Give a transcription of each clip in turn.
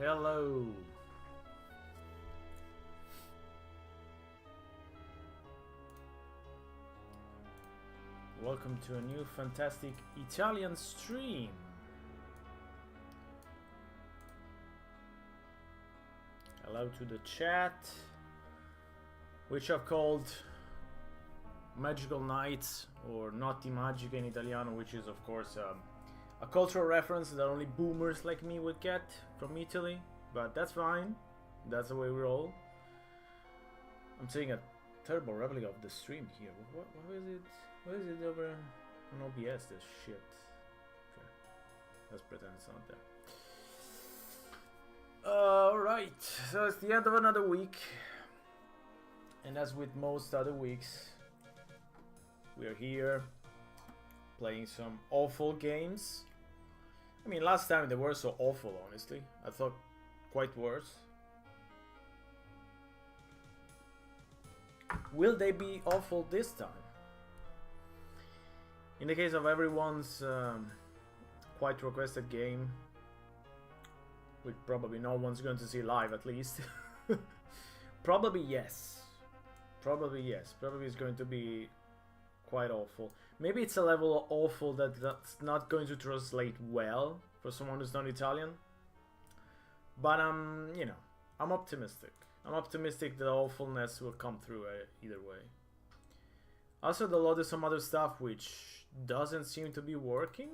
Hello. Welcome to a new fantastic Italian stream. Hello to the chat, which I've called Magical Nights or Notti Magiche in Italiano, which is of course a cultural reference that only boomers like me would get from Italy, but that's fine. That's the way we roll. I'm seeing a terrible replica of the stream here. What is it? What is it over on OBS? This shit. Okay. Let's pretend it's not there. Alright, so it's the end of another week. And as with most other weeks, we are here playing some awful games. I mean, last time they were so awful, honestly. I thought quite worse. Will they be awful this time? In the case of everyone's quite requested game, which probably no one's going to see live at least. Probably yes. Probably yes. Probably it's going to be quite awful. Maybe it's a level of awful that's not going to translate well for someone who's not Italian. But you know, I'm optimistic. I'm optimistic the awfulness will come through either way. Also downloaded some other stuff which doesn't seem to be working.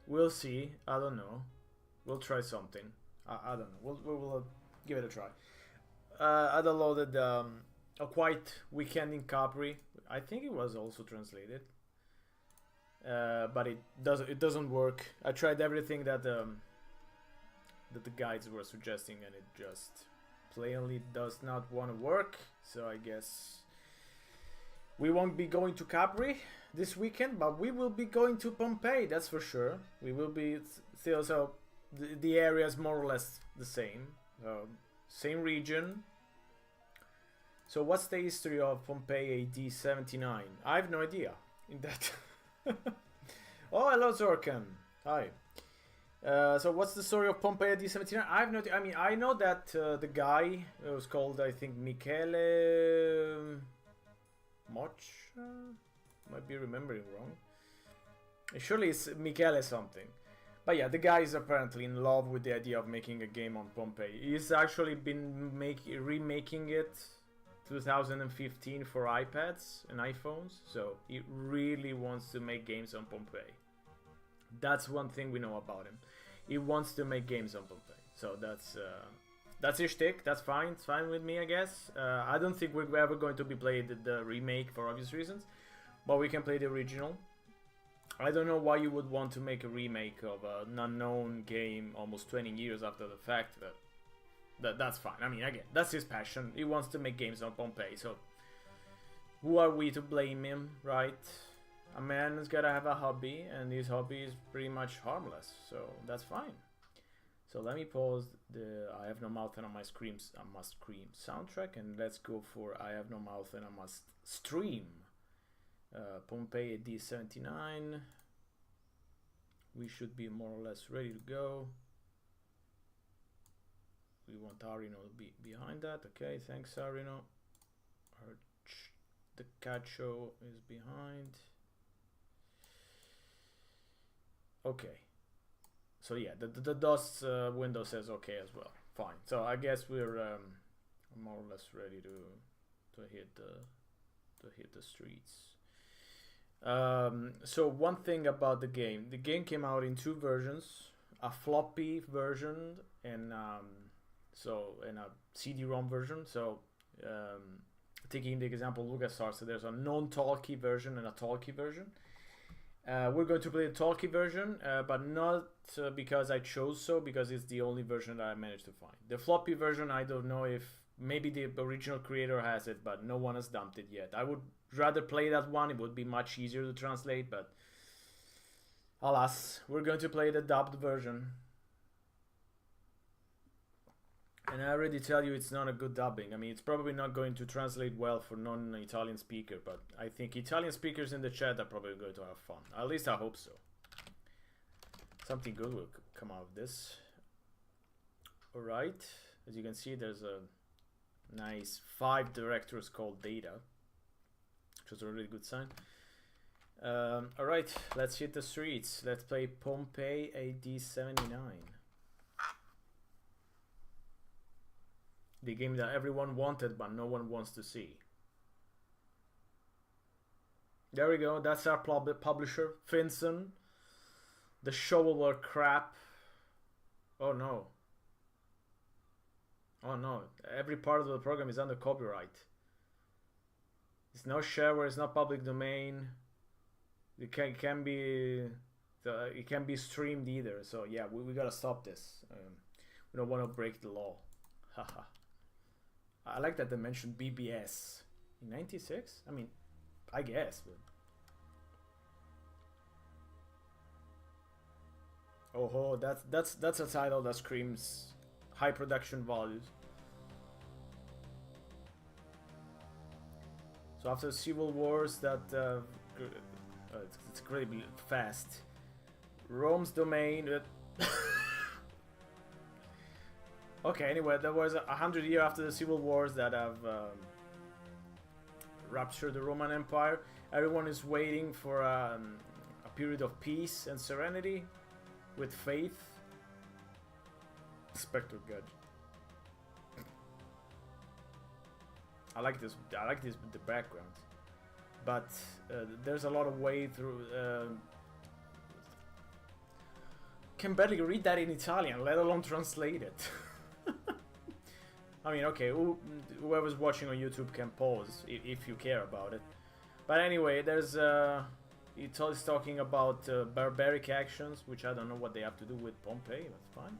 We'll see. I don't know. We'll try something. I don't know. We'll give it a try. I downloaded a Quiet Weekend in Capri. I think it was also translated, but it doesn't work. I tried everything that the guides were suggesting, and it just plainly does not want to work. So I guess we won't be going to Capri this weekend, but we will be going to Pompei, that's for sure. We will be still, so the area is more or less the same. Same region. So what's the history of Pompei AD 79? I have no idea in that. Oh, hello Zorkan. Hi. So what's the story of Pompei AD 79? I have no idea. I mean, I know that the guy was called, I think, Michele Moch. Might be remembering wrong. Surely it's Michele something. But yeah, the guy is apparently in love with the idea of making a game on Pompei. He's actually been remaking it 2015 for iPads and iPhones. So he really wants to make games on Pompei. That's one thing we know about him. He wants to make games on Pompei. So that's his shtick. That's fine. It's fine with me, I guess. I don't think we're ever going to be playing the remake for obvious reasons. But we can play the original. I don't know why you would want to make a remake of an unknown game almost 20 years after the fact. That's fine. I mean, again, that's his passion. He wants to make games on Pompei. So who are we to blame him, right? A man has got to have a hobby, and his hobby is pretty much harmless. So that's fine. So let me pause the I Have No Mouth and I Must Scream soundtrack, and let's go for I Have No Mouth and I Must Stream. Pompei AD 79. We should be more or less ready to go. We want Arino to be behind that. Okay, thanks Arino. The Cacho is behind. Okay. So yeah, the DOS window says okay as well. Fine. So I guess we're more or less ready to hit the streets. So one thing about the game came out in two versions, a floppy version and a CD-ROM version. So taking the example LucasArts, so there's a non-talkie version and a talkie version. We're going to play the talkie version, but not because I chose so, because it's the only version that I managed to find. The floppy version, I don't know if maybe the original creator has it, but no one has dumped it yet. I would rather play that one. It would be much easier to translate, but alas, we're going to play the dubbed version. And I already tell you it's not a good dubbing. I mean, it's probably not going to translate well for non-Italian speaker, but I think Italian speakers in the chat are probably going to have fun. At least I hope so. Something good will come out of this. Alright, as you can see, there's a nice 5 directors called data, which was a really good sign. Alright, let's hit the streets. Let's play Pompei AD 79. The game that everyone wanted but no one wants to see. There we go, that's our publisher, Finson. The shovelware crap. Oh no. Oh no, every part of the program is under copyright. It's no shareware, it's not public domain. It can be streamed either. So yeah, we gotta stop this. We don't want to break the law. Haha. I like that they mentioned BBS in '96. I mean, I guess. But... oh, that's a title that screams high production values. So after civil wars that it's incredibly fast. Rome's domain. Okay, anyway, there was 100 years after the civil wars that have ruptured the Roman Empire. Everyone is waiting for a period of peace and serenity with faith. Spectre Gudge. I like this with the background, but there's a lot of way through. Can barely read that in Italian, let alone translate it. I mean, okay, whoever's watching on YouTube can pause if you care about it. But anyway, there's it's talking about barbaric actions, which I don't know what they have to do with Pompey. That's fine.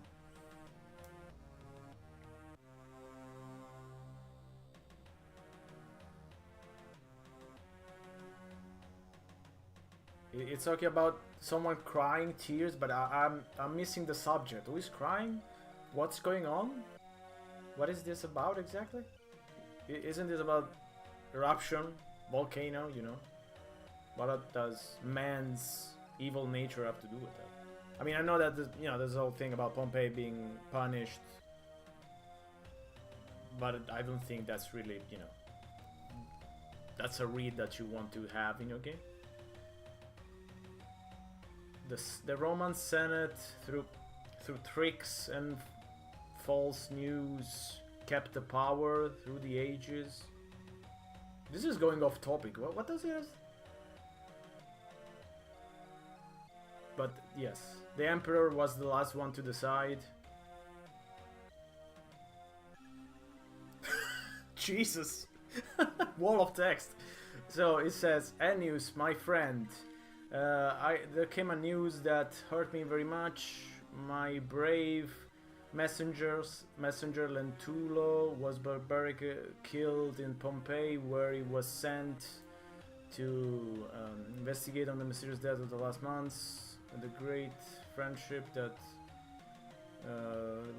It's talking about someone crying tears, but I'm missing the subject. Who is crying? What's going on? What is this about exactly? Isn't this about eruption, volcano? You know, what does man's evil nature have to do with that? I mean, I know that there's a whole thing about Pompey being punished, but I don't think that's really that's a read that you want to have in your game. The Roman Senate, through tricks and false news, kept the power through the ages. This is going off topic. What does it? But yes, the emperor was the last one to decide. Jesus, wall of text. So it says, Ennius, my friend. There came a news that hurt me very much. My brave messenger Lentulo was barbarically killed in Pompeii, where he was sent to investigate on the mysterious death of the last months and the great friendship that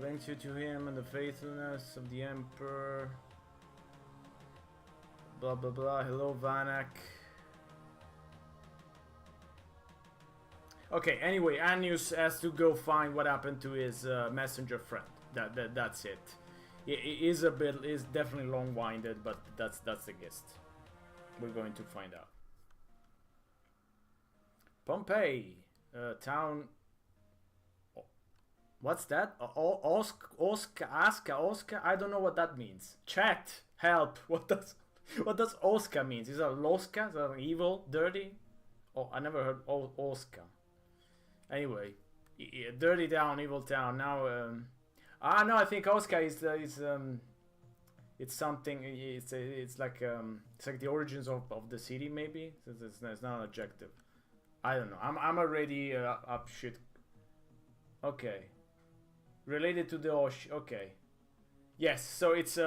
links you to him and the faithfulness of the emperor. Blah blah blah. Hello, Vanak. Okay, anyway, Annius has to go find what happened to his messenger friend. That's it. It is definitely long-winded, but that's the gist. We're going to find out. Pompei, town. What's that? Osca? I don't know what that means. Chat, help. What does Osca means? Is that Losca? Is that evil, dirty? Oh, I never heard Osca. Anyway, dirty town, evil town. Now, no, I think Oscar is it's something. It's like the origins of the city, maybe. It's not an adjective. I don't know. I'm already up shit. Okay, related to the Osh. Okay, yes. So it's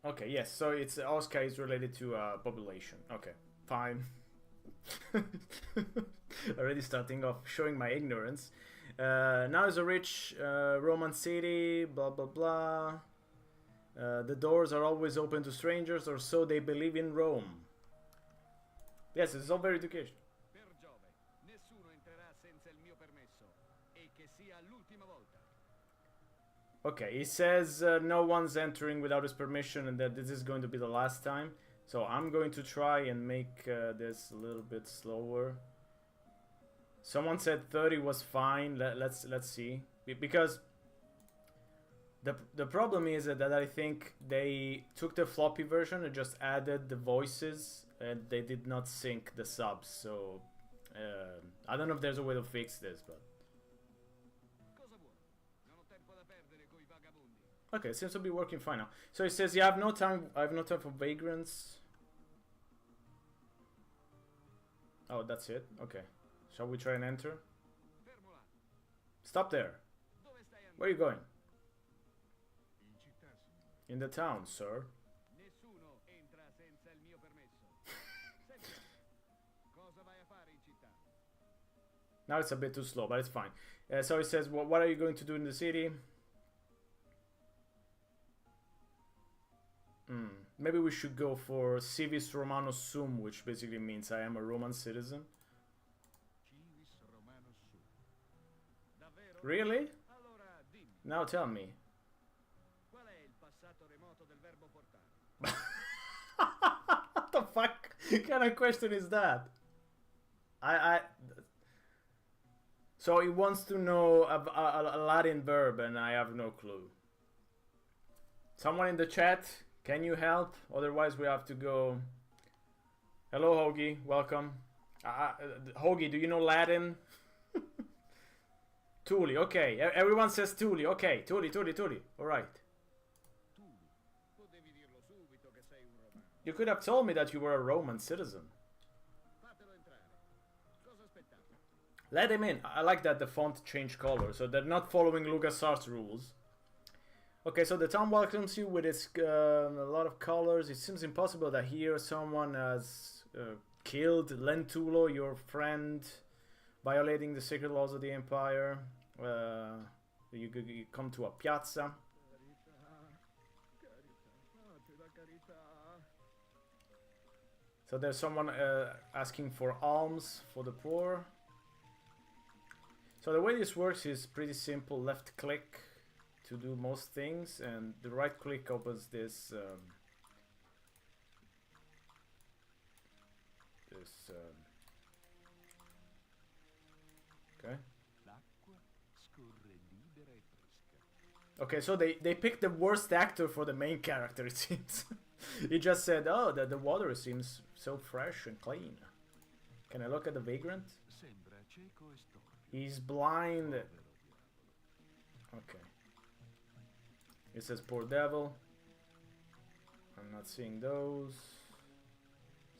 Okay, yes. So it's Oscar is related to population. Okay, fine. Already starting off showing my ignorance. Now is a rich Roman city, blah blah blah. The doors are always open to strangers, or so they believe in Rome. Yes, it's all very educational. Okay, he says no one's entering without his permission and that this is going to be the last time. So I'm going to try and make this a little bit slower. Someone said 30 was fine. Let's see. Because the problem is that I think they took the floppy version and just added the voices and they did not sync the subs. So I don't know if there's a way to fix this, but okay, it seems to be working fine now. So it says, "Yeah, I have no time for vagrants." Oh, that's it. Okay, shall we try and enter? Stop there. Where are you going? In the town, sir. Now it's a bit too slow, but it's fine. So it says, what are you going to do in the city? Maybe we should go for Civis Romanus Sum, which basically means I am a Roman citizen. Really? Now tell me. What the fuck kind of question is that? So he wants to know a Latin verb and I have no clue. Someone in the chat, can you help? Otherwise we have to go. Hello Hoagie, welcome. Hoagie, do you know Latin? Tuli, okay. Everyone says Tuli, okay. Tuli. Alright. You could have told me that you were a Roman citizen. Let him in. I like that the font changed color, so they're not following LucasArts rules. Okay, so the town welcomes you with its a lot of colors. It seems impossible that here someone has killed Lentulo, your friend, violating the sacred laws of the Empire. You come to a piazza. So there's someone asking for alms for the poor. So the way this works is pretty simple. Left click to do most things, and the right click opens this okay. Okay, so they picked the worst actor for the main character, it seems. He just said, oh, the water seems so fresh and clean. Can I look at the vagrant? He's blind. Okay. It says poor devil. I'm not seeing those.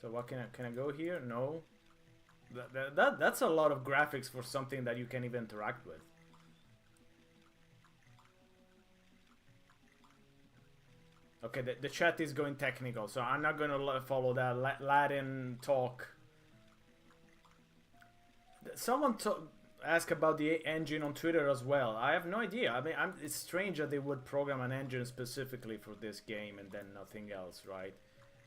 So what can I go here? No. That's a lot of graphics for something that you can't even interact with. Okay, the chat is going technical, so I'm not gonna follow that Latin talk. Someone asked about the engine on Twitter as well. I have no idea. I mean, it's strange that they would program an engine specifically for this game and then nothing else, right?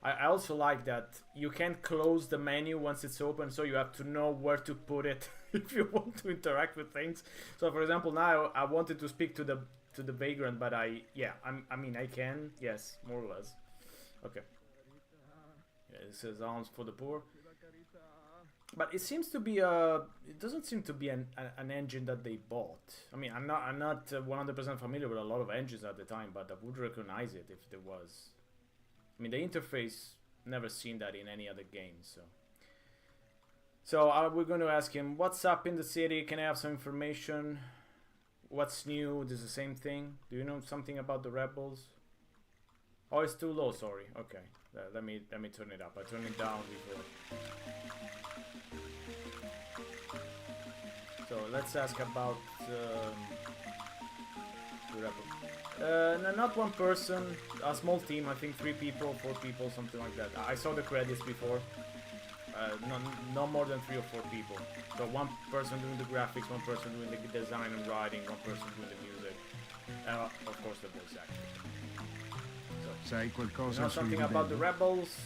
I also like that you can't close the menu once it's open, so you have to know where to put it if you want to interact with things. So, for example, now I wanted to speak to the vagrant, but I mean I can, yes, more or less. Okay. Yeah, it says alms for the poor. But it seems to be it doesn't seem to be an engine that they bought. I mean, I'm not 100% familiar with a lot of engines at the time, but I would recognize it if there was. I mean, the interface, never seen that in any other game, so. So we're going to ask him, what's up in the city? Can I have some information? What's new? This is the same thing. Do you know something about the rebels? Oh, it's too low. Sorry. Okay, let me turn it up. I turned it down before. So let's ask about the rebel. No, not one person. A small team. I think 3 people, 4 people, something like that. I saw the credits before. No more than 3 or 4 people. So one person doing the graphics, one person doing the design and writing, one person doing the music, and of course the voice acting. So, you know something about the rebels?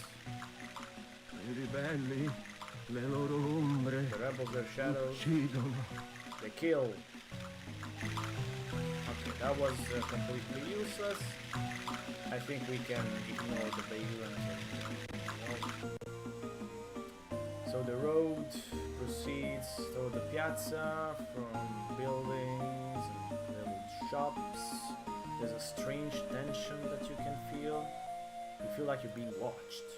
The rebels, their shadows. They kill. that was completely useless. I think we can ignore the vagrant. So the road proceeds toward the piazza from buildings and little shops. There's a strange tension that you can feel. You feel like you're being watched.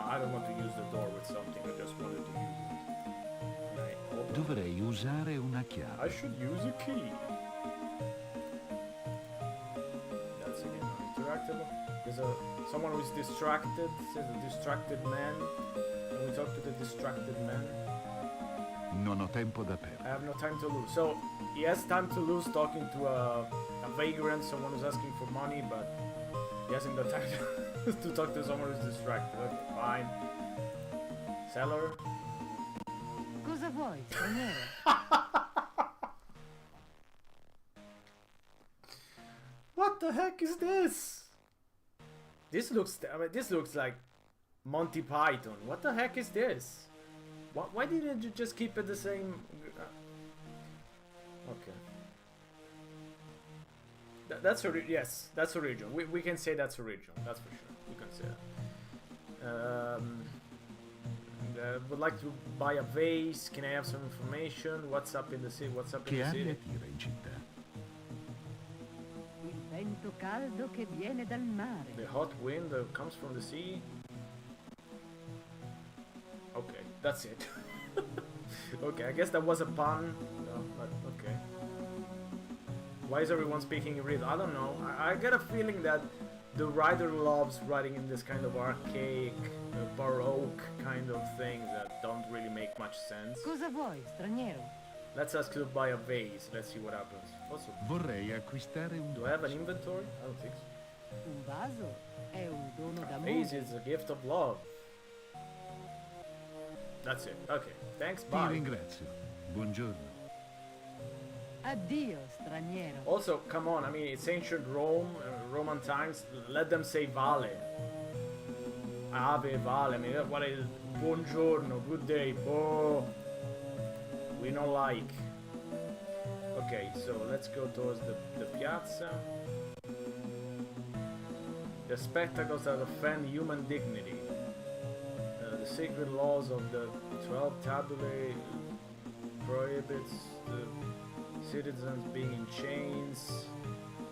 I don't want to use the door with something, I just wanted to use it. Dovrei usare una chiave. I should use a key. That's again interactable. There's someone who is distracted, says a distracted man. And we talk to the distracted man. Non ho tempo da perdere. I have no time to lose. So he has time to lose talking to a vagrant, someone who's asking for money, but he hasn't got time to talk to someone who's distracted. Okay, fine. Seller. Cosa vuoi, straniero? What the heck is this? This looks like Monty Python. What the heck is this? Why didn't you just keep it the same? Okay. That's yes, that's original. We can say that's original. That's for sure. We can say that. Would like to buy a vase. Can I have some information? What's up in the city? What's up in the city? Che aria tira in città? Il vento caldo che viene dal mare. The hot wind that comes from the sea. Okay, that's it. Okay, I guess that was a pun. No, but okay. Why is everyone speaking in riddle? I don't know. I get a feeling that the writer loves writing in this kind of archaic, baroque kind of things that don't really make much sense. Cosa vuoi, straniero? Let's ask you to buy a vase. Let's see what happens. Also, Vorrei acquistare un do I have an inventory? I don't think so. Un vaso è un dono A d'amore. vase is a gift of love. That's it. Okay. Thanks. Ti Bye. ringrazio. Buongiorno. Addio, straniero. Also, come on. I mean, it's ancient Rome, Roman times. Let them say vale. Ave vale. I mean, what is buongiorno? Good day. Boh. We don't like. Okay, so let's go towards the piazza. The spectacles that offend human dignity. The sacred laws of the 12 tabulae prohibits the citizens being in chains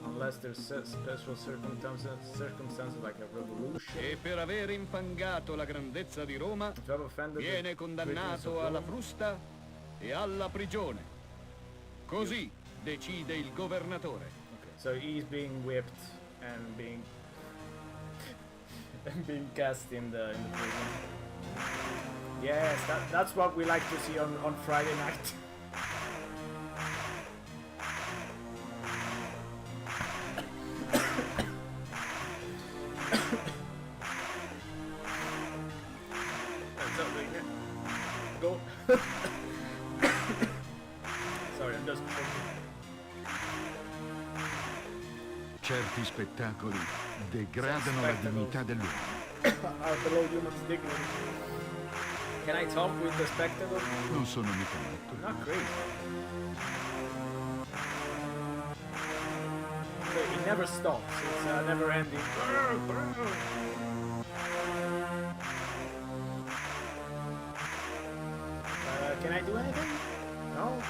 unless there's special circumstances like a revolution. E per aver infangato la grandezza di Roma If you have offended viene the greatness condannato of alla Rome, frusta e alla prigione. Così decide il governatore. okay, so he's being whipped and being and being cast in the prison. Yes, that's what we like to see on Friday night. Go. Sorry, I'm just. Certi spettacoli degradano la dignità dell'uomo. Are below human's dignity. Can I talk with the spectacle? Non sono mica matto. Not crazy. It never stops. It's never ending. Can I do anything? No?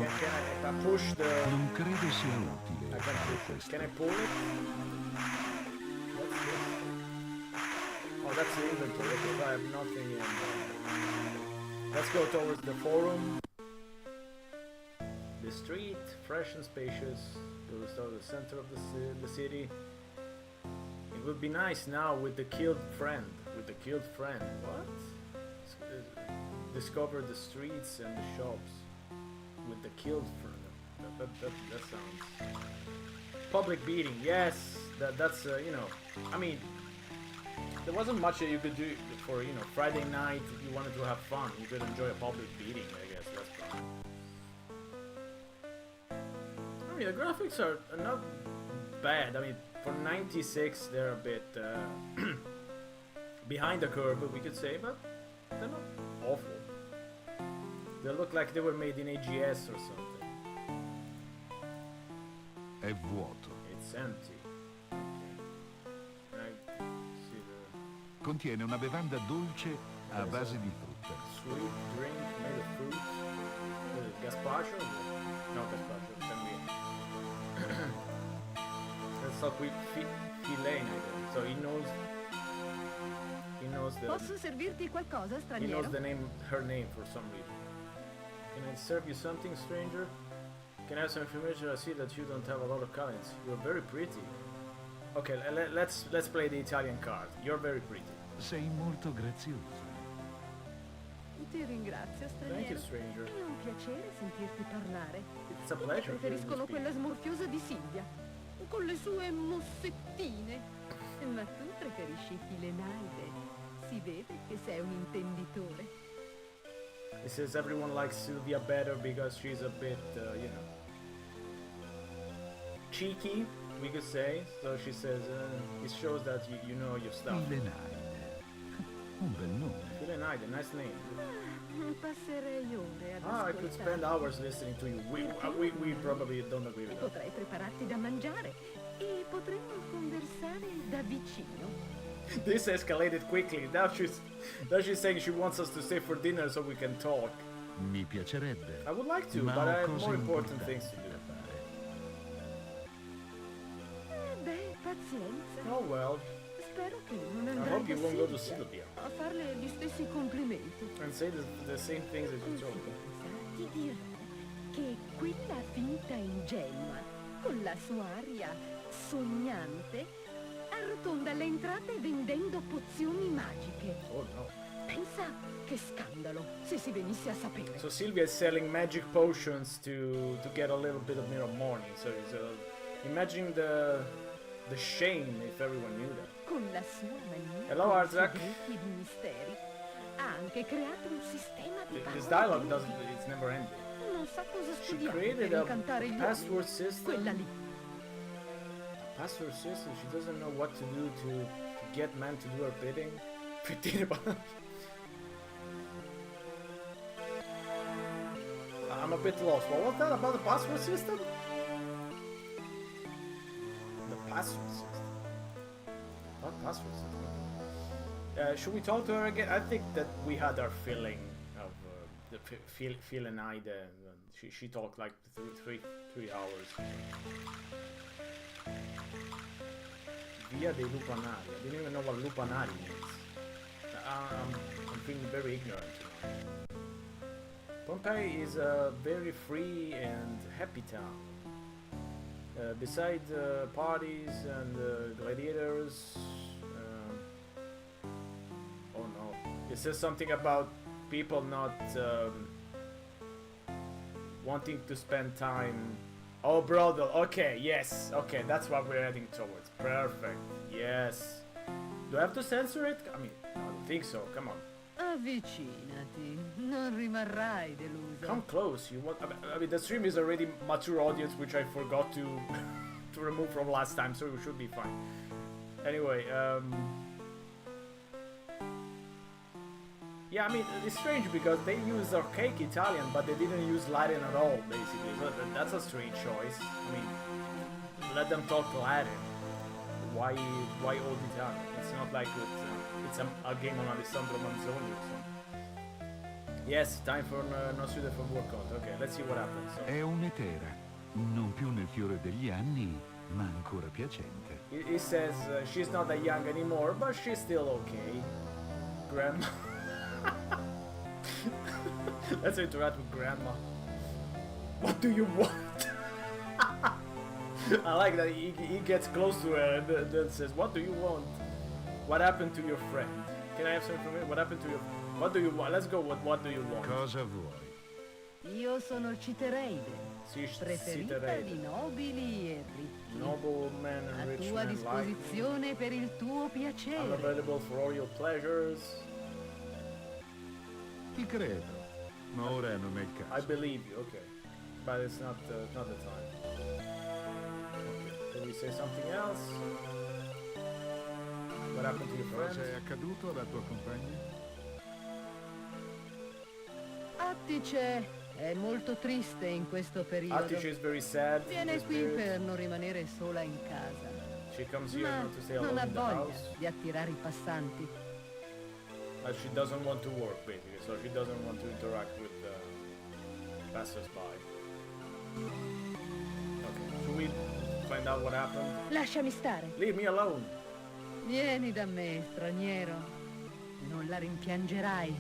Can I push the... Non credo sia utile I can fare push it. questo. Can I pull it? What's this? Oh, that's the inventory. Okay, I have nothing in. Let's go towards the forum. The street, fresh and spacious. We'll start at the center of the city. It would be nice now with the killed friend. With the killed friend. What? Discover the streets and the shops with the killed friend. That sounds. Public beating. Yes, that's you know. I mean, there wasn't much that you could do for Friday night. If you wanted to have fun, you could enjoy a public beating. I guess that's fine. I mean, the graphics are not bad. I mean, for '96, they're a bit behind the curve, we could say, but they're not awful. They look like they were made in AGS or something. È vuoto. It's empty. Okay. I see the Contiene una bevanda dolce a base di frutta. sweet drink made of fruit. Gazpacho? No, gazpacho. Sangria. Let's talk with Filene. So he knows the Posso servirti qualcosa, he straniero? knows the name, her name for some reason. Can I serve you something, stranger? Can I have some information? I see that you don't have a lot of comments. You're very pretty. Okay, let's play the Italian card. You're very pretty. Sei molto graziosa. Ti ringrazio, Thank you, straniero. stranger. È un piacere sentirti parlare. It's a Tutti pleasure. hearing you preferiscono speak. quella smorfiosa di Silvia, con le sue mossettine. Ma tu preferisci Filenaide. Si vede che sei un intenditore. He says everyone likes Sylvia better because she's a bit, you know, cheeky, we could say. So she says it shows that you know your stuff. Filenaide. Un bel nome. Filenaide, nice name. Passerei ore ad I could spend ascoltare. hours listening to you. We probably don't agree with that. Potrei prepararti da mangiare e potremmo conversare da vicino. This escalated quickly. Now she's saying she wants us to stay for dinner so we can talk. Mi piacerebbe. I would like to, Ma but ho I have cose more important importanti things to do. da fare. Beh, pazienza. Oh well. Spero che non I andrai hope you da won't go to Silvia Sylvia a farle gli stessi complimenti. and say the same things that you told me. Ti dirò che quella finta ingenua, con la sua aria sognante, arrotonda le entrate vendendo pozioni magiche. Oh no. Pensa che scandalo se si venisse a sapere. So Sylvia is selling magic potions to get a little bit of money. So imagine the shame if everyone knew that. Con la sua mania Hello, di Arzak. segreti e di misteri, ha anche creato un sistema di This parole dialogue doesn't. It's never ending. Non sa cosa She studiare created per a incantare gli password uomini. system. Quella lì. Password system. She doesn't know what to do to get men to do her bidding. 15 about. I'm a bit lost. What was that about the password system? The password system. What password system? Should we talk to her again? I think that we had our filling of the Filenaide. She talked like three hours. Via dei Lupanari. I didn't even know what Lupanari means. I'm feeling very ignorant tonight. Pompei is a very free and happy town. Besides parties and gladiators, oh no, it says something about people not wanting to spend time. Oh, brother. Okay, yes. Okay, that's what we're heading towards. Perfect. Yes. Do I have to censor it? I mean, I don't think so. Come on. Avvicinati, non rimarrai deluso. Come close. You want? I mean, the stream is already mature audience, which I forgot to to remove from last time, so we should be fine. Anyway, yeah, I mean, it's strange because they use archaic Italian, but they didn't use Latin at all, basically. So that's a strange choice. I mean, let them talk Latin. Why old Italian? It's not like it's a game on Alessandro Manzoni or something. Yes, time for no suite for work out. Okay, let's see what happens. So, È un'etera. Non più nel fiore degli anni, ma ancora piacente. he says she's not that young anymore, but she's still okay. Grandma. Let's interact with Grandma. What do you want? I like that he gets close to her and then says, "What do you want? What happened to your friend? Can I have some information? What happened to your? What do you want? Let's go with what do you want?" Cosa vuoi? Io sono Citereide, preferita Citereide. di nobili e ricchi. Nobleman and A rich tua man like me. disposizione per il tuo I'm piacere. available for all your pleasures. Ti credo, ma ora non è il I caso. believe you. Okay, but it's not the time. Okay. Can we say something else? What happened to your Cosa è friend? accaduto alla tua compagna? Attice è molto triste in questo periodo. Atice is very sad. in Viene this qui period. per non rimanere sola in casa. She comes here Ma not to stay non alone ha in the voglia house. di attirare i passanti. She doesn't want to work, basically, so she doesn't want to interact with passers-by. Okay, should we find out what happened? Lasciami stare. Leave me alone! Vieni da me, straniero. Non la rimpiangerai.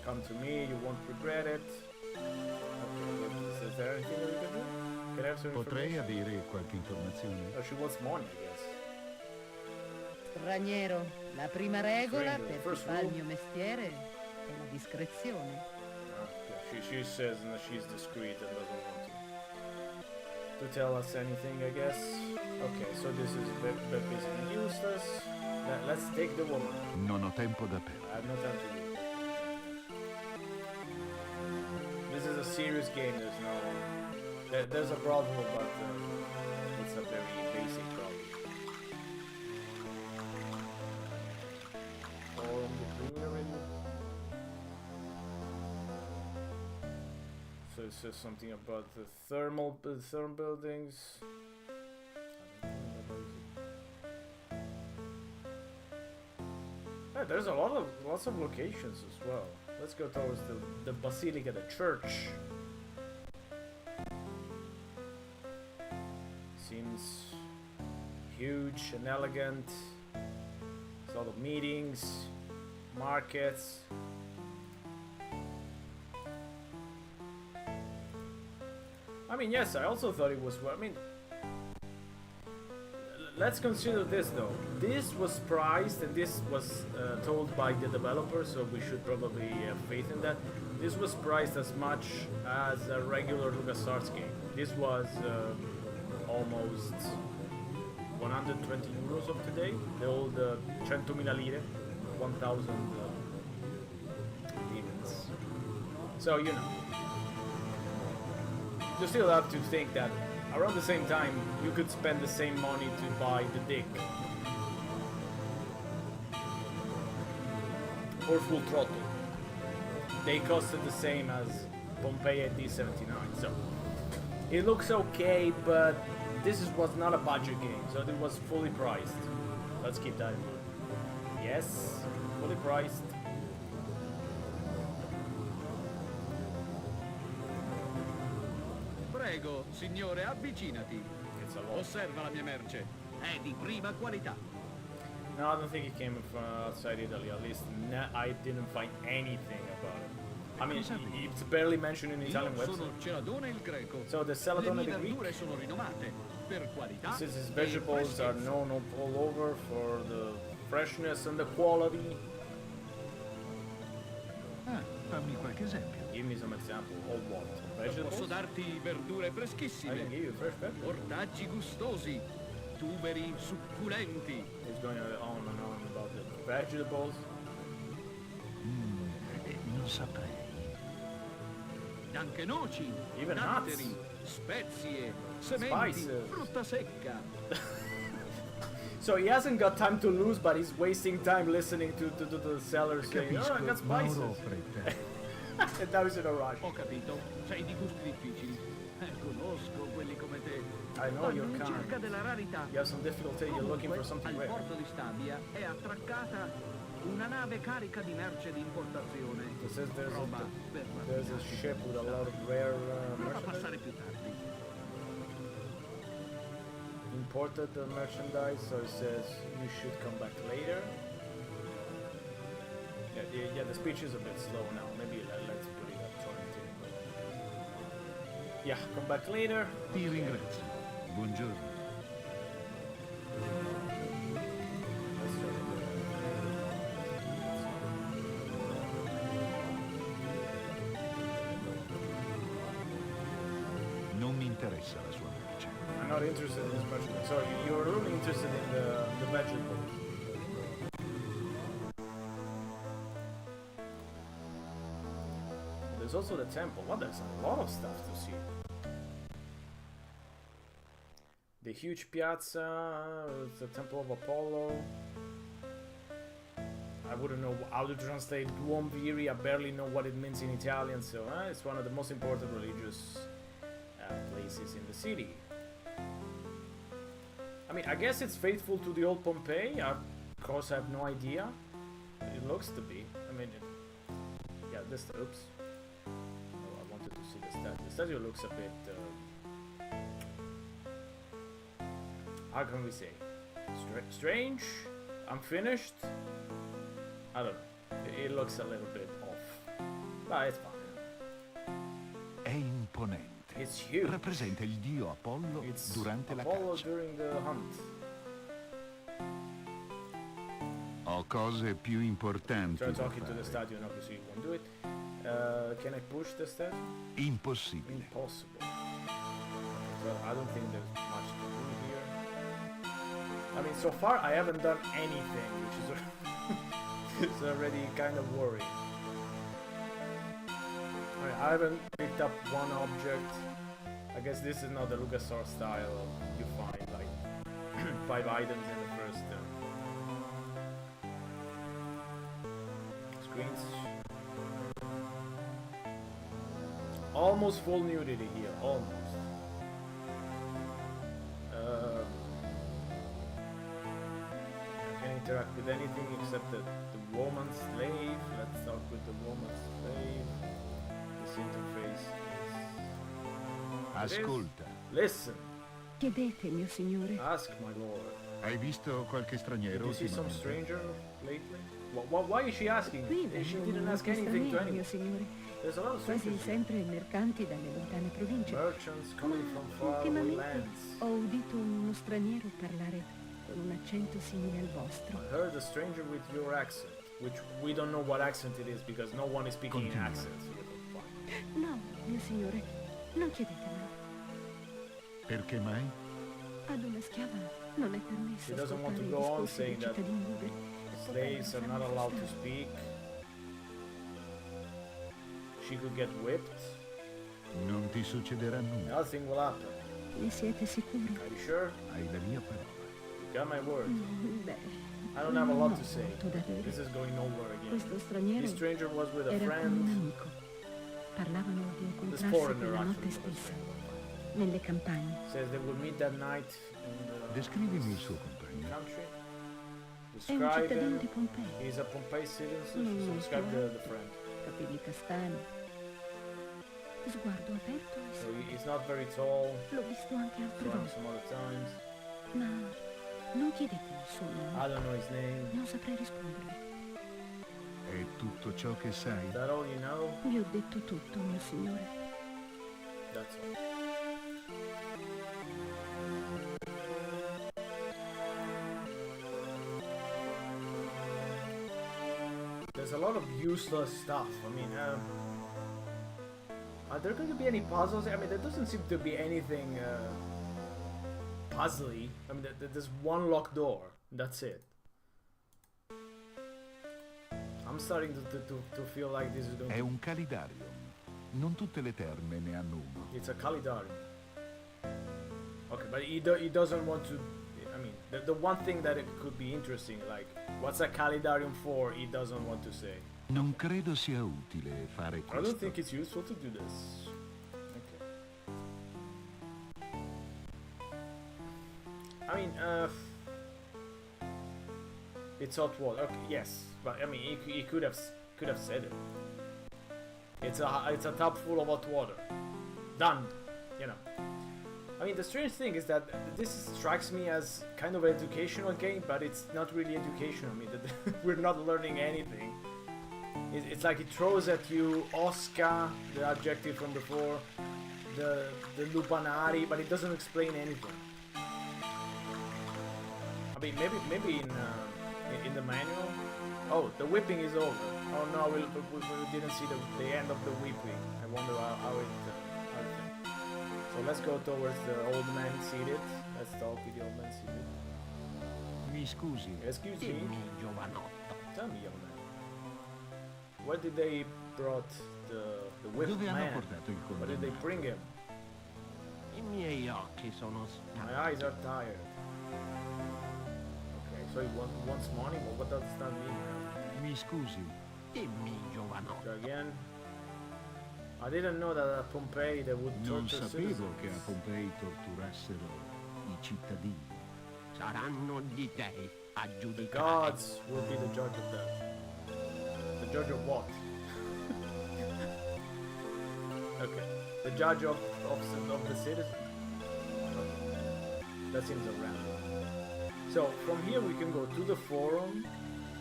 Come to me, you won't regret it. Okay, is there anything that we can do? Can I have some Potrei information? avere qualche informazione? Oh, she wants money, I guess. Straniero, la prima regola Stranger, per chi first fa il rule. mio mestiere è la discrezione. Yeah, she says that she's discreet and doesn't want to tell us anything, I guess. Okay, so this is basically useless. Let's take the woman. Non ho tempo da I perdere. have no time to read. This is a serious game. There's no. There's a problem, but it's a very basic problem. Or on the preliminary. So it says something about the thermal buildings. Yeah, there's lots of locations as well. Let's go towards the basilica, the church. Seems huge and elegant. There's a lot of meetings, markets. I mean, yes, I also thought it was well. I mean, let's consider this though. This was priced and this was told by the developer, so we should probably have faith in that. This was priced as much as a regular LucasArts game. This was almost 120 euros of today. The old 100.000 lire, 1,000 demons. So, you know. You still have to think that around the same time you could spend the same money to buy the dick or Full Throttle. They costed the same as Pompei AD 79, so it looks okay, but was not a budget game, so it was fully priced. Let's keep that in mind. Yes, fully priced. Prego, signore, avvicinati. It's a lot. Osserva la mia merce. È di prima qualità. No, I don't think it came from outside Italy. At least I didn't find anything about it. I mean, it's barely mentioned in the Italian Io sono website. Celadone il Greco. So the Le Celadone mie the Greek, verdure sono rinomate per qualità since his e vegetables are freschezza. known all over for the freshness and the quality. Fammi qualche esempio. Give me some example of what? Posso Vegetables? darti verdure I can freschissime, give you fresh pepper. ortaggi gustosi, tuberi succulenti. He's going on and on about the vegetables. Non saprei. Anche noci, Even datteri, nuts. spezie, sementi, Spices. frutta secca. So he hasn't got time to lose, but he's wasting time listening to the sellers saying, "Oh, I got Capisco, ma ora ho spices." fretta. And now he's in a rush. Ho capito, sei di gusti difficili. Conosco quelli come te. I know you're Vanno in cerca kind. della rarità. You have some difficulty. You're looking for Comunque, something al rare. porto di Stabia è attraccata una nave carica di merce di importazione. It says Roba per there's a raffinati. ship with a lot of rare Prova a merchandise. passare più tardi. Imported the merchandise, so it says you should come back later. Yeah, the speech is a bit slow now. Maybe let's put it at 20. Yeah, come back later. Ti ringrazio. Buongiorno. Let's try Non mi interessa la sua merce. I'm not interested in this merchandise. So you're only interested in the vegetables. There's also the temple. Well, there's a lot of stuff to see. The huge piazza, the temple of Apollo. I wouldn't know how to translate Duomo Viri. I barely know what it means in Italian, so it's one of the most important religious places in the city. I mean, I guess it's faithful to the old Pompeii. Of course, I have no idea. It looks to be. I mean, yeah, this. Oops. Oh, I wanted to see the statue. The statue looks a bit. How can we say? Strange. Unfinished. I don't know. It looks a little bit off, but it's fine. È imponente. It's huge. Rappresenta il dio Apollo It's durante la Apollo caccia. during the hunt. Ho cose più importanti Try da talking to the fare. statue, and obviously you won't do it. Can I push the statue? Impossibile. Impossible. Well, I don't think there's much to do here. I mean, so far I haven't done anything, which is it's already kind of worrying. I haven't picked up one object. I guess this is not the LucasArts style. You find like 5 items in the first screens. Almost full nudity here, almost. I can interact with anything except the woman slave. Let's talk with the woman slave. This interface is... Ascolta, Listen, Chiedete, mio signore. ask my lord. Hai visto qualche Did straniero you see some ultimamente? stranger lately? Why is she asking? Qui She vengono didn't ask molti anything to stranieri, mio anyone. signore. There's a lot of Quasi strangers. sempre mercanti dalle lontane province. Merchants coming from faraway Ultimamente lands. ho udito uno straniero parlare con un accento simile al vostro. I heard a stranger with your accent, which we don't know what accent it is because no one is speaking in Continua. accents. So we don't find. No, mio signore, non chiedetemelo. Perché mai? Ad una schiava non è permesso She doesn't want ascoltare to i go on discorsi dei saying that cittadini liberi. slaves are not allowed to speak. She could get whipped. Non ti succederà nulla. Nothing will happen. Ne siete sicuri? Are you sure? Hai la mia parola. You got my word. Beh, I don't have a lot non to ho say. molto da dire. This is going nowhere again. Questo straniero This stranger was with a era con un friend. amico. Parlavano di This incontrarsi foreigner quella actually notte was a stessa, stranger. nelle campagne. Says they will meet that night in the Descrivimi il suo compagno. country. È un Describe cittadino him. di Pompei, He's a Pompei citizen. Non So molto describe the friend. capelli castani, sguardo aperto e So severo. he's not very tall. L'ho visto anche altre Drunk volte, some other times. ma non chiedetemi il suo I nome. don't know his name. Non saprei rispondervi. È tutto ciò che sai? Is that all you know? Vi ho detto tutto, mio signore. That's all. There's a lot of useless stuff. I mean, are there going to be any puzzles? I mean, there doesn't seem to be anything puzzly. I mean, there's one locked door. That's it. I'm starting to feel like this is going è to... un calidario. Non tutte le terme ne hanno uno. It's a Kalidari. Okay, but he doesn't want to... I mean, the one thing that it could be interesting, like, what's a Kalidarium for, he doesn't want to say. Non credo sia utile fare I questo. don't think it's useful to do this. Okay. I mean, it's hot water. Okay, yes, but I mean, he could have said it. It's a tub full of hot water. Done. You know. I mean, the strange thing is that this strikes me as kind of an educational game, but it's not really educational. I mean, we're not learning anything. It's like it throws at you Oscar, the adjective from before, the lupanari, but it doesn't explain anything. I mean, maybe in the manual. Oh, the whipping is over. Oh no, we didn't see the end of the whipping. I wonder how it. So let's go towards the old man seated. Let's talk with the old man seated. Mi scusi. Excuse me. Dimmi, giovanotto. Tell me, young man. Where did they brought the whipped Dove hanno man? portato il Where did they condannato? bring him? I miei occhi sono My eyes are tired. Okay, so he wants money? What does that mean? Mi Mi scusi. Dimmi, giovanotto. So again. I didn't know that at Pompei they would Non torture sapevo che a citizens. Pompei torturassero i cittadini. Saranno gli dei a The giudicare. gods will be the judge of that. The judge of what? Okay. The judge of the citizens? Okay. That seems a random. So, from here we can go to the forum,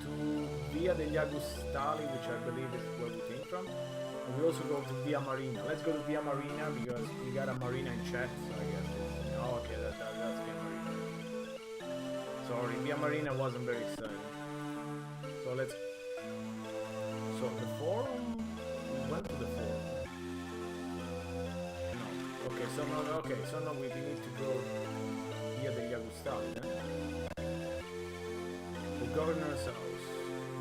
to Via degli Agustali, which I believe is where we came from. And we also go to Via Marina. Let's go to Via Marina because we got a marina in chat, so I guess it's... Oh, okay, that's Via Marina. Sorry, Via Marina wasn't very exciting. So let's... So the forum... We went to the forum. No. Okay, so no, we need to go Via degli Agustali, then. The governor's house.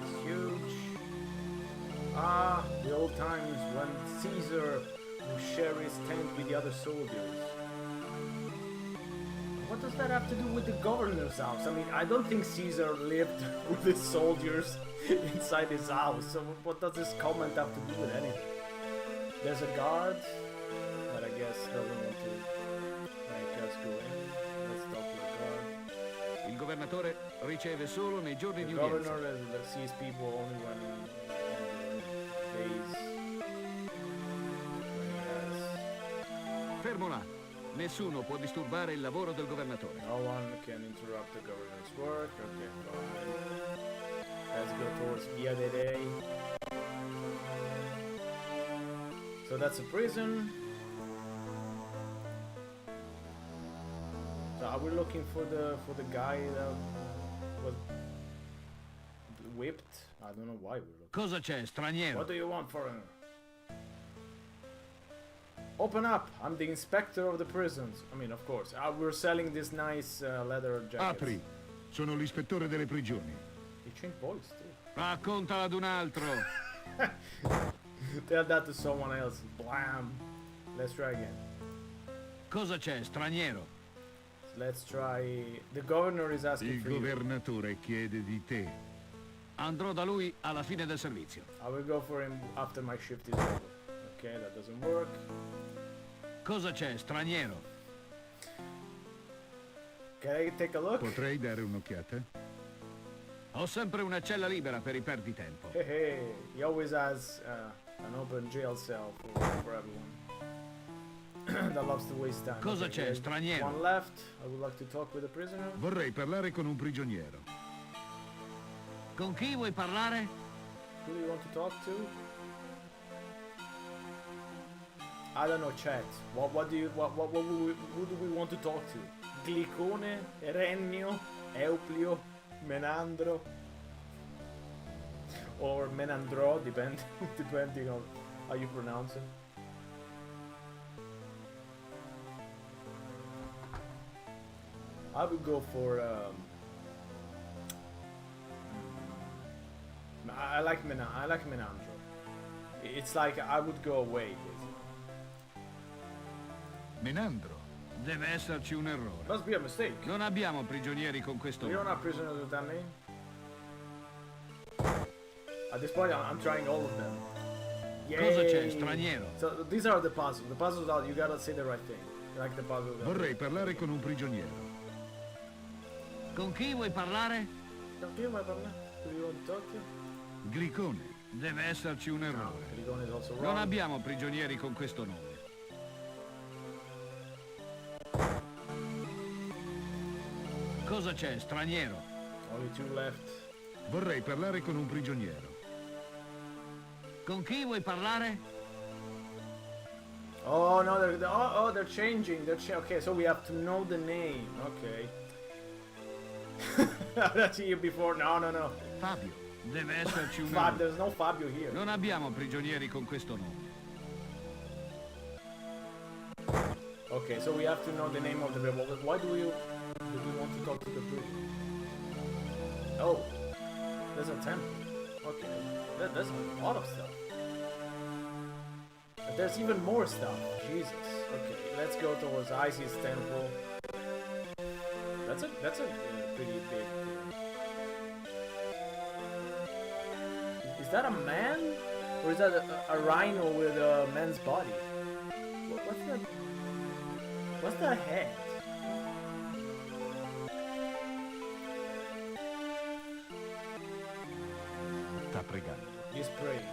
It's huge. Ah, the old times when Caesar would share his tent with the other soldiers. What does that have to do with the governor's house? I mean, I don't think Caesar lived with his soldiers inside his house, so what does this comment have to do with anything? There's a guard that I guess doesn't want to make us go in. Let's talk to the guard. Il governatore riceve solo nei giorni di The udienza. governor sees people only when on the days when he has... Fermo là. Nessuno può disturbare il lavoro del governatore. No one can interrupt the governor's work. Okay, fine. Let's go towards Via dei Dei. So that's a prison. So are we looking for the guy that was whipped? I don't know why we're looking. Cosa c'è, straniero? What do you want, foreigner? Open up! I'm the inspector of the prisons. I mean, of course. We're selling this nice leather jackets. Apri. Sono l'ispettore delle prigioni. He changed voice too. Raccontala ad un altro. Tell that to someone else. Blam! Let's try again. Cosa c'è, straniero? Let's try... The governor is asking Il for you. governatore chiede di te. Andrò da lui alla fine del servizio. I will go for him after my shift is over. Okay, that doesn't work. Cosa c'è, straniero? Can I take a look? Potrei dare un'occhiata? Ho sempre una cella libera per i perditempo. Hey, hey, he always has an open jail cell for everyone that loves to waste time. Cosa Okay, c'è, there's straniero? one left. I would like to talk with the prisoner. Vorrei parlare con un prigioniero. Con chi vuoi parlare? Who do you want to talk to? I don't know, chat. What do you who do we want to talk to? Glicone, Rennio, Euplio, Menandro, or Menandro, depending on how you pronounce it. I would go for I like Menandro. It's like I would go away, basically. Menandro. Deve esserci un errore. Must be a mistake. Non abbiamo prigionieri con questo We don't nome. have prisoners with that name. At this point, I'm trying all of them. Cosa c'è, Yay! straniero? So these are the puzzles. The puzzles are you gotta say the right thing. Like the puzzle. Vorrei parlare con un prigioniero. Con chi vuoi parlare? Don't you want to talk to? Glicone. Deve esserci un No, errore. Grigone is also Non wrong. abbiamo prigionieri con questo nome. Cosa c'è, straniero? Only two left. Vorrei parlare con un prigioniero. Con chi vuoi parlare? Oh no, they're changing. Okay, so we have to know the name. Okay. That's here before. No. Fabio. Deve esserci un Fab, errore. there's no Fabio here. Non abbiamo prigionieri con questo nome. Okay, so we have to know the name of the revolver. Why do we want to talk to the prison? Oh, there's a temple. Okay, there's a lot of stuff. But there's even more stuff. Jesus. Okay, let's go towards Isis temple. That's a pretty big. that a man? Or is that a rhino with a man's body? What's that? What's that head? Sta pregando. He's praying.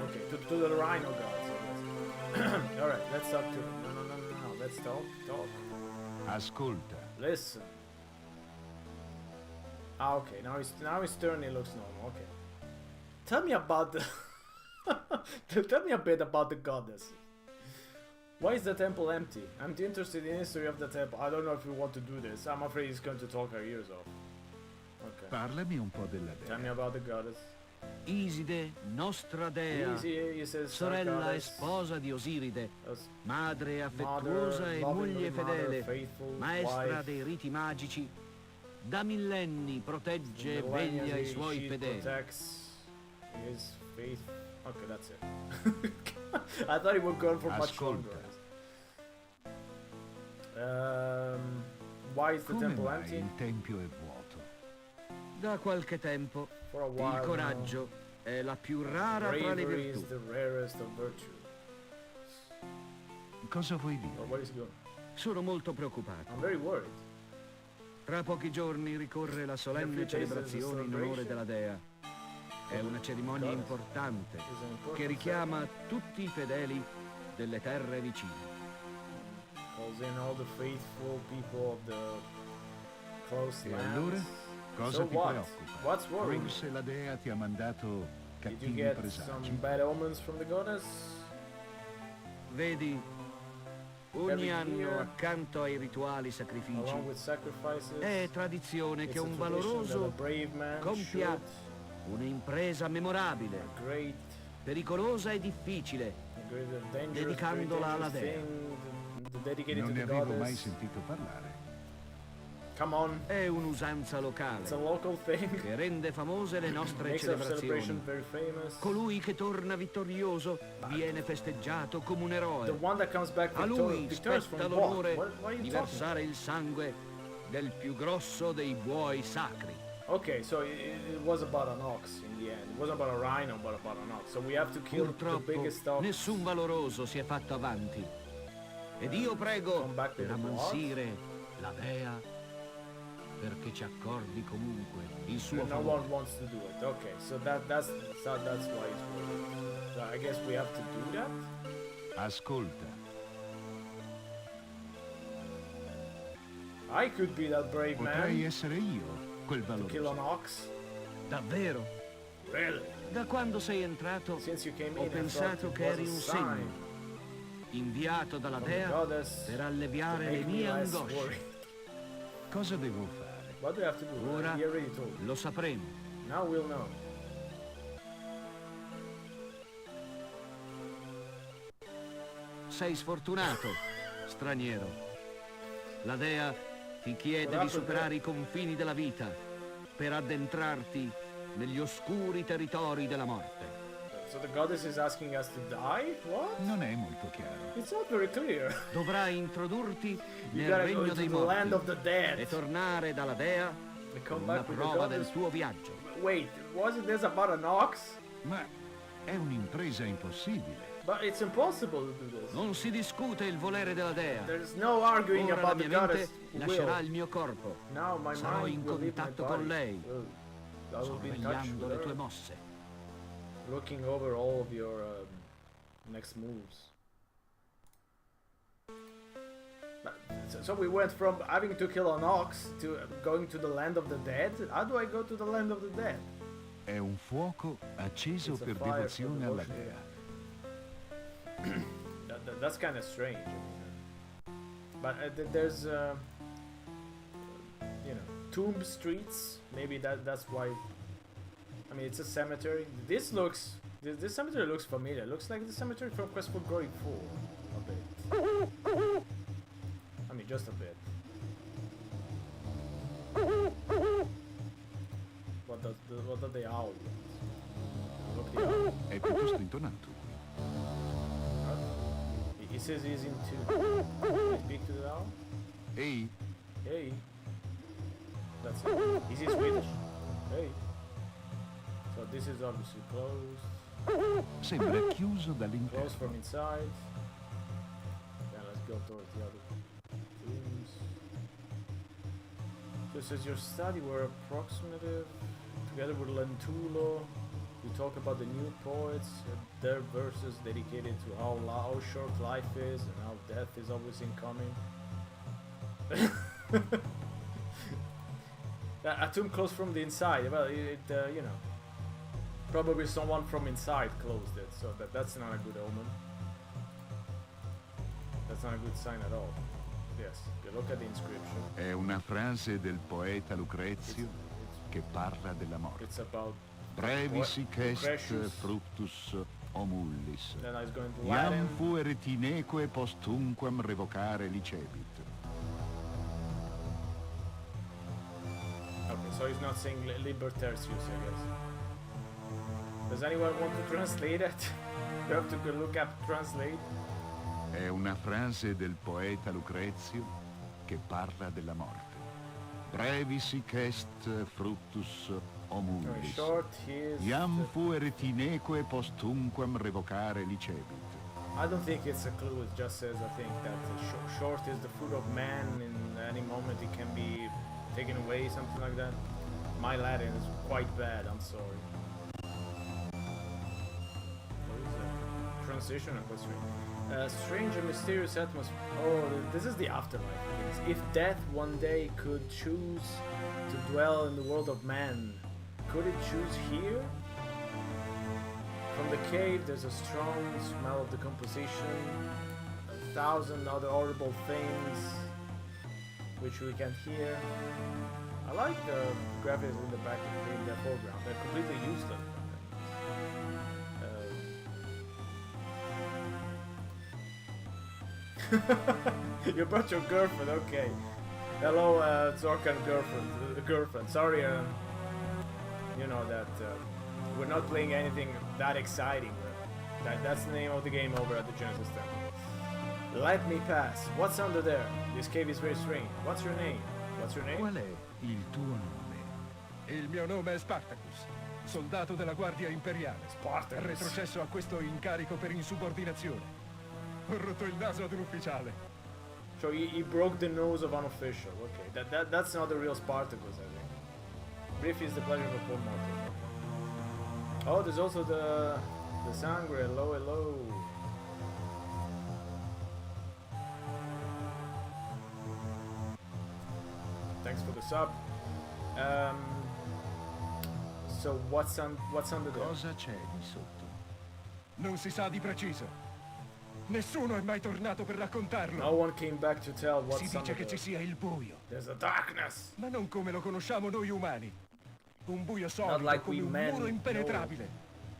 Okay, to the rhino gods, I guess. Alright, let's talk to him. No. Let's talk. Ascolta. Listen. Ah, okay. Now his turn. He looks normal. Okay. Tell me about the. Tell me a bit about the goddess. Why is the temple empty? I'm too interested in the history of the temple. I don't know if you want to do this. I'm afraid he's going to talk our ears off. Okay. Parlami un po' della Tell me dea. about the goddess. Iside, nostra dea, Easy, he says. sorella e goddess. sposa di Osiride, As madre mother, affettuosa e loving moglie mother, fedele, faithful maestra wife. dei riti magici, da millenni protegge e Millennia, veglia i she suoi fedeli. protects his faith. Okay, that's it. I thought it would go on for much longer. Ascolta. Why is the Come temple mai empty? il tempio è vuoto? Da qualche tempo For a while. il coraggio è la più rara tra le Bravery is virtù. the rarest of virtues. Cosa vuoi Or dire? what is he doing? Sono molto preoccupato. I'm very worried. Tra pochi giorni ricorre la solenne celebrazione in onore della dea. È una cerimonia importante It's an important che richiama tutti i fedeli delle terre vicine. calls in all the faithful people of the close E lands. allora? Cosa So ti what? preoccupa? What's worrying? Forse la dea ti ha mandato Did you cattivi get presagi? some bad omens from the goddess? Vedi, ogni Every anno year, accanto ai rituali sacrifici along with sacrifices, è tradizione it's che a un tradition that a valoroso brave man compia should, un'impresa memorabile, a great, pericolosa e difficile, a great, a dangerous, dedicandola alla dangerous dea. thing, dedicated Non to ne the avevo goddess. mai sentito parlare. Come on, È un'usanza it's a locale local thing. che rende famose le nostre Makes our celebration celebrazioni. very famous. Colui che torna vittorioso viene festeggiato come un The eroe. one that comes back A lui victorious from spetta what? l'onore What are you di talking versare il sangue del più grosso dei buoi sacri. Okay, so it was about an ox in the end. It wasn't about a rhino, but about an ox. So we have to kill the Purtroppo biggest ox. nessun valoroso si è fatto avanti. Ed io prego Come back with per the ammansire la dea perché ci accordi comunque il suo No favore. one wants to do it. Okay, so that's why it's worried. So I guess we have to do that. Ascolta. I could be that brave Potrei man essere io quel to kill an valoroso. ox. Davvero? Really? Da quando sei entrato Since you came ho in, I pensato thought che it was eri a un sign segno inviato dalla from the dea goddess per to alleviare le make me mie less angosce. worried. Cosa devo fare? What do we have to do? Ora He already told. lo sapremo. Now we'll know. Sei sfortunato, straniero. La dea ti chiede di Guarda, superare i confini della vita per addentrarti negli oscuri territori della morte. So the goddess is asking us to die? What? Non è molto chiaro. It's not very clear. Dovrai introdurti You nel gotta go regno into dei the land of morti the dead. e tornare dalla dea And con come una back with the prova del goddess. tuo viaggio. Wait, wasn't this about an ox? Ma è un'impresa impossibile. But it's impossible to do this. Non si discute il volere della dea. There's no arguing Ora la about the mia goddess mente lascerà will. il mio corpo, Now my sarò mind in will leave my contatto body. con lei, I will be in touch sorvegliando with le tue her, mosse. looking over all of your next moves. But, so we went from having to kill an ox to going to the land of the dead. How do I go to the land of the dead? È un fuoco acceso It's a per fire for devozione alla devotion. dea. That's kind of strange. I mean, but there's, you know, tomb streets. Maybe that's why. I mean, it's a cemetery. This cemetery looks familiar. It looks like the cemetery from Quest for Glory 4 a bit. I mean, just a bit. What does the owl want? Look, the owl. È piuttosto intonato. He says he's into. Can I speak to the owl? Ehi, Hey. That's it. Is he Swedish? Hey. So this is obviously closed. Sembra chiuso Close dall'interno. from inside. Then let's go towards the other rooms. This is your study were approximative. Together with Lentulo, we talk about the new poets, their verses dedicated to how short life is and how death is always incoming. A tomb closed from the inside. Well, you know, probably someone from inside closed it, so that's not a good omen. That's not a good sign at all. Yes, you look at the inscription. È una frase del poeta Lucrezio che parla della morte. It's about Brevis sic est Lucretius. fructus omullis. Then I was going to Iam Latin. fuere tineque postunquam revocare licebit. Okay, so he's not saying libertertius, I guess. Does anyone want to translate it? You have to go look up translate. È una frase del poeta Lucrezio che parla della morte. Brevis sic est fructus Very omullis. short, he is... Iam fuere tineque postunquam revocare licebit. I don't think it's a clue, it just says, I think, that short is the fruit of man, in any moment it can be taken away, something like that. My Latin is quite bad, I'm sorry. What is that? Transition of question. Strange and mysterious atmosphere. Oh, this is the afterlife. If death one day could choose to dwell in the world of man, could it choose here? From the cave, there's a strong smell of decomposition, 1,000 other horrible things which we can hear. I like the graphics in the back in the foreground. They're completely useless. You brought your girlfriend, okay. Hello, Zorkan girlfriend. Sorry, you know that we're not playing anything that exciting. But that's the name of the game over at the Genesis Temple. Let me pass. What's under there? This cave is very strange. What's your name? What's your name? Qual è il tuo nome? Il mio nome è Spartacus, soldato della Guardia Imperiale. Spartacus. Retrocesso a questo incarico per insubordinazione. Ho rotto il naso ad un ufficiale. So he broke the nose of an official. Okay, that's not the real Spartacus, I think. Brief is the pleasure of a poor mortal. Oh, there's also the Sangre. Hello, hello. Thanks for the sub. So what's under there? Cosa c'è di sotto? Non si sa di preciso. Nessuno è mai tornato per raccontarlo. No one came back to tell Si what's dice under che ci there. sia il buio, There's a darkness. ma non come lo conosciamo noi umani. Un buio Not solido like come we un men muro impenetrabile.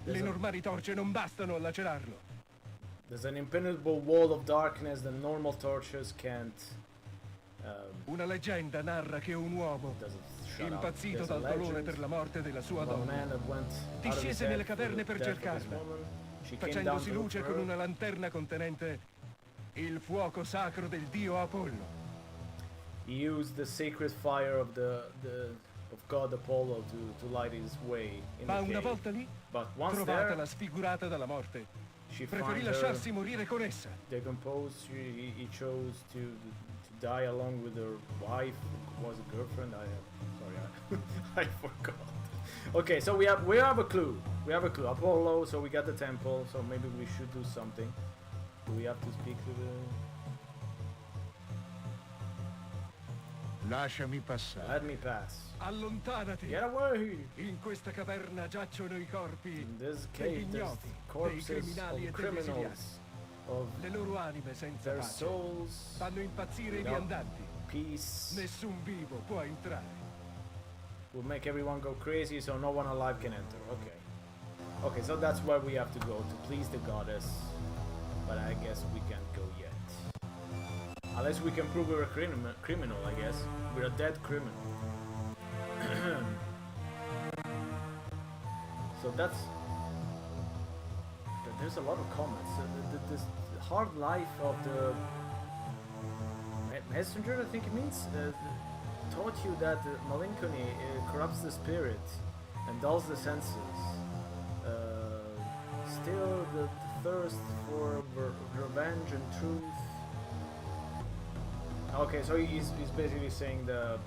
know. Le normali torce non bastano a lacerarlo. There's an impenetrable wall of darkness that normal torches can't. Una leggenda narra che un uomo, Doesn't shut up. impazzito There's a dal dolore legend per la morte della sua of a donna, man that went out of his discese head nelle for caverne the per death of this cercarla, woman. She came down facendosi to look luce for con her. una lanterna contenente il fuoco sacro del dio Apollo. He used the sacred fire of of God Apollo to light his way in Ma the una cave. volta lì, But once trovatala there, sfigurata dalla morte, she preferì found her lasciarsi morire con essa. decomposed. He chose to die along with her wife. Was a girlfriend? I forgot. Okay, so we have a clue. We have a clue. Apollo. So we got the temple. So maybe we should do something. Do we have to speak to the? Lasciami passare. Let me pass. Allontanati! Get away! In questa caverna giacciono i corpi In this degli cave, there's ignoti, dei corpses criminali e of degli esiliati. criminals, of Le loro anime senza their pace souls, fanno impazzire i without viandanti. peace. Nessun vivo può entrare. Will make everyone go crazy, so no one alive can enter. Okay. Okay, so that's where we have to go to please the goddess. But I guess we can't go yet. Unless we can prove we're a criminal, I guess. We're a dead criminal. So that's... There's a lot of comments. This hard life of the... Messenger, I think it means, taught you that melancholy corrupts the spirit and dulls the senses. still the thirst for revenge and truth. Okay, so he's basically saying the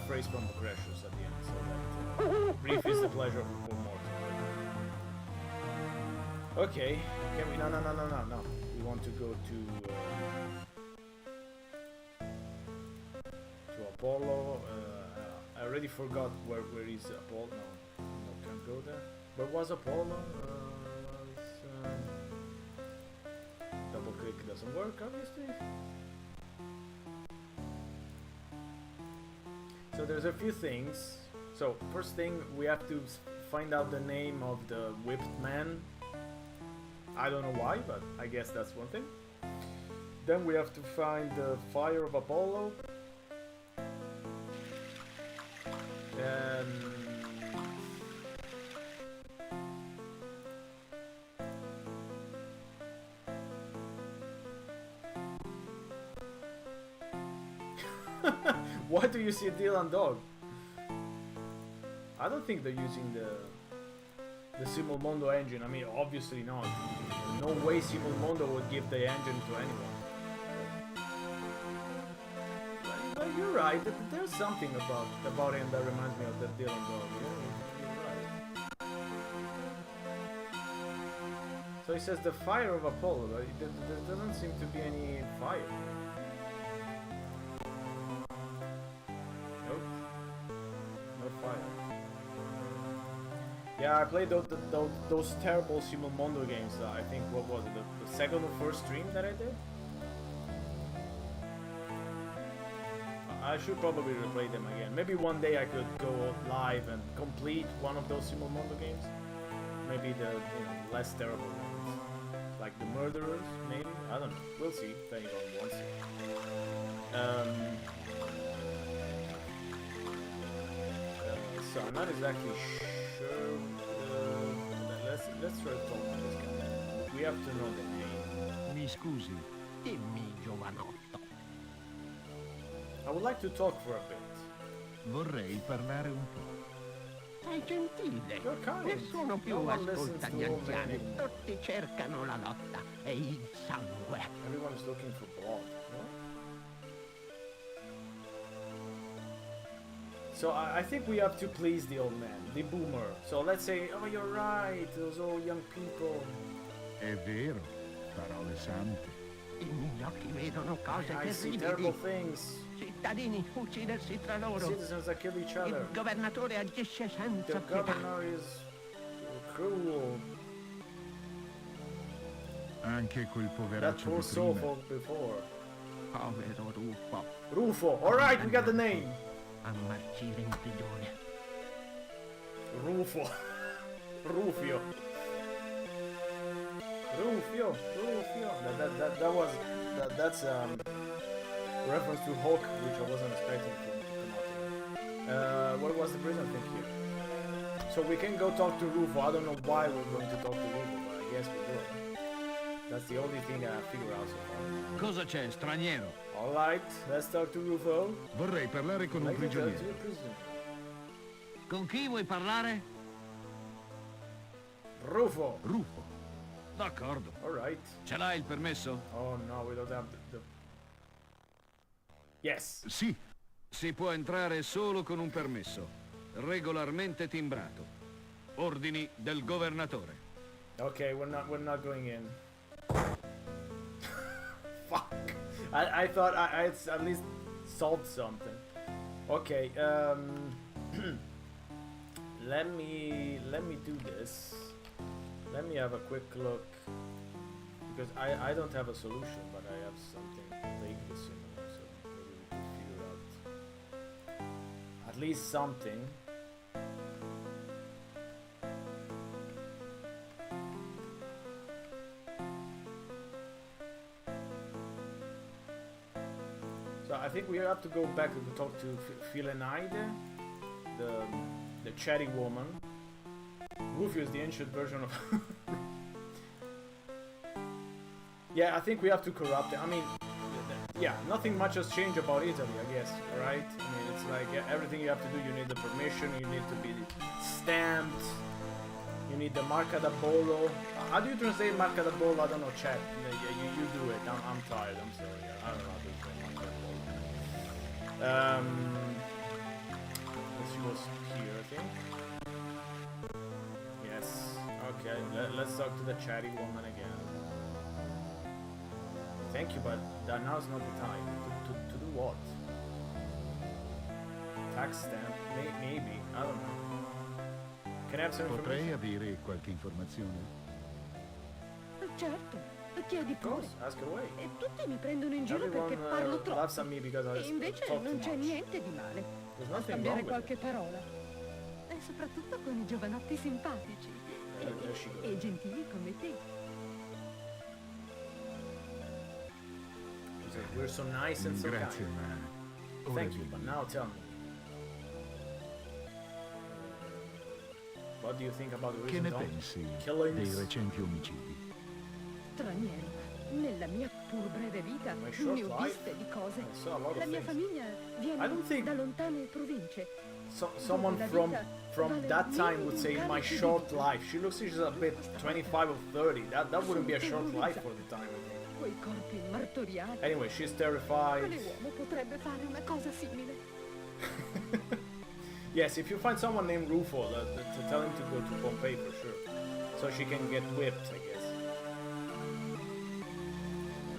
phrase from Lucretius at the end, so that brief is the pleasure of poor mortal. Okay, can we? No. We want to go to Apollo. I already forgot where is Apollo. No, can't go there. Where was Apollo? Double click doesn't work, obviously. So there's a few things. So first thing, we have to find out the name of the whipped man. I don't know why, but I guess that's one thing. Then we have to find the fire of Apollo. And why do you see Dylan Dog? I don't think they're using the Simulmondo engine. I mean, obviously not. No way Simulmondo would give the engine to anyone. But you're right. There's something about him that reminds me of the Dylan Dog. Yeah, you're right. So he says the fire of Apollo. But there doesn't seem to be any fire. Yeah, I played those terrible Simulmondo games. I think, what was it, the second or first stream that I did? I should probably replay them again. Maybe one day I could go live and complete one of those Simulmondo games. Maybe the less terrible ones. Like the Murderers, maybe? I don't know. We'll see if anyone wants it. So I'm not exactly sure. Let's try to talk to this guy. We have to know the name. Mi scusi, dimmi, giovanotto. I would like to talk for a bit. Vorrei parlare un po'. Sei gentile. You're kind. Nessuno più No one ascolta listens gli to old men anziani. anymore. Tutti cercano la lotta e il sangue. Everyone's looking for blood. No? So I think we have to please the old man, the boomer. So let's say, oh, you're right, those old young people. È vero, parole sante. I miei occhi vedono cose I see terrible terribili. things. Cittadini uccidersi tra loro. Citizens that kill each other. Il governatore agisce senza The pietà. governor is cruel. Anche quel That poveraccio poor di soul prima. folk before. Povero Rufo. Rufo. Alright, we got the name. A marcire in prigione. Rufo. Rufio. That's reference to Hulk, which I wasn't expecting to come out. What was the prison thing here? So we can go talk to Rufo. I don't know why we're going to talk to Rufo, but I guess we will. That's the only thing I figured out so far. Cosa c'è, straniero? Alright, let's talk to Rufo. Vorrei parlare con un Like to talk to prigioniero. a prisoner. Con chi vuoi parlare? Rufo. Rufo. D'accordo. Alright. Ce l'hai il permesso? Oh no, we don't have the... Yes. Sì, Si può entrare solo con un permesso, regolarmente timbrato. Ordini del governatore. Okay, we're not going in. Fuck. I thought I'd at least solved something. Okay, let me do this. Let me have a quick look, because I don't have a solution, but I have something vaguely similar, so maybe we can figure out at least something. So I think we have to go back to talk to Philenaide, the chatty woman. Rufio is the ancient version of... Yeah, I think we have to corrupt it. I mean, yeah, nothing much has changed about Italy, I guess, right? I mean, it's like everything you have to do, you need the permission, you need to be stamped, You need the marca da bollo. How do you translate marca da bollo? I don't know, chat. You do it. I'm tired. I'm sorry. I don't know how to translate marca da bollo. She was here, I think. Yes. Okay. Let's talk to the chatty woman again. Thank you, but now's not the time. To do what? Tax stamp? Maybe. I don't know. Can I have some Potrei information? avere qualche informazione? Certo, chiedi Of pure. course, ask away. E tutti mi prendono in giro Everyone perché parlo laughs troppo. at me because I E invece talk too non c'è much. niente di male There's a nothing scambiare wrong with qualche it. parola. E soprattutto con i giovanotti simpatici. There she goes. E gentili come te. She said, we're so nice and so Grazie, kind. ma ora Thank you, but dimmi, now tell me. What do you think about the che recent ne pensi killings? dei recenti omicidi? Straniero, nella mia pur breve vita My short ne ho life, viste di cose. I saw a lot La of mia things. famiglia I don't viene think- da lontane province. Someone La from vita vale that time meno would di say un my carico di short vita. life. She looks like she's a bit 25 or 30. That wouldn't be a short life for the time, I think. Quei corpi martoriati. Anyway, she's terrified. Quale uomo potrebbe fare una cosa simile? Yes, if you find someone named Rufo, to tell him to go to Pompei for sure. So she can get whipped, I guess.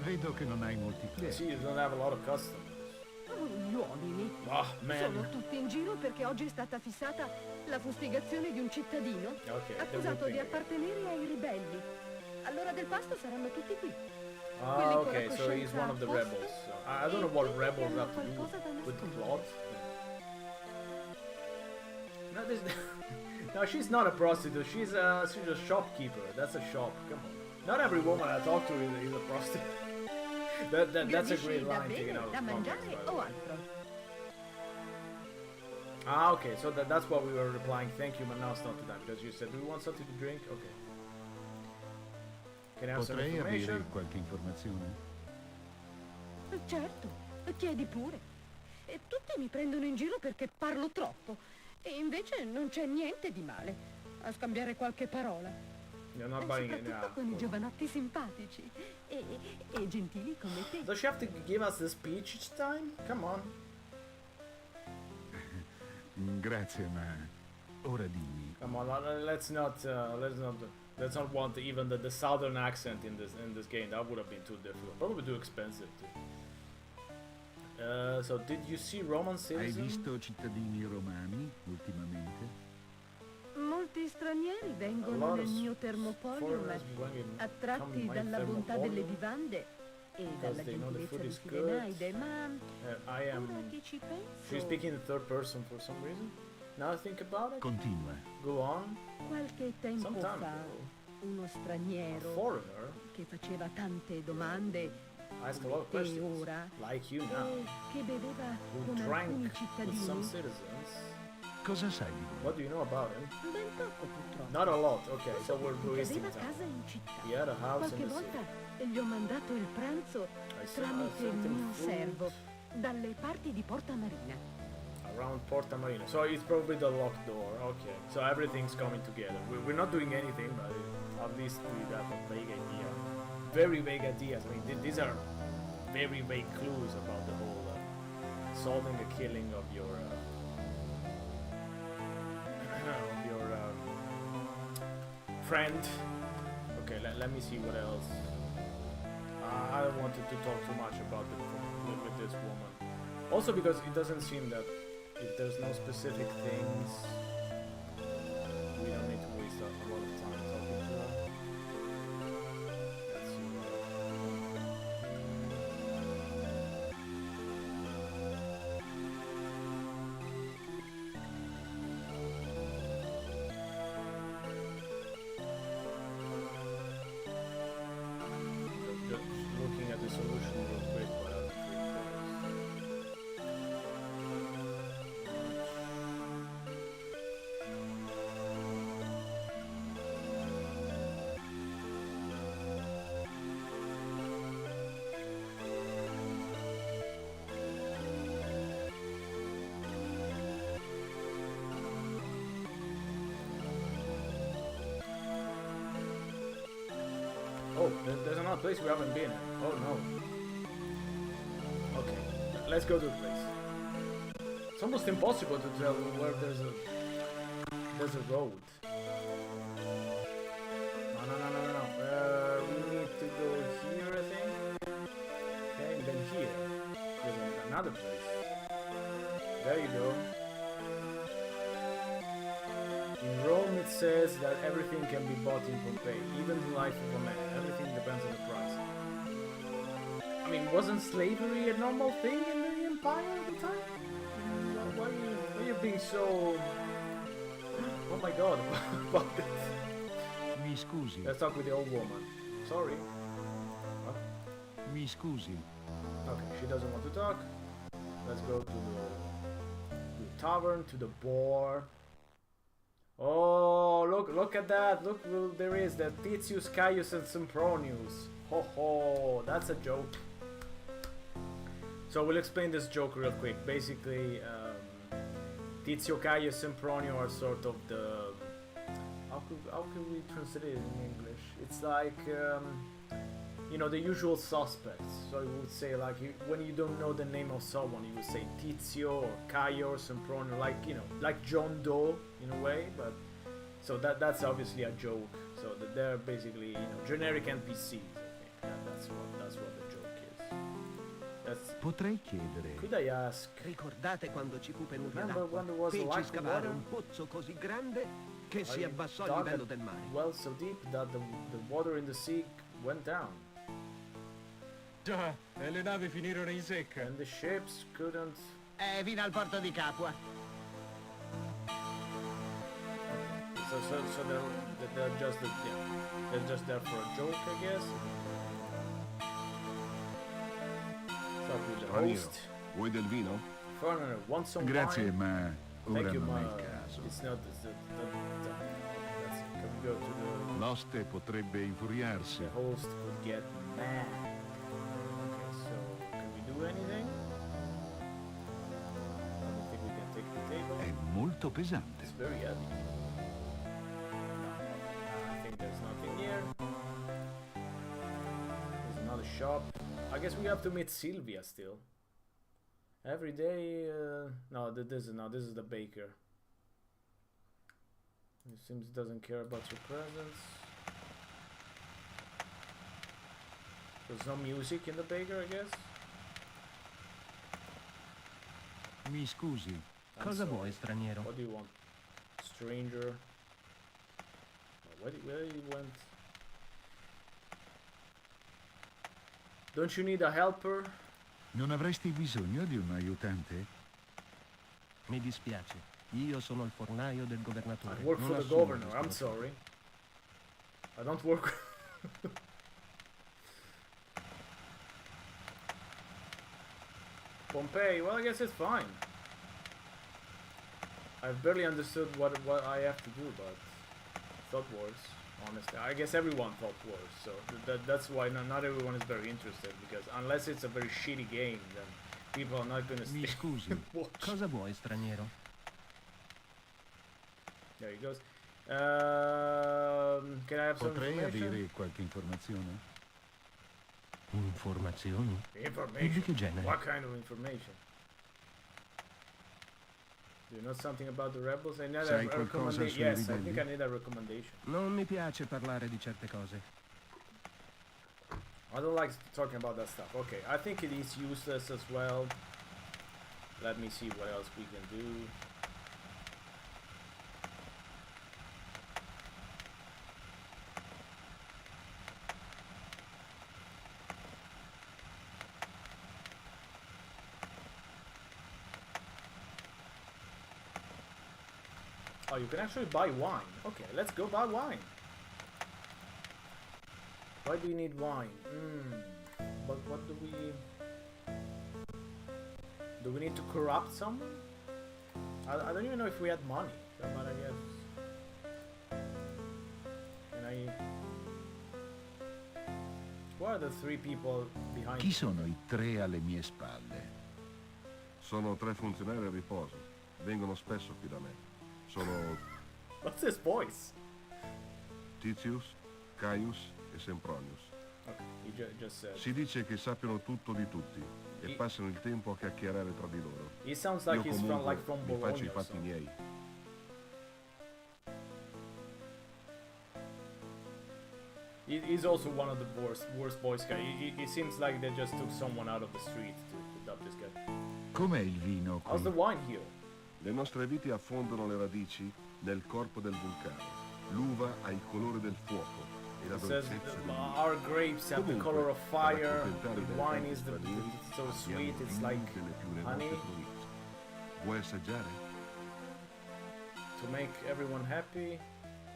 Vedo che non hai molti See, clienti. you don't have a lot of customers. Oh, gli uomini. Ah, Sono man. tutti in giro perché oggi è stata fissata la fustigazione di un cittadino Okay, accusato di they're whipping appartenere ai ribelli. All'ora del pasto saranno tutti qui. Ah, Quelli con la okay, so he's coscienza one of the a posto rebels. So I don't know what e rebels hanno have to do qualcosa da with the nascondere. plot. No, this, no, she's not a prostitute. She's a shopkeeper. That's a shop. Come on. Not every woman I talk to is a prostitute. That's a Gradisci great da line taken bere, out of da context, mangiare by the o way. altro? Ah, okay. So that's what we were replying. Thank you, but now it's not the time because you said, "Do you want something to drink?" Okay. Can I have some Potrei avere information? qualche informazione? Certo, chiedi pure. E tutti mi prendono in giro perché parlo troppo. E invece non c'è niente di male a scambiare qualche parola. You're not E buying it soprattutto now. con i giovanotti simpatici e gentili come te. Does she have to give us the speech each time? Come on. Grazie, ma ora dimmi, Come on. Let's not want even the southern accent in this game. That would have been too difficult. Probably too expensive too. So did you see Roman hai citizen? visto cittadini romani ultimamente? Molti stranieri A vengono lot nel of mio termopolium foreigners going in- come attratti in my dalla bontà delle thermopolium. vivande e dalla they know the gentilezza food di is Filenaide, ma I am. ora che ci penso, She's speaking in third person for some reason. Now I think about it. Continua. Go on. qualche tempo Some time fa ago, uno a straniero foreigner che faceva tante domande asked a lot of e questions, ora like you now, e che beveva who con alcuni drank with some cittadini citizens. Cosa sai di lui? What do you know about him? ben poco purtroppo. Not a lot. Okay, so we're Che wasting aveva time. casa in città. He had a house Qualche in the volta city. gli ho mandato il pranzo I tramite il sent him mio food servo dalle parti di Porta Marina. around Porta Marina. So it's probably the locked door. Okay, so everything's coming together. We're not doing anything, but at least we got a vague idea. Very vague ideas. I mean, these are very vague clues about the whole solving the killing of your friend. Okay, let me see what else. I don't want to talk too much about with this woman. Also because it doesn't seem that if there's no specific things, we don't need to waste a lot of time talking to her. Let's see just looking at the solution real quick, but I don't think Oh, there's another place we haven't been. Oh no. Okay, let's go to the place. It's almost impossible to tell where there's a road. No. We need to go here, I think. Okay, and then here. There's another place. There you go. In Rome it says that everything can be bought in Pompeii, even the life of a man. Everything depends on the price. I mean, wasn't slavery a normal thing in the empire at the time? Why are you being so... Oh my god, about this? Mi scusi. Let's talk with the old woman. Sorry. What? Mi scusi. Okay, she doesn't want to talk. Let's go to the tavern, to the bar. Oh, look at that. Look, there is the Titius, Caius, and Sempronius. Ho ho, that's a joke. So we'll explain this joke real quick. Basically, Titio, Caius, Sempronio are sort of the... How can we translate it in English? It's like, you know, the usual suspects. So you would say, like, when you don't know the name of someone, you would say Tizio or Caio or Sempronio, like, you know, like John Doe in a way. But so that's obviously a joke. So that they're basically, you know, generic NPCs. I think that's what the joke is. Potrei chiedere. Could I ask? Ricordate quando ci fu penuria Remember d'acqua? when there was a Feci lack of scavare water? un pozzo così grande che si I abbassò il dug livello a del mare. well so deep that the water in the sea went down. Già, e le navi finirono in secca. And the ships couldn't... Fino al porto di Capua. So they're just they're just there for a joke, I guess. Start with the host. Vuoi del vino? Foreigner, want some Grazie, wine? ma Thank ora you, non è ma il caso. it's not. Can we go to L'oste potrebbe infuriarsi. the host could get mad. Okay, so can we do anything? I don't think we can take the table. È molto pesante. It's very heavy. No, I think there's nothing here. There's another shop. I guess we have to meet Sylvia still. Every day, no, this is the baker. It seems doesn't care about your presence. There's no music in the baker, I guess. Mi scusi. I'm Cosa sorry. vuoi, straniero? What do you want? Stranger. Where he went? Don't you need a helper? Non avresti bisogno di un aiutante? Mi dispiace. Io sono il fornaio del governatore. I work Non for the assumo governor, I'm risposte. sorry. I don't work... Pompei, well I guess it's fine. I've barely understood what I have to do, but thought wars, honestly. I guess everyone thought wars, so that's why not everyone is very interested, because unless it's a very shitty game, then people are not gonna Mi stay scusi. and watch. Cosa vuoi, straniero? There he goes. Can I have some Potrei information? avere qualche informazione? Informazioni? E Information? di che genere? What kind of information? Do you know something about the rebels? I need Sai a qualcosa recommendation. sui Yes, I ribelli? think I need a recommendation. Non mi piace parlare di certe cose. I don't like talking about that stuff. Okay, I think it is useless as well. Let me see what else we can do. Oh, you can actually buy wine. Okay, let's go buy wine. Why do you need wine? But what do we... Do we need to corrupt someone? I don't even know if we had money. But I guess... Can I... Who are the three people behind Chi me? sono i tre alle mie spalle? Sono tre funzionari a riposo. Vengono spesso qui da me. Sono What's this voice? Titius, Caius e Sempronius. Okay, he just said. Si dice che sappiano tutto di tutti e passano il tempo a chiacchierare tra di loro. He sounds like Io he's comunque from mi faccio Bologna i or fatti something. miei. He's also one of the worst Boy Scout. He seems like they just took someone out of the street to adopt this guy. Com'è il vino How's the qui? wine here? Le nostre viti affondano le radici nel corpo del vulcano. L'uva ha il colore del fuoco e la It says dolcezza del our grapes have the Comunque, color of per fire. accontentare The i wine mercanti is stranieri, it's so abbiamo sweet. It's vino like delle più remote honey. province. Vuoi assaggiare? To make everyone happy.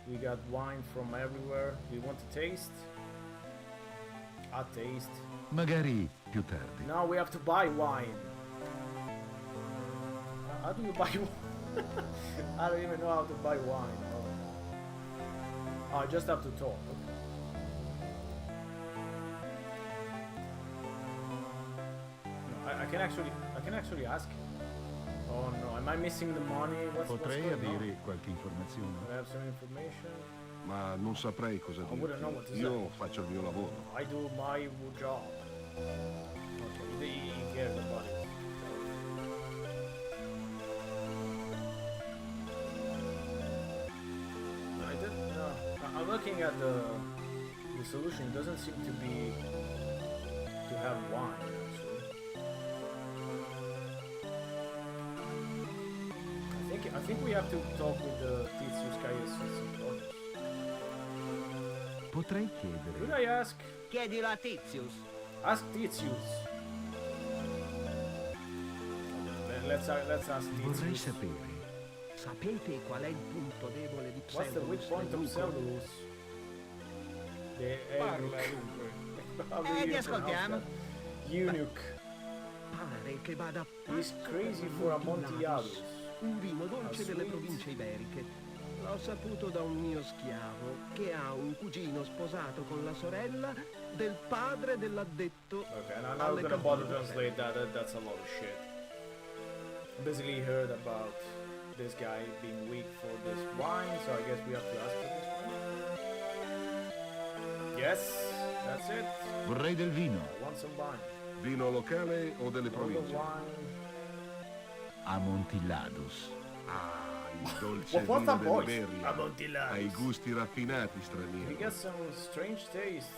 We got wine from everywhere. Do you want to taste? A taste. Magari più tardi. Now we have to buy wine. How do you buy wine? I don't even know how to buy wine. Oh, I just have to talk. Okay. No, I can actually ask him. Oh no, am I missing the money? What's Potrei going on? avere qualche informazione? I have some information. Ma non saprei cosa I wouldn't know what dirti. to Io faccio il mio lavoro. I do my job. Okay, he cares about it. I'm looking at the solution. It doesn't seem to be to have wine actually. I think we have to talk with the Tizius Caius Sempronius. Potrei Should chiedere. I ask? Chiedilo a Tizius. Ask Tizius. Let's ask Vorrei Tizius. sapere. Sapete qual è il punto debole di What's the weak point of Pseudolus? Parla dunque. Ti ascoltiamo. Eunuch. Pare che vada He's crazy for Amontillado. un vino dolce delle sweet. province iberiche. L'ho saputo da un mio schiavo che ha un cugino sposato con la sorella del padre dell'addetto. Okay, now we're gonna bother translate that. That's a lot of shit. Basically heard about this guy being weak for this wine, so I guess we have to ask for this wine. Yes, that's it. Vorrei del vino. I want some wine. Vino locale o delle All the province? wine. Amontillados. Ah, il dolce What's that vino voice? dell'Iberia. Amontillado. Hai gusti raffinati, He straniero. gets some strange taste.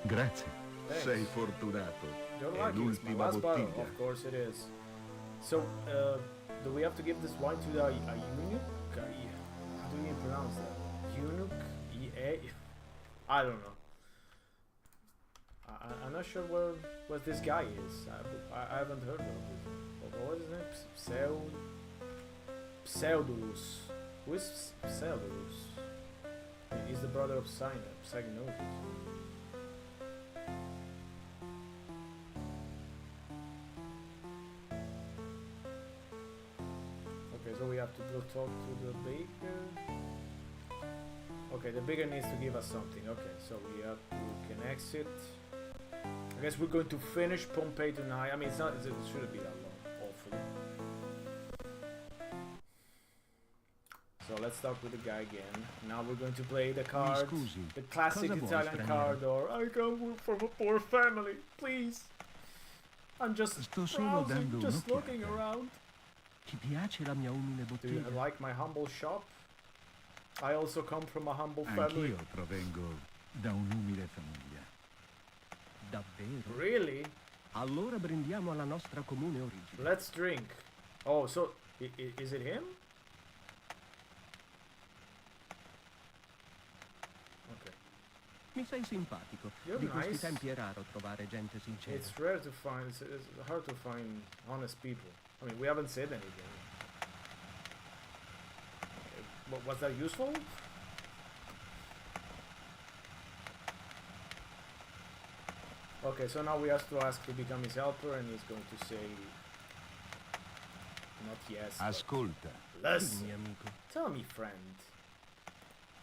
Grazie. Thanks. Sei fortunato. You're È lucky. It's my l'ultima last bottle. bottiglia. Of course it is. So, do we have to give this wine to a eunuch? How do you pronounce that? Eunuch? I don't know. I'm not sure what this guy is. I haven't heard of it. What was his name? Pseudolus. Who is Pseudolus? He's the brother of Cygnus. Okay, so we have to go talk to the baker. Okay, the baker needs to give us something. Okay, so we can exit. I guess we're going to finish Pompei tonight. I mean, it shouldn't be that long, hopefully. So let's talk with the guy again. Now we're going to play the card, scusi, the classic cosa vuoi, Italian straniero? card, or I come from a poor family, please. I'm just Sto solo browsing, dando just un'occhiata. looking around. Ti piace la mia umile Do you bottega? like my humble shop? I also come from a humble family. Anch'io provengo da un'umile famiglia. Davvero? Really? Allora brindiamo alla nostra comune origine. Let's drink. Oh, so is it him? Okay. Mi sei simpatico. You're Di questi nice. tempi è raro trovare gente sincera. It's rare to find. It's hard to find honest people. I mean, we haven't said anything. Was that useful? Okay, so now we have to ask to become his helper, and he's going to say not yes. but Ascolta, listen. Dimmi, amico. Tell me, friend.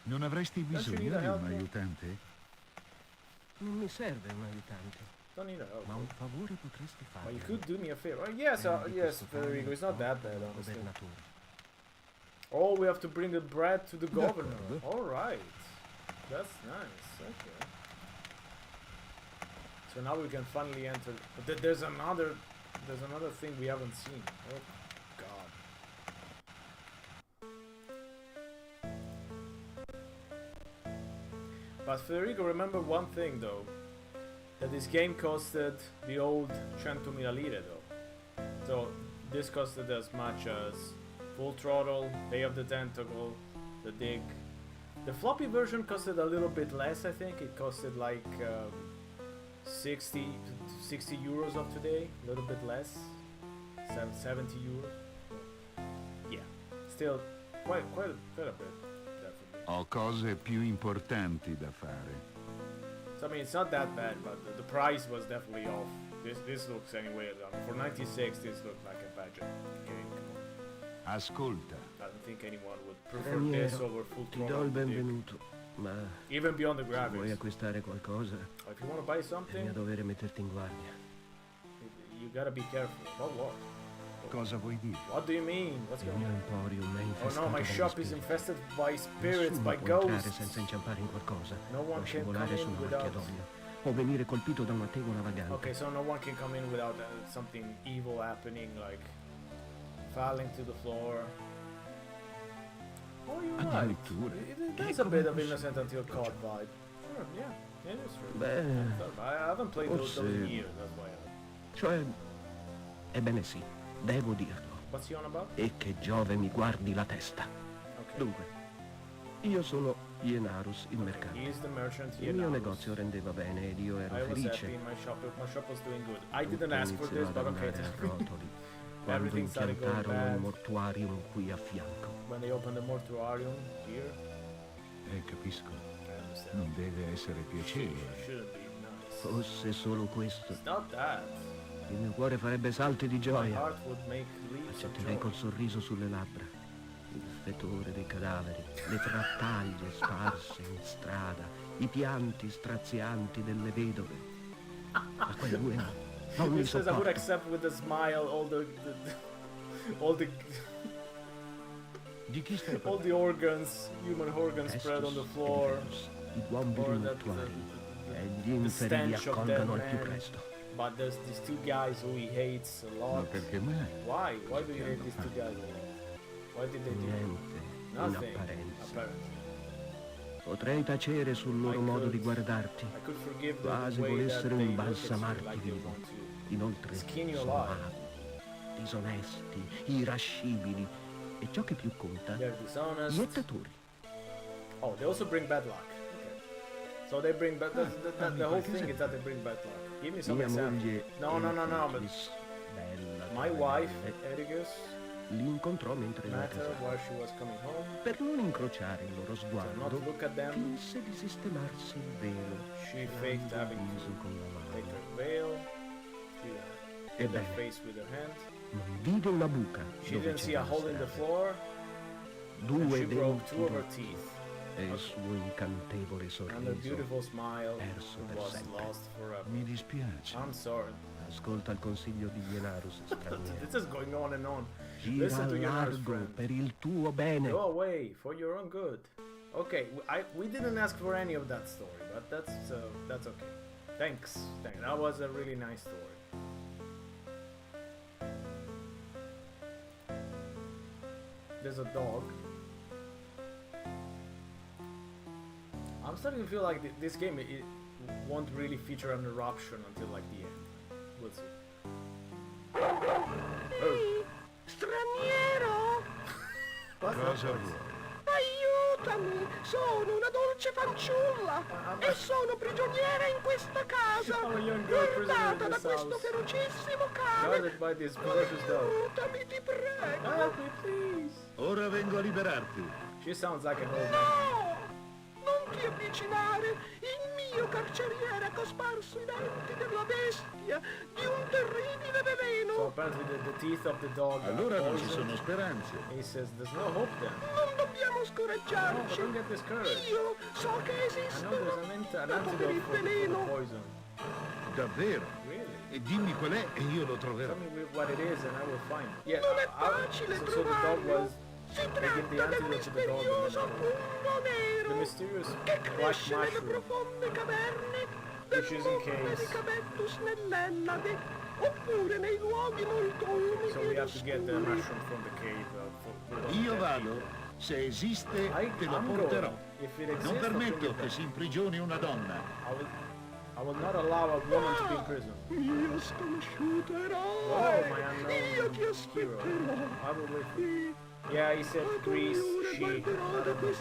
non avresti Don't you bisogno need a di un helper? aiutante? Non mi serve un aiutante, Don't need a help. ma un favore potresti But fare. you could do me a favor. Yes, Prendi yes, questo Federico. It's not pane that bad, al honestly. governatore. Oh, we have to bring the bread to the governor. D'accordo. All right, that's nice. Okay. So now we can finally enter. But there's another thing we haven't seen. Oh god. But Federico, remember one thing though. That this game costed the old 100.000 lire though. So this costed as much as Full Throttle, Day of the Tentacle, The Dig. The floppy version costed a little bit less, I think. It costed like 60 euros of today, a little bit less, 70 euros. Yeah, still quite a bit, definitely. Ho cose più importanti da fare. So I mean, it's not that bad, but the price was definitely off. This looks anyway, for 96, this looked like a budget game. Ascolta. I don't think anyone would prefer this over Full Ti do il Throttle. benvenuto, ma Even beyond the se vuoi graphics. acquistare qualcosa, If you want to buy è something, mio dovere metterti in guardia. you gotta be careful. About what? Cosa vuoi dire? What do you mean? What's Il going mio on? emporium è Oh infestato no, my dagli shop is spiriti. infested by spirits, Nessuno by può entrare ghosts. senza inciampare in qualcosa, No one o can scivolare come su in una without... macchia d'olio, o venire colpito da una tegola vagante. Okay, so no one can come in without something evil happening, like falling to the floor. Oh, you're right. Addirittura. There's a bit of Innocent Until Caught vibe. Sure, yeah, it is true. Beh, I haven't played those in forse- years, that's why. cioè, ebbene sì, devo dirlo. What's he on about? E che Giove mi guardi la testa. Okay. Dunque, io sono Ienarus, il He mercante. is the merchant Il here mio now. negozio rendeva bene ed io ero I was felice. happy, my shop was doing good. I Tutto didn't ask for iniziò this, ad but okay. andare a rotoli quando Everything started going impiantarono il bad. mortuarium qui a fianco. When they opened the mortuarium here, Capisco. I understand. Non deve essere piacevole. Shouldn't be nice. Fosse solo questo, It's not that. il mio cuore farebbe salti di My gioia. heart would make leaps of Accetterei joy. col sorriso sulle labbra il fetore dei cadaveri, le frattaglie sparse in strada, i pianti strazianti delle vedove. Ma quei due no, non mi It says I would sopporto. accept with a smile all the Di chi stai all parlando? the organs, human organs spread on the Estus floor. et Venus, i uomini Or that mortuari, e gli the inferi li stench of dead accolgano al più men. presto. But there's these two guys who he hates a Ma lot. perché mai? Why? Why do you hate these two guys a lot? Why did they do Niente, in nothing? apparenza. Apparently. Potrei tacere sul loro I modo di could- guardarti, I could forgive the quasi way that volessero they look at you, imbalsamarti like they vivo. want to. Inoltre Skin you sono alive. avi, disonesti, irascibili e ciò che più conta, They're dishonest. iettatori. Oh, they also bring bad luck. Okay. So they bring bad. The whole thing is that they bring bad luck. Give me some Mia examples. moglie No, but Euklis, bella, my wife, bella, Ericus, li incontrò mentre era a met her casa. while she was coming home. Per non incrociare il loro So sguardo, not look at them. finse di sistemarsi il velo. She faked having il viso to con la take mano. her veil. She hid her Ebbene, face with her hand. non vide una buca She dove didn't see a c'era hole in the strada. floor. And Due she broke denti two of her rotti teeth. e il suo incantevole And her sorriso. beautiful smile perso per was sempre. lost forever. Mi dispiace. I'm sorry. Ascolta il consiglio di Ienarus, straniero. This is going on and on. Gira Listen to al your nurse largo friend. per il tuo bene. Go away for your own good. Okay, we didn't ask for any of that story, but that's okay. Thanks. That was a really nice story. There's a dog. I'm starting to feel like this game it won't really feature an eruption until like the end. We'll see. Oh. Straniero! Cosa vuoi? Aiutami! Sono una dolce fanciulla e sono prigioniera in questa casa, I'm a young girl prisoner in guardata da this questo house. ferocissimo cane. Guarded by this precious dog. Aiutami, ti prego! Help me, please. Ora vengo a liberarti. She sounds like an old man. No! Non ti avvicinare! Il mio carceriere ha cosparso i denti della bestia di un terribile So veleno! apparently the teeth of the dog are Allora non ci poisoned. sono speranze. He says there's no hope then. Non dobbiamo No, but scoraggiarci! don't get discouraged. Io so che I know esistono! there's an Dopo per antidote il for the veleno! poison. Davvero? Really? E dimmi qual è e io lo troverò. Tell me what it is and I will find it. Yeah, Non è facile so the dog trovarlo! was Si making the tratta del antidote to the dog and misterioso then fungo the nero mysterious che black cresce nelle mushroom. profonde caverne which is in case. So we have to get the mushroom from the cave. Io vado. Se esiste, te lo I'm porterò. going. If it exists, Non I'll bring permetto it che back. si imprigioni una donna. I will not allow a woman to be in prison. Mio sconosciuto Oh, eroe, my unknown io ti hero. aspetterò. I will wait for you. Yeah, he said Greece,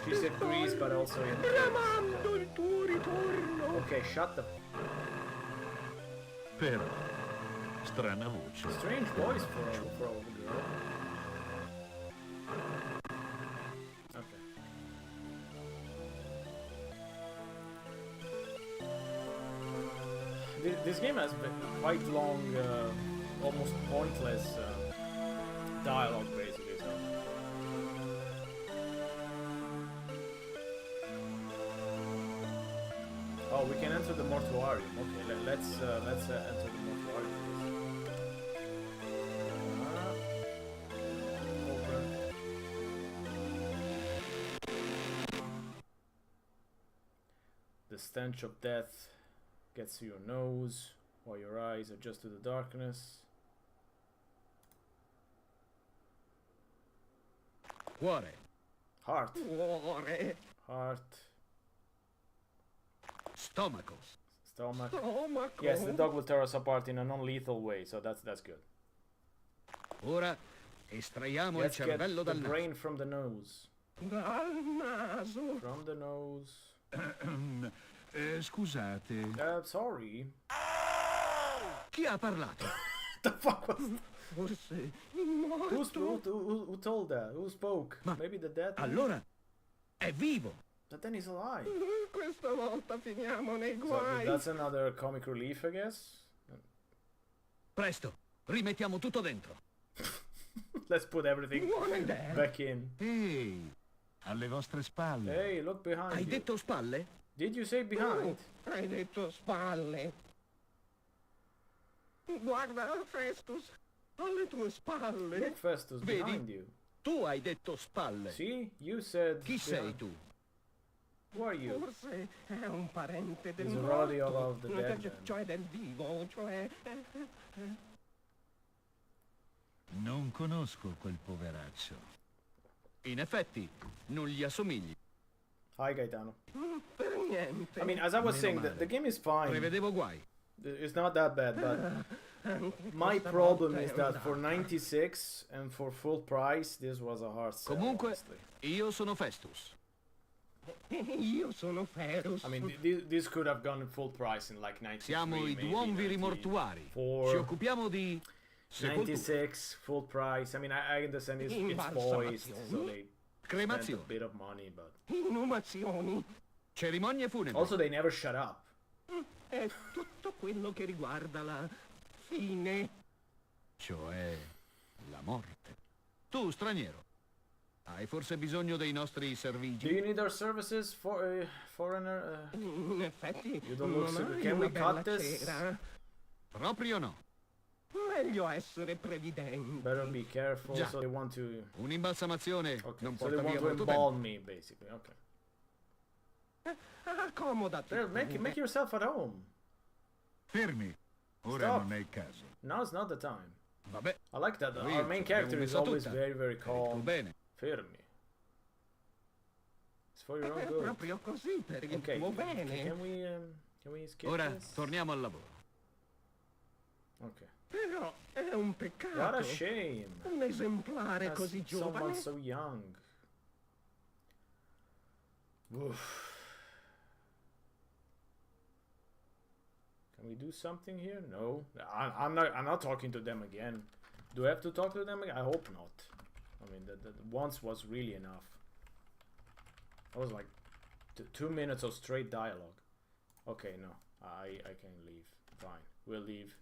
she said Greece, but also in Bramando il tuo ritorno. Okay, shut the Però, strana voce. strange voice for a little girl. Okay. This game has been quite long, almost pointless dialogue, basically. So. Oh, we can enter the mortuarium. Okay, let's enter the mortuarium. Open. The stench of death gets to your nose while your eyes adjust to the darkness. Cuore. Heart. Cuore, Heart. Stomaco. Stomach. stomaco. Yes, the dog will tear us apart in a non-lethal way, so that's good. Ora estraiamo il Let's get cervello the dal naso. brain from the nose. Dal naso. From the nose. Scusate. Sorry. Chi ha parlato? The fuck was that? Forse Who told that? Who spoke? Ma- Maybe the dead? Allora è vivo. But then he's alive. questa volta finiamo nei So guai. that's another comic relief, I guess. Presto, rimettiamo tutto dentro. Let's put everything Buona idea. back in. Ehi, alle vostre spalle. Hey, look behind Hai you. detto spalle? Did you say behind? Hai detto spalle. Guarda, Festus, alle tue spalle. Look, Festus, Vedi? behind you. Tu hai detto spalle. See? You said... Chi sei behind. tu? Who are you? Forse è un parente del He's a morto. relative of the dead, then. Cioè del vivo, cioè... Non conosco quel poveraccio. In effetti, non gli assomigli. Hi, Gaetano. Per niente. I mean, as I was Meno saying, male. the game is fine. Prevedevo guai. It's not that bad, but my Questa problem volta is è that andata. for 96 and for full price, this was a hard sell, Comunque, honestly. io sono Festus. Io sono Ferus. I mean, this could have gone full price in like 93, Siamo i maybe duomviri 90. mortuari. For- Ci occupiamo di sepolture, 96 full price. I mean, I understand it's voiced, so they spent a cremazioni, bit of money, but Inumazioni. cerimonie funebri. also they never shut up. È tutto quello che riguarda la fine. Cioè la morte. Tu, straniero, hai forse bisogno dei nostri Do servigi? you need our services, for foreigner? In effetti, You don't look non so- hai Can una we bella cut this? cera. Proprio no. Meglio essere previdenti. Better be careful. Già. So they want to. Un'imbalsamazione Okay. non So they porta want via to molto tempo. embalm me, basically. Okay. Accomodati. There, make yourself at home. Fermi. Ora Stop. non è il caso. Now's not the time. Vabbè, I like that. Qui Our main ci abbiamo character is messa always tutta. very tu calm. bene. Fermi. It's for your own È good. proprio così per il Okay. tuo bene. Can we skip Ora this? torniamo al lavoro. Okay. Però è un What a peccato. shame. Un esemplare As così someone giovane. so young. Oof. Can we do something here? No. I'm not talking to them again. Do I have to talk to them again? I hope not. I mean, the once was really enough. That was like 2 minutes of straight dialogue. Okay, no. I can leave. Fine. We'll leave.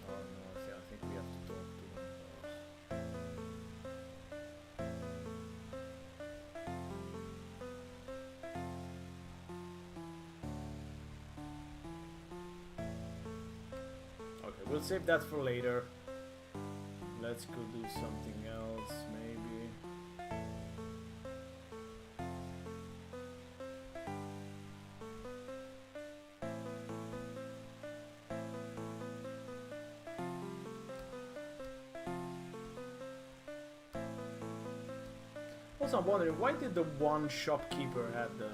Oh no, I think we have to talk to them. Okay, we'll save that for later. Let's go do something else, maybe. Also, I'm wondering, why did the one shopkeeper had the...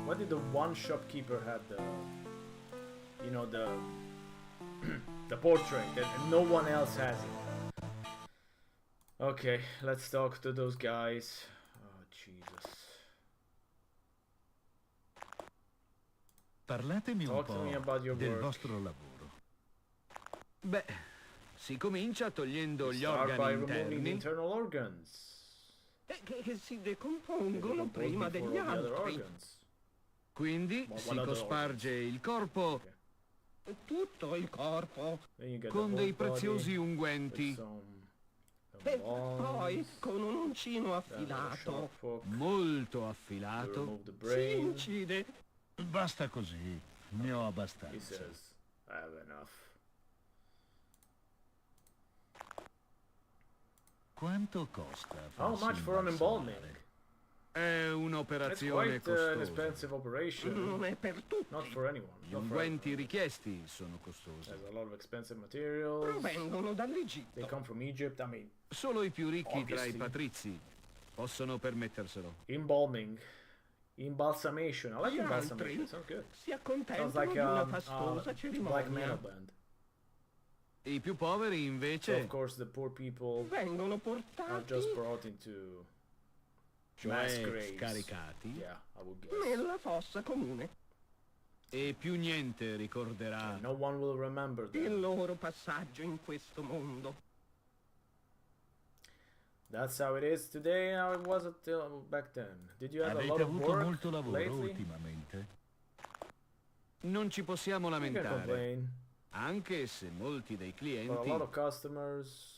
Why did the one shopkeeper had the... You know, the... the portrait, and no one else has it? Okay, let's talk to those guys. Oh, Jesus. Parlatemi un Talk to me po' about your del work. vostro lavoro. Beh, si comincia togliendo You gli start by organi removing the interni. internal organs. Che si They decompongono decompose prima before degli all the other altri. organs. Quindi Ma si what other cosparge il corpo Okay. Tutto il corpo. Then you get con the dei whole body preziosi with unguenti, some E bones, poi con un uncino then a affilato sharp hook molto to affilato. remove the si brain. incide. Basta così, ne ho He abbastanza. says, I have enough. Quanto costa How farsi much for an imbalsamare? embalming? È That's un'operazione quite an costosa. expensive operation. Non è per tutti. Not for anyone. Gli Not for unguenti everyone. richiesti sono costosi. There's a lot of expensive materials. Provengono They dall'Egitto. come from Egypt. I mean, Solo i più ricchi tra i Obviously. patrizi possono permetterselo. embalming, embalsamation. I like Gli embalsamation. altri Sounds good. si Sounds accontentano like di una a fastosa black cerimonia. metal band. I più poveri So invece of course the poor people Vengono are portati just brought into mass cioè graves. scaricati, Yeah, I would guess. nella fossa comune. e più niente ricorderà. And no one will remember Il them. loro passaggio in questo mondo. That's how it is today. How it was until back then. Did you have a Avete lot of avuto work molto lavoro lately? ultimamente? Non ci possiamo You can lamentare, complain. anche se molti dei But a clienti lot of customers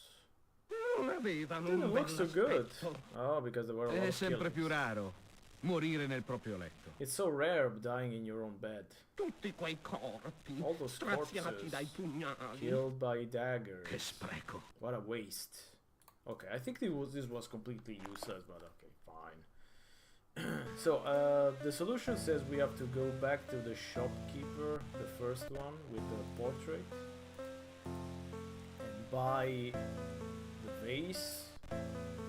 Non avevano didn't un look so good. bell'aspetto. Oh, because there were a lot è of sempre più killings. raro morire nel proprio letto. It's so rare dying in your own bed. Tutti quei corpi All those straziati corpses dai pugnali. killed by Che daggers. spreco. What a waste. Okay, I think this was completely useless, but okay, fine. So, the solution says we have to go back to the shopkeeper, the first one, with the portrait, and buy the vase,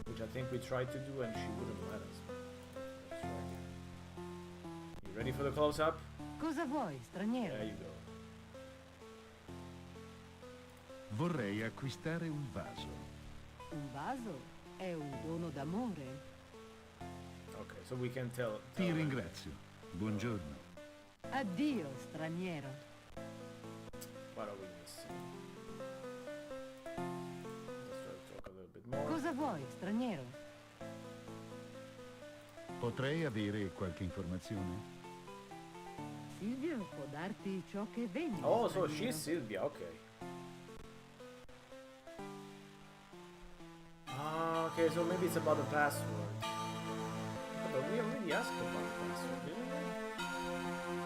which I think we tried to do and she wouldn't let us. Let's try again. You ready for the close-up? Cosa vuoi, straniero? There you go. Vorrei acquistare un vaso. Un vaso è un dono d'amore. Okay, so we can tell. Ti them. ringrazio. Buongiorno. Addio, straniero. What are we missing? Let's try to talk a little bit more. Cosa vuoi, straniero? Potrei avere qualche informazione? Silvio può darti ciò che vedi. Oh, so straniero. she's Sylvia, okay. Ah, okay, so maybe it's about the password. Yeah, but we already asked about the password, didn't we?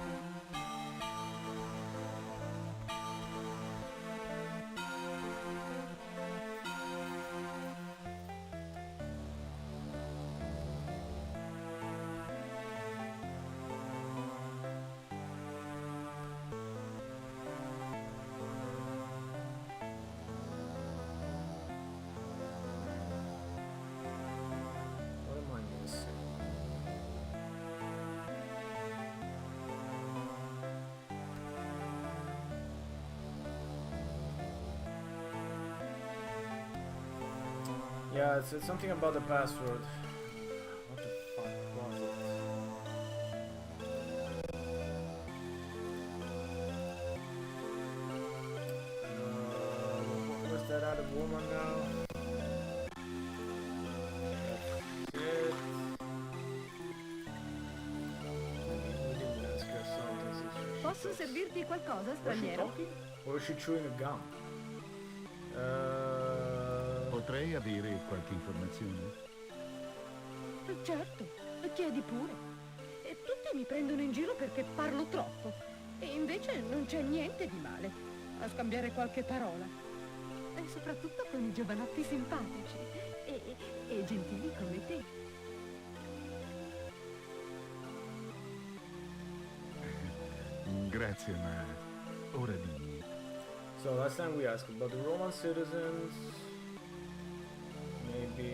What am I missing? Yeah, it's something about the password. What the fuck was it? Was that other woman now? That's it. We didn't ask her something. So she Posso talks. servirti qualcosa, Was she straniero? talking? Or was she chewing a gum? Potrei avere qualche informazione? Certo, chiedi pure. E tutti mi prendono in giro perché parlo troppo. E invece non c'è niente di male a scambiare qualche parola. E soprattutto con i giovanotti simpatici e gentili come te. Grazie, ma ora dimmi. So last time we asked about the Roman citizens. Maybe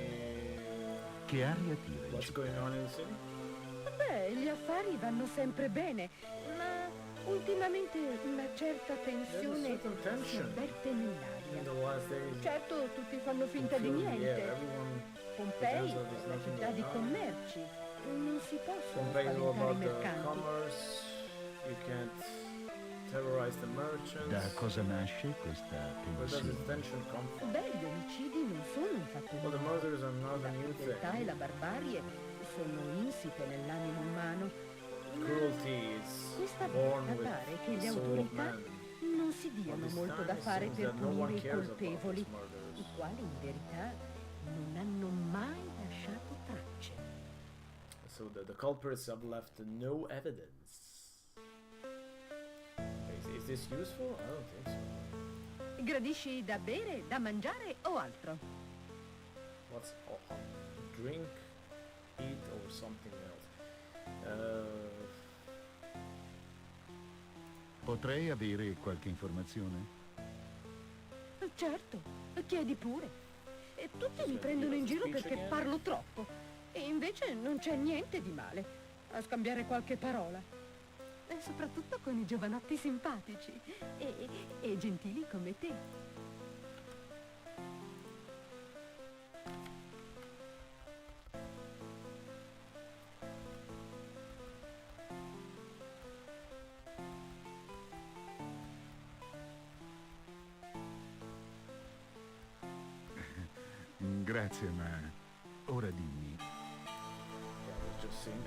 Che aria tira in what's città? going on in the city? Beh, gli affari vanno sempre bene, ma ultimamente una certa tensione certain si tension avverte in nell'aria. the last days. Certo, tutti fanno You finta di feel the air, niente. everyone Pompei pretends that è there's una nothing città di going on. commerci. Non si possono Pompei know spaventare i about the mercanti. commerce. You can't terrorize the merchants. Da cosa nasce questa Where does this tensione? tension come from? Beh, gli omicidi non sono un fatto Well, the nuovo. murders are not La a new crudeltà e thing. la barbarie sono insite nell'animo umano. Ma Cruelty is questa born volta with pare che the le soul of autorità man. non si All diano this molto time da it fare seems per that no one punire i cares about colpevoli, these murders. i quali in verità non hanno mai lasciato tracce. So the culprits have left no evidence. Is this useful? I don't think so. Gradisci da bere, da mangiare o altro? What's drink, eat, or something else? Potrei avere qualche informazione? Certo, chiedi pure. E tutti Sì, mi sì, prendono in giro speech perché again? parlo troppo. E invece non c'è niente di male a scambiare qualche parola. E soprattutto con i giovanotti simpatici e gentili come te. Grazie, ma ora dimmi. Yeah, let's just sing.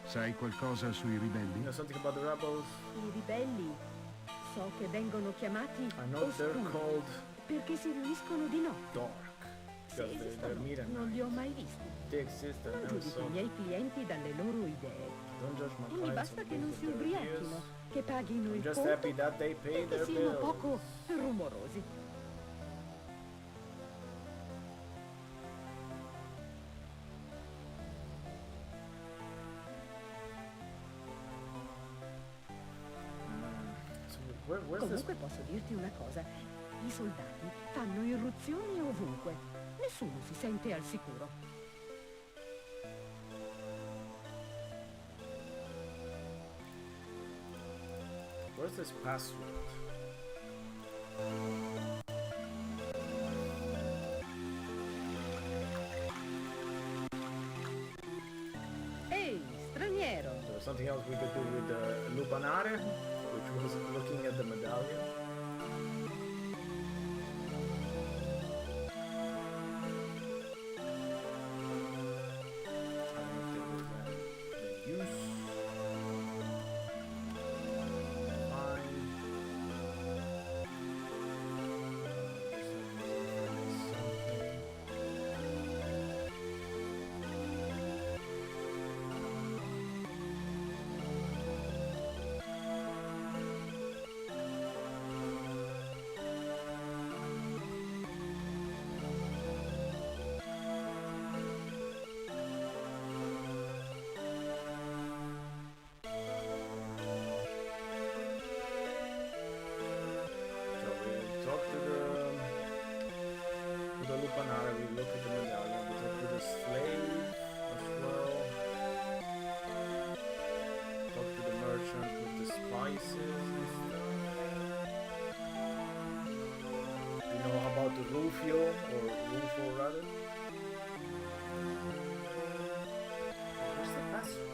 Sai qualcosa sui ribelli? You know something about the rebels? I ribelli so che vengono chiamati I know they're oscuri called perché si riuniscono di notte. dark. Se Because they're esistono, meat and non li ho night. mai visti. They exist and Non never giudico saw. i miei clienti dalle loro idee. Don't judge my E mi clients basta on che non si their ubriachino, ideas. che paghino I'm il just conto happy that they pay e che their siano bills. poco rumorosi. So where's this? Comunque posso dirti una cosa, i soldati fanno irruzioni ovunque, nessuno si sente al sicuro. Where's this password? Ehi, straniero! So something else we could do with the lupanare, which was looking at the medallion. So we talk to the lupanare, we look at the medallion, we talk to the slave as well. Talk to the merchant with the spices and stuff. You know about the Rufio, or Rufo rather? Where's the password?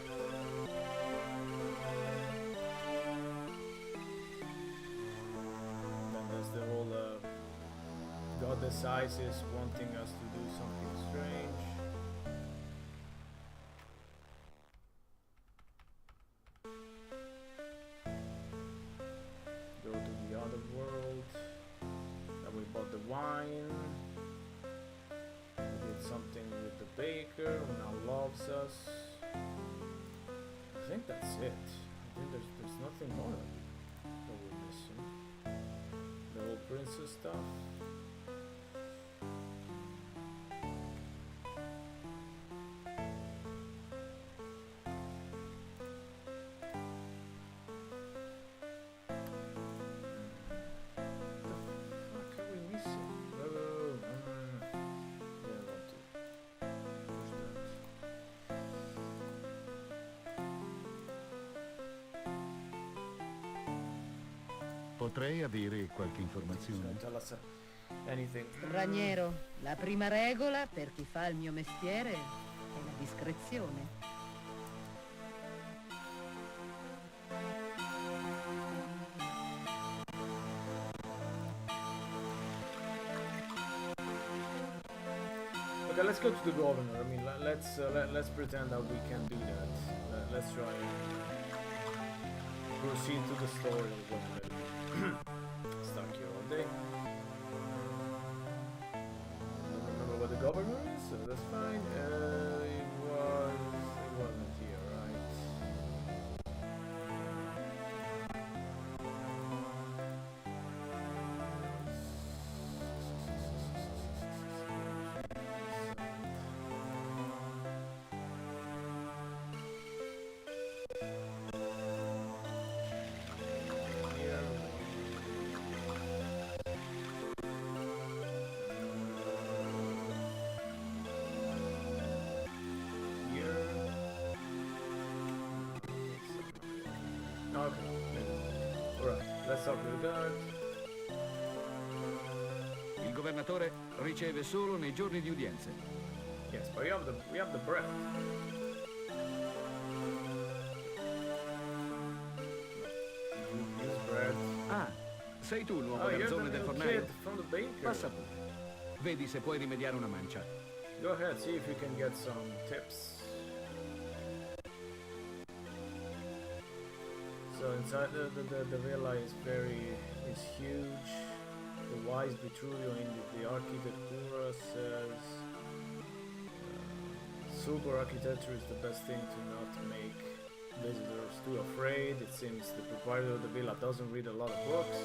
Then there's the whole goddess Isis wanting us to do something strange. Go to the other world. Then we bought the wine. We did something with the baker who now loves us. I think that's it. I think there's nothing more that we're missing. The whole princess stuff. Potrei avere qualche So informazione? tell us anything. Straniero, la prima regola per chi fa il mio mestiere è la discrezione. Okay, let's go to the governor. I mean, let's pretend that we can do that. Let's try and proceed to the story of what we're stuck here all day. Don't remember what the governor is, so that's fine. It wasn't here, right? Okay, alright, let's talk to the guard. Il governatore riceve solo nei giorni di udienze. Yes, but we have the bread. Use bread. Ah, sei tu l'uomo Oh, you're the garzone del new fornaio? kid from the baker. Passa pure. Vedi se puoi rimediare una mancia. Go ahead, see if you can get some tips. So inside the villa is huge. The wise Vitruvio in the architectura says super architecture is the best thing to not make visitors too afraid. It seems the proprietor of the villa doesn't read a lot of books.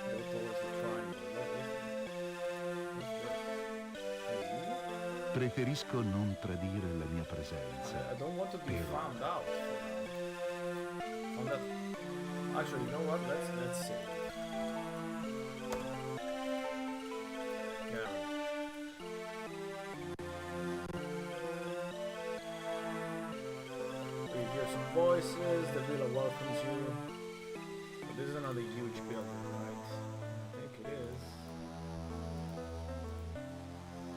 Go towards the triangle. Preferisco non tradire la mia presenza. I don't want to be found out. Found out. Actually, you know what? Let's see. Yeah. You hear some voices. The villa welcomes you. But this is another huge building, right? I think it is.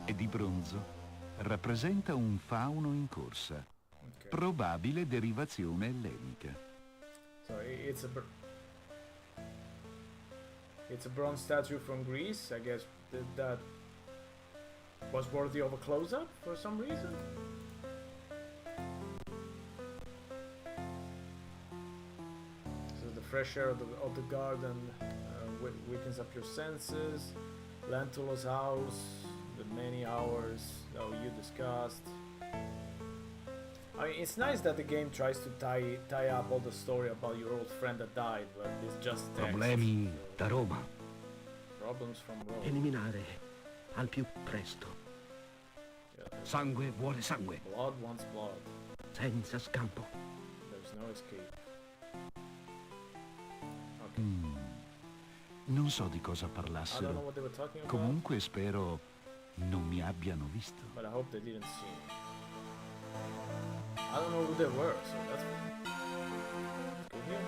È di bronzo. Rappresenta un fauno in corsa. Okay. Probabile derivazione ellenica. So it's a bronze statue from Greece. I guess that was worthy of a close-up for some reason. So the fresh air of the garden wakens up your senses. Lentulus house, the many hours that you discussed. I mean, it's nice that the game tries to tie up all the story about your old friend that died, but it's just text. Problemi da Roma. Problems from Rome. Eliminare al più presto. Yeah, Sangue vuole sangue, blood wants blood. senza scampo. There's no escape. Okay. Non so di cosa I don't know parlassero. what they were talking about, Comunque spero non mi abbiano visto. but I hope they didn't see me. I don't know who they were, so that's good here.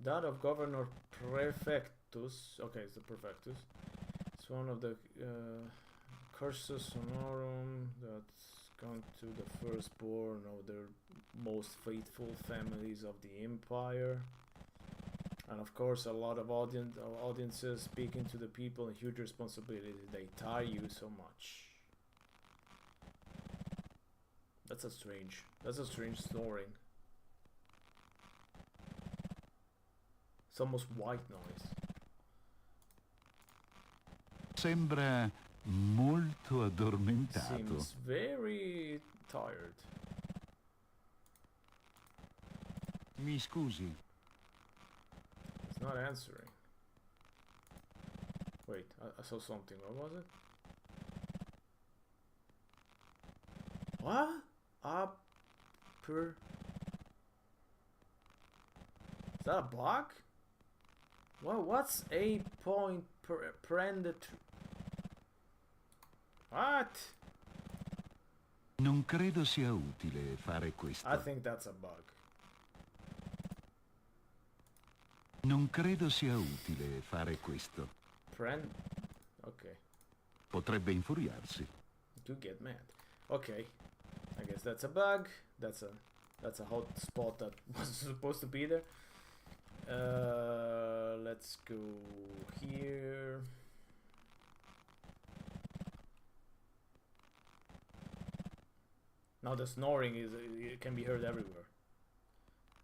That of Governor Prefectus. Okay, it's the Prefectus. It's one of the cursus honorum that's gone to the firstborn of the most faithful families of the empire. And of course, a lot of audiences speaking to the people, and huge responsibility. They tie you so much. That's a strange snoring. It's almost white noise. Sembra molto addormentato. Seems very tired. Mi scusi, It's not answering. Wait, I saw something. What was it? What? Upper. Is that a block? What's a point per What? Non credo sia utile fare questo. I think that's a bug. Non credo sia utile fare questo. Friend? Okay. Potrebbe infuriarsi. To get mad. Okay. I guess that's a bug. That's a hot spot that was supposed to be there. Let's go here. Now the snoring it can be heard everywhere.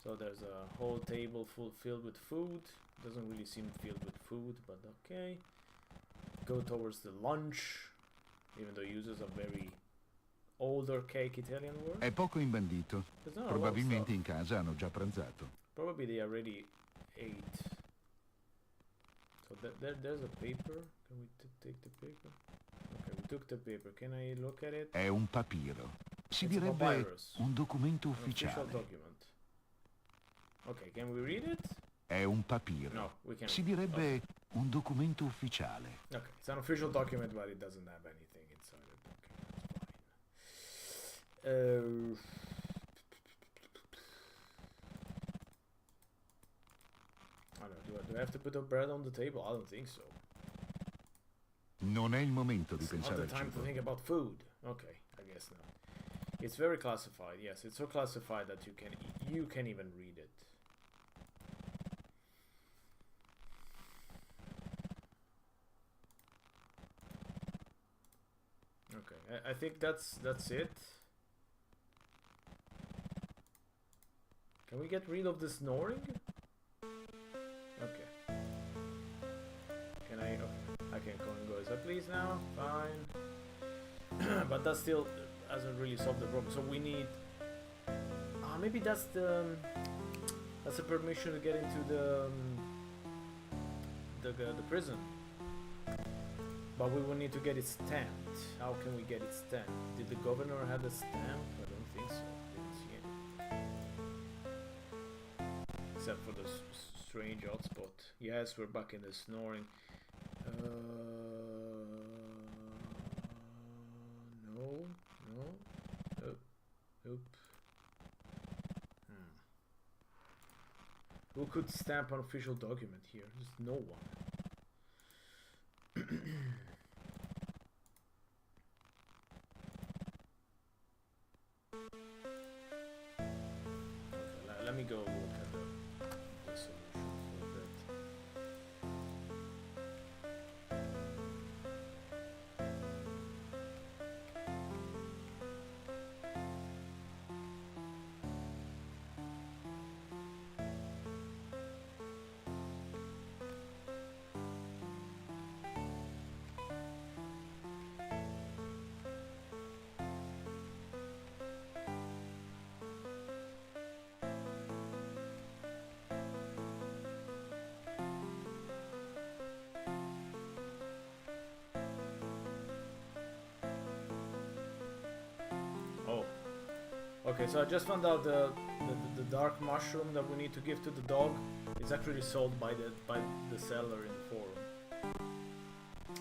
So there's a whole table filled with food. Doesn't really seem filled with food, but okay. Go towards the lunch, even though it uses a very old archaic Italian word. È poco imbandito. There's not a lot of Probabilmente stuff. in casa hanno già pranzato. Probably they already ate. So there's a paper. Can we take the paper? Okay, we took the paper. Can I look at it? È un papiro. Si It's a direbbe papyrus. un documento An official ufficiale. document. Okay, can we read it? È un papiro. No, we can't. Si direbbe un documento ufficiale. Okay, it's an official document, but it doesn't have anything inside it. Okay, that's fine. I don't know, do I have to put the bread on the table? I don't think so. Non è il momento di It's not pensare the al time to cibo. think about food. Okay, I guess not. It's very classified. Yes, it's so classified that you can even read it. Okay, I think that's it. Can we get rid of the snoring? Okay. Can I? Okay. I can go and go as I please now. Fine. But that still hasn't really solved the problem. So we need. Maybe that's the permission to get into the prison. But we will need to get it stamped. How can we get it stamped? Did the governor have a stamp? I don't think so. Didn't see it. Except for the strange hotspot. Yes, we're back in the snoring. No. Nope. Who could stamp an official document here? There's no one. Okay, let me go look at the solution for that. Oh. Okay, so I just found out the dark mushroom that we need to give to the dog is actually sold by the seller in the forum.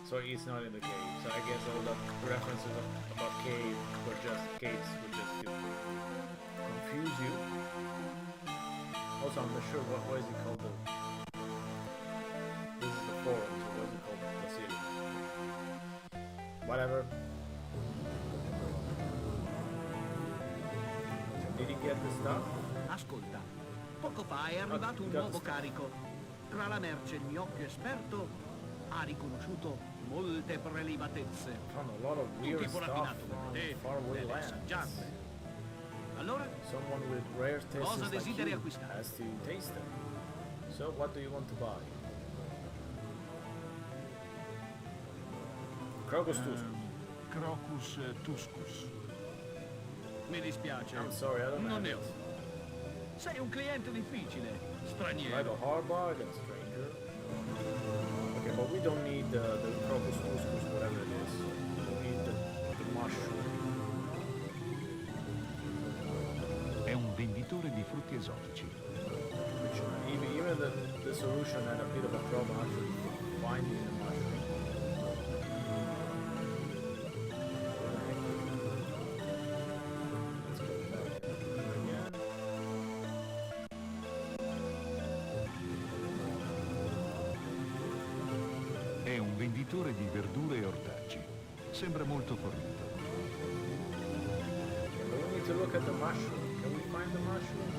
So he's not in the cave. So I guess all the references about caves were just to confuse you. Also, I'm not sure what is it called. This is the forum, so what is it called? The city. Whatever. Did he get the stuff? Ascolta, poco fa è arrivato un got nuovo the stuff. carico. Tra la merce il mio occhio esperto ha riconosciuto molte prelibatezze. Found a lot of weird Tipo stuff raffinato from come te, faraway delle lands. assaggiate. Allora, Someone with rare tastes Cosa like desideri you acquistare? has to taste them. So what do you want to buy? Crocus Tuscus. Crocus tuscus. mi dispiace, I'm sorry, I don't non have ne it. ho. Sei un cliente difficile, Like straniero. a hard bargain, stranger. Okay, but we don't need the crocus tuscus, whatever it is. We don't need the mushroom. È un venditore di frutti esotici. Which even the solution had a bit of a problem actually finding the mushroom. venditore di verdure e ortaggi. Sembra molto fornito. We need to look at the mushroom. Can we find the mushroom?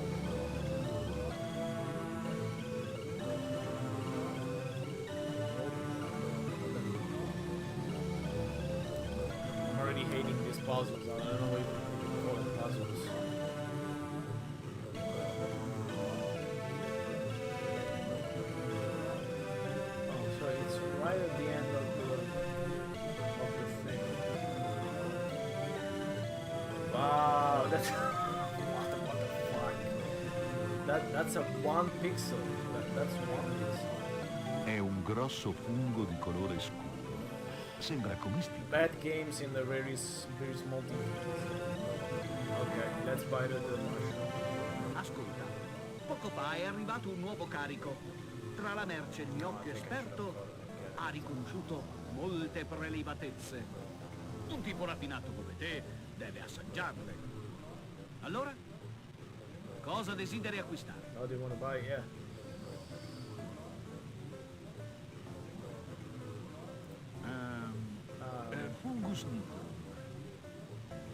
I'm already hating these puzzles. I don't know if you can call it puzzles. Oh, so it's right at the end of the thing. Wow, that's what the fuck? That's a 1 pixel. That's 1 pixel. È un grosso fungo di colore scuro. Sembra commestibile. Bad games in the very small details. Ok, let's buy the mushroom. Ascolta, poco fa è arrivato un nuovo carico. Tra la merce il mio occhio esperto ha riconosciuto molte prelibatezze. Un tipo raffinato come te deve assaggiarle. Allora, cosa desideri acquistare? How do you want to buy? Yeah. Fungus nido.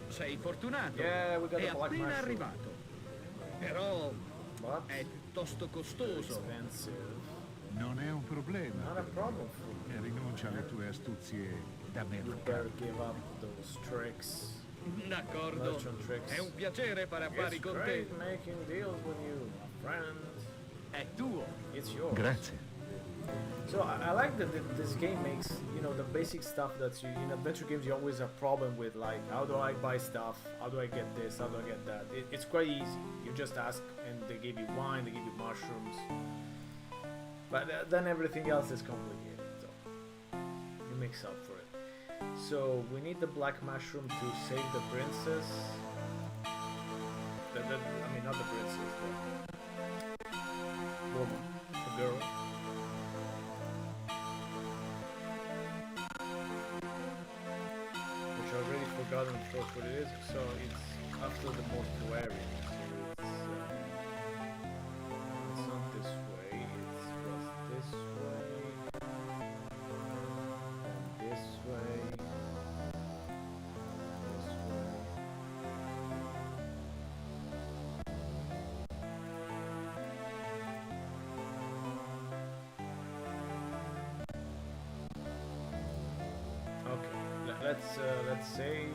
Sei fortunato. Yeah, we got è the black appena mushroom. arrivato. Però What? è piuttosto costoso. Expensive. Non è un problema. Not a problem. Rinuncia alle tue astuzie da You mercato. better give up those tricks. D'accordo. Merchant tricks. È un piacere fare affari It's con te. great making deals with you, my friend. È tuo. It's yours. Grazie. So I like that this game makes, you know, the basic stuff that you in adventure games you always have problem with, like how do I buy stuff, how do I get this, how do I get that. It's quite easy. You just ask and they give you wine, they give you mushrooms. But then everything else is complicated. So you mix up for it. So we need the black mushroom to save the princess. I mean, not the princess, the woman, the girl. Which I already forgotten of course what it is, so it's after the mortuary. So it's not this way, it's just this way, and this way, this way. Okay, let's save.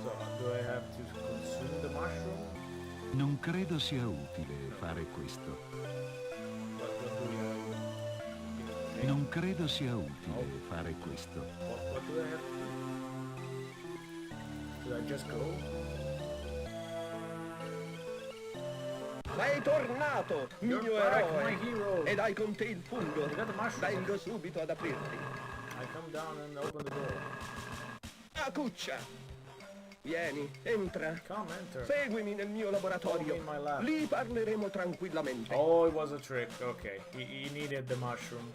So do I have to consume the mushroom? Non credo sia utile fare questo. What do we have? Non credo sia utile fare questo. What do I have to do? Should I just go? Sei tornato, You're mio back, eroe! my hero! Ed hai con te il fungo. You got the mushroom. Vengo subito ad aprirti. I come down and open the door. Acuccia! Vieni, entra. Come, enter. Seguimi nel mio laboratorio. Follow me in my lab. Lì parleremo tranquillamente. Oh, it was a trick. Okay, he needed the mushroom.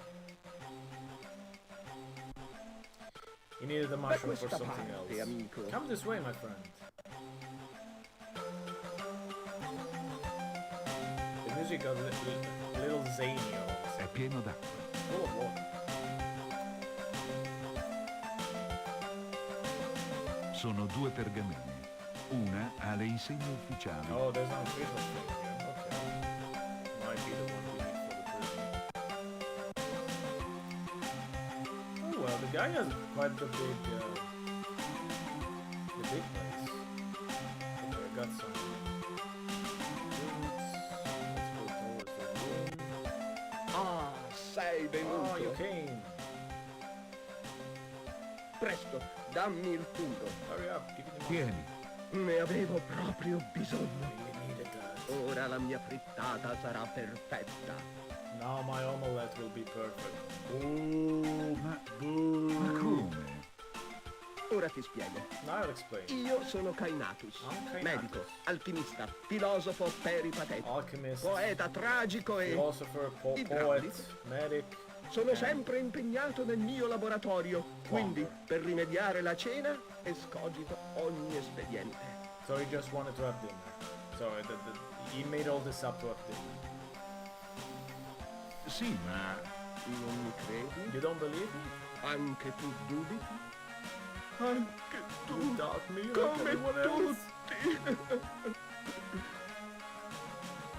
He needed the Da mushroom for questa something parte, else. amico. Come this way, my friend. The music got a little zany. È pieno d'acqua. Full of water. Sono 2 pergamene. Una ha le insegne ufficiali. Oh, there's an official thing here. Okay. Might be the one we need for the prison. Oh well, the guy has quite the big place. Okay, I got some boots. Let's go towards the room. Ah, sei venuto. Oh, you came. Presto, dammi il fungo. Hurry up, give me the Tieni. Ne avevo proprio bisogno. You needed that. Ora la mia frittata sarà perfetta. Now my omelette will be perfect. Ooh, Ma come? Ora ti spiego. now I'll explain. Io sono Kainatus, Kainatus. medico, alchimista, filosofo peripatetico, Alchemist, poeta tragico e... philosopher, Idraulico. poet, medic. Sono sempre impegnato nel mio laboratorio, quindi per rimediare la cena escogito ogni espediente. So he just wanted to have dinner. So he made all this up to have dinner. Sì, ma Non mi credi? You don't believe me? Anche tu dubiti? Anche You tu, doubt me like come everyone else? tutti.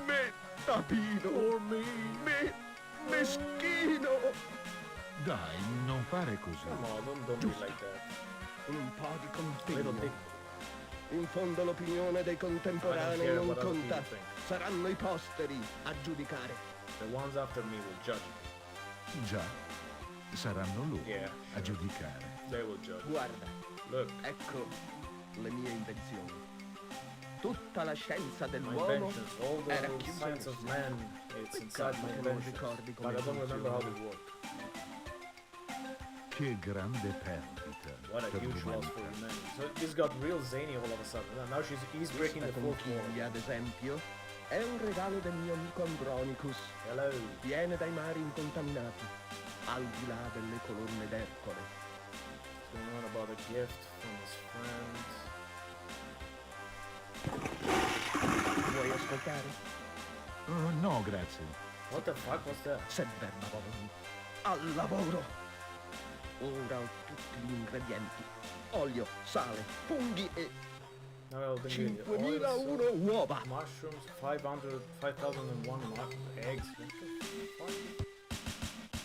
Me, tapino. For me. Me, meschino. dai, non fare così. Come on, don't be like that. Un po' di Little contegno. dick. In fondo l'opinione dei I don't contemporanei care non what other conta. people think. Saranno i posteri a giudicare. The ones after me will judge. Già, saranno loro Yeah, a giudicare. they will judge. Guarda, Look, ecco le mie invenzioni. Tutta la scienza my dell'uomo inventions, all the era chiusa science in of sé. man, it's inside my Peccato che non inventions. ricordi But come I don't remember how they funziona. work. Che grande perdita What a per huge loss for l'umanità. humanity. So this got real zany all of a sudden. Now he's breaking Questa the fourth wall. conchiglia, ad esempio, è un regalo del mio amico Andronicus. Hello. Viene dai mari incontaminati, al di là delle colonne d'Ercole. What's going on about a gift from his friend? Vuoi ascoltare? Oh, no, grazie. What the fuck was that? Serbavon. Al lavoro! Ora ho tutti gli ingredienti. Olio, sale, funghi e Now I'll bring you oil, 5001 uova. mushrooms, 5001 eggs. What the fuck?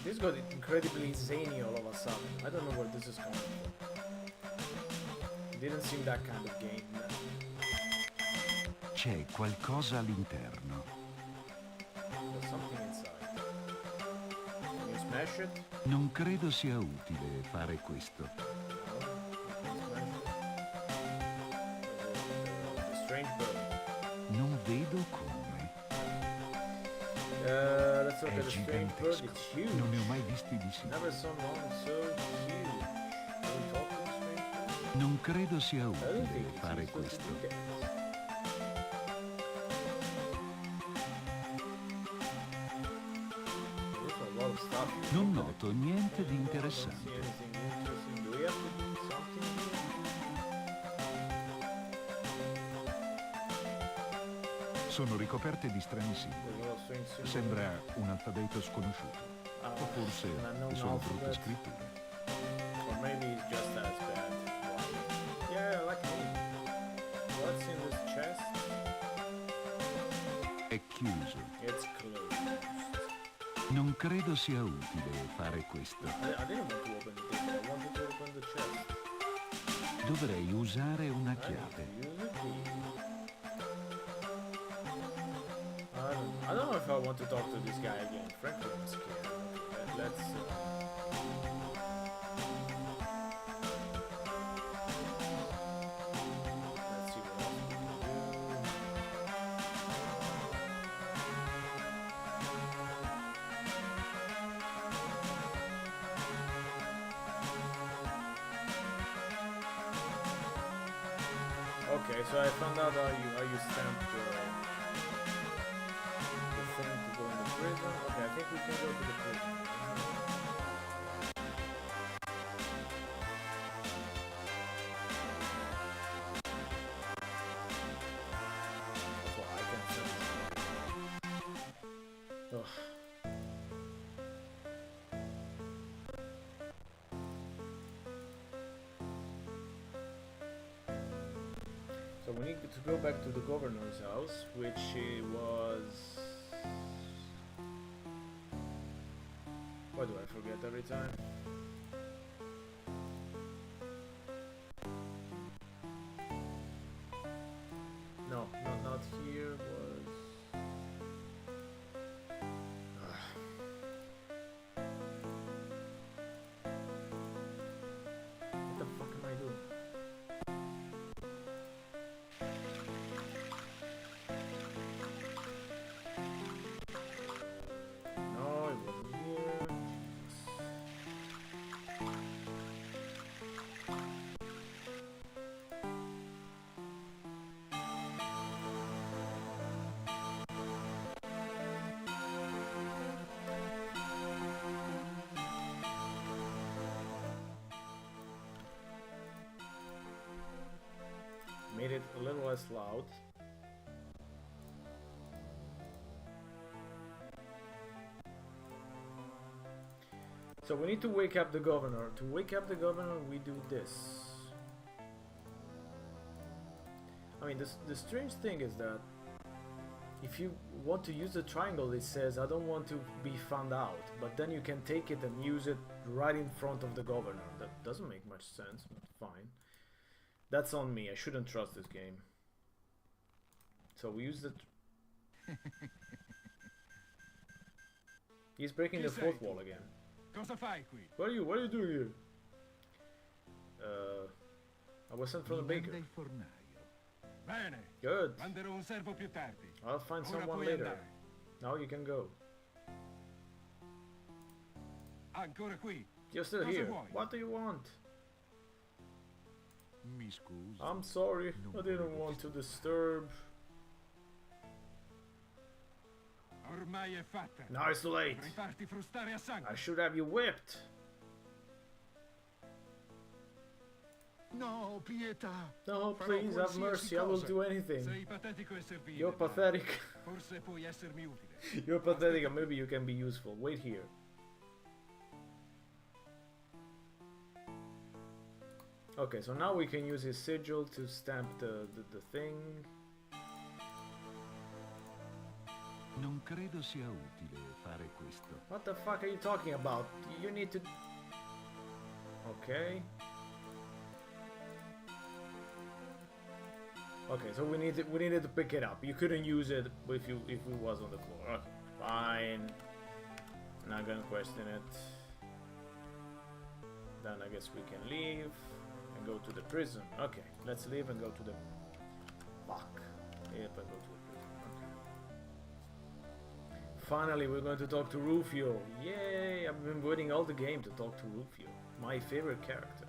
This got incredibly zany all of a sudden. I don't know where this is coming from. It didn't seem that kind of game. C'è qualcosa all'interno. There's something inside. Can you smash it? Non credo sia utile fare questo. The strange bird. Non vedo come. Let's look È at the strange bird. gigantesco. It's huge. Non ne ho mai visti di simili. Never saw one so huge. Are we talking strange bird? Non credo sia I don't utile think it's fare supposed to questo. be there. There's a lot of stuff here. Non noto niente di I don't see interessante. anything interesting. Do we have to do something here? Sono ricoperte di strani simboli. There's a lot of strange symbols. Sembra un alfabeto sconosciuto. O forse an unknown che sono brutte alphabet. scritture. Or maybe it's just as bad. Yeah, like me. What's in this chest? È chiuso. It's closed. Non credo sia utile fare questo. I didn't want to open the door. I wanted to open the chest. Dovrei usare una I need to chiave. use a key. I don't know if I want to talk to this guy again. Frankly, I'm scared. Okay, let's see what else we can do. Okay, so I found out how you stamp the thing to go in the prison. Okay, I think we can go to the prison. Well, I can sense it. Ugh. So we need to go back to the governor's house, which was... Why do I forget every time? No, not here, was... What the fuck am I doing? No, it wasn't here. Made it a little less loud. So we need to wake up the governor. To wake up the governor, we do this. I mean, the strange thing is that if you want to use the triangle, it says, I don't want to be found out. But then you can take it and use it right in front of the governor. That doesn't make much sense, but fine. That's on me. I shouldn't trust this game. So we use the... He's breaking the fourth wall again. Cosa fai qui? What are you doing here? I was sent from the baker. Bene. Good. Manderò un servo più tardi. I'll find Ora someone puoi later. andare. Now you can go. Ancora qui. You're still Cosa here. vuoi? What do you want? Mi scusi. I'm sorry. I didn't want to disturb. Ormai è fatta. Now it's too late. Vorrei farti frustare a sangue. I should have you whipped. No, pietà. No, Farò please have qualsiasi mercy. I will cosa. do anything. Sei patetico e servile. You're ma pathetic. Forse puoi essermi utile. You're pathetic and maybe you can be useful. Wait here. Okay, so now we can use his sigil to stamp the thing. Non credo sia utile fare questo. What the fuck are you talking about? You need to... Okay. Okay, so we needed to pick it up. You couldn't use it if it was on the floor. Okay, fine. Not gonna question it. Then I guess we can leave and go to the prison. Okay, let's leave and go to the... Fuck. Yep, and go to the prison. Okay. Finally, we're going to talk to Rufio. Yay! I've been waiting all the game to talk to Rufio. My favorite character.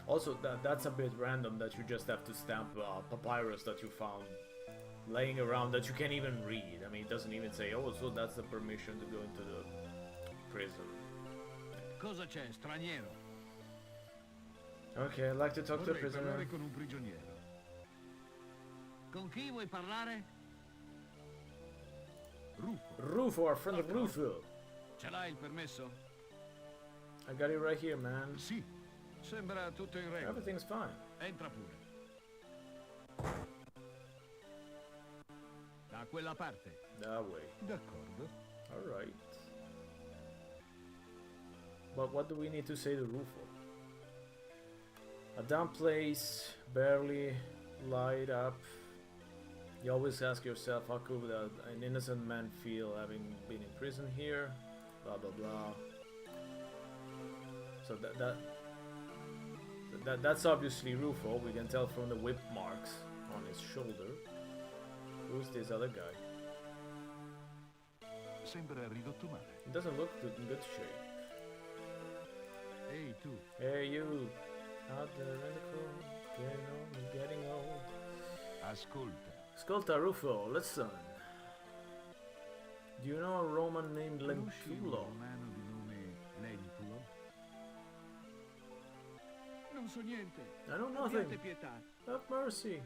Also, that's a bit random that you just have to stamp papyrus that you found laying around that you can't even read. I mean, it doesn't even say, oh, so that's the permission to go into the prison. Cosa c'è, straniero? Okay, I'd like to talk to a Vorrei prisoner. parlare con un prigioniero. Con chi vuoi parlare? Rufo. Rufo, our friend Rufo. Ce l'hai il permesso? I got it right here, man. Sì. Sembra tutto in regola. Everything's fine. Entra pure. Da quella parte. That way. D'accordo. Alright. But what do we need to say to Rufo? A dumb place, barely light up. You always ask yourself, how could an innocent man feel having been in prison here? Blah blah blah. So that's obviously Rufo. We can tell from the whip marks on his shoulder. Who's this other guy? Sembra ridotto male. He doesn't look in good shape. Ehi tu. Hey you, out there in the cold, getting old. Ascolta. Ascolta Rufo, listen. Do you know a Roman named Conosci un Lentulo? romano di nome Lentulo? Non so niente. I know Abbiate nothing. pietà. Have mercy.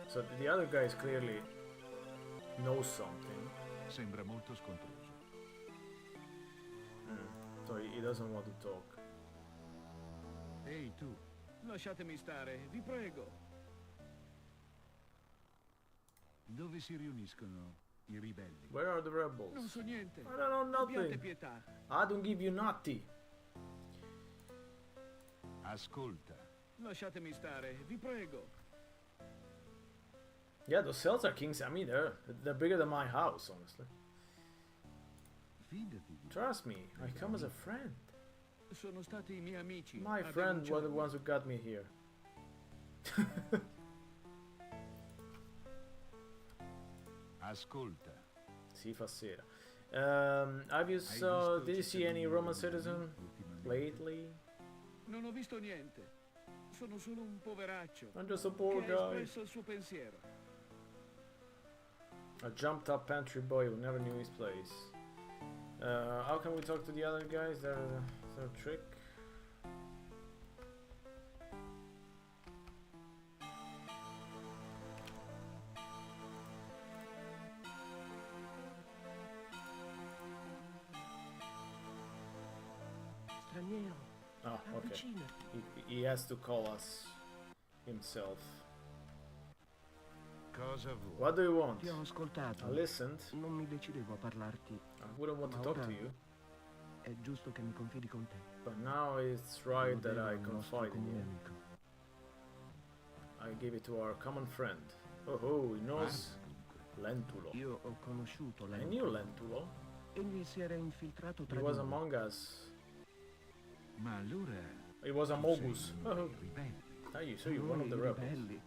So the other guy clearly knows something. Sembra molto scontroso. So he doesn't want to talk. Ehi tu. Lasciatemi stare, vi prego. Dove si riuniscono i ribelli? Where are the rebels? Non so niente. I don't know Abbiate nothing. pietà. I don't give you nothing. Ascolta. Lasciatemi stare, vi prego. Yeah, those cells are kings. I mean, they're bigger than my house, honestly. Fidati di Trust me, I come as a friend. Sono stati i miei amici. My a friend were the denunciarmi. ones who got me here. Ascolta. Si fa sera. Have you did you see any Roman citizen lately? Non ho visto niente. Sono solo un poveraccio I'm just a che poor ha guy. espresso il suo pensiero. A jumped up pantry boy who never knew his place. How can we talk to the other guys? Is there a trick? straniero. Oh, okay. Avvicinati. He has to call us himself. Cosa vuoi? What do you want? Ti ho ascoltato. I listened. Non mi decidevo a parlarti. I wouldn't want to Ma talk ora to you, è giusto che mi confidi con te. but now it's Lo right that devo I al nostro confide in comune you. amico. I give it to our common friend. Oh, he knows Lentulo. Io ho conosciuto I lei. knew Lentulo. Egli si era infiltrato He tra was di noi. among us. Ma allora He was a tu Mogus. sei Oh, un ribelle. so you're one of the Noi rebels. ribelli.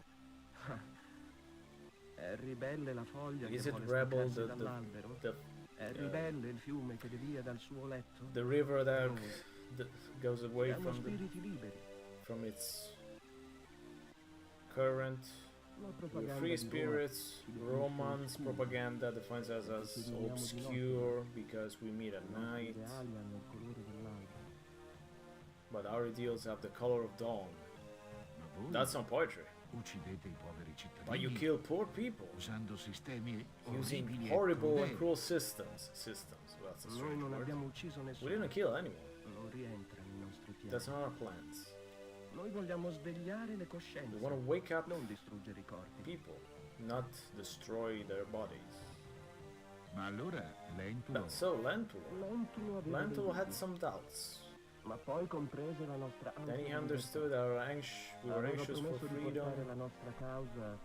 È ribelle la foglia Is che it vuole rebel staccarsi the dall'albero? the È ribelle il fiume che devia dal suo letto? the river that Noi goes away siamo from spiriti liberi. from its current? La We're propaganda free di Roma spirits. ci definisce Romans oscuri, propaganda defines us as perché viviamo di obscure because we meet at I nostri night, ideali hanno il colore dell'albero. but our ideals have the color of dawn. Ma voi That's not poetry. uccidete i poveri But you cittadini kill poor people usando sistemi using orribili e horrible and crudeli. cruel systems. Well, that's a Noi strange non word. abbiamo ucciso We nessuno. didn't kill anyone. Non rientra nei nostri piani. That's not our plans. Noi vogliamo svegliare le We coscienze, want to wake up non distruggere i corpi. people, not destroy their bodies. Ma allora Lentulo So Lentulo Lentulo aveva dei had dubbi, some doubts. ma poi comprese la nostra Then he ansia di understood libertà. we were Aveva anxious for promesso di portare freedom. la nostra causa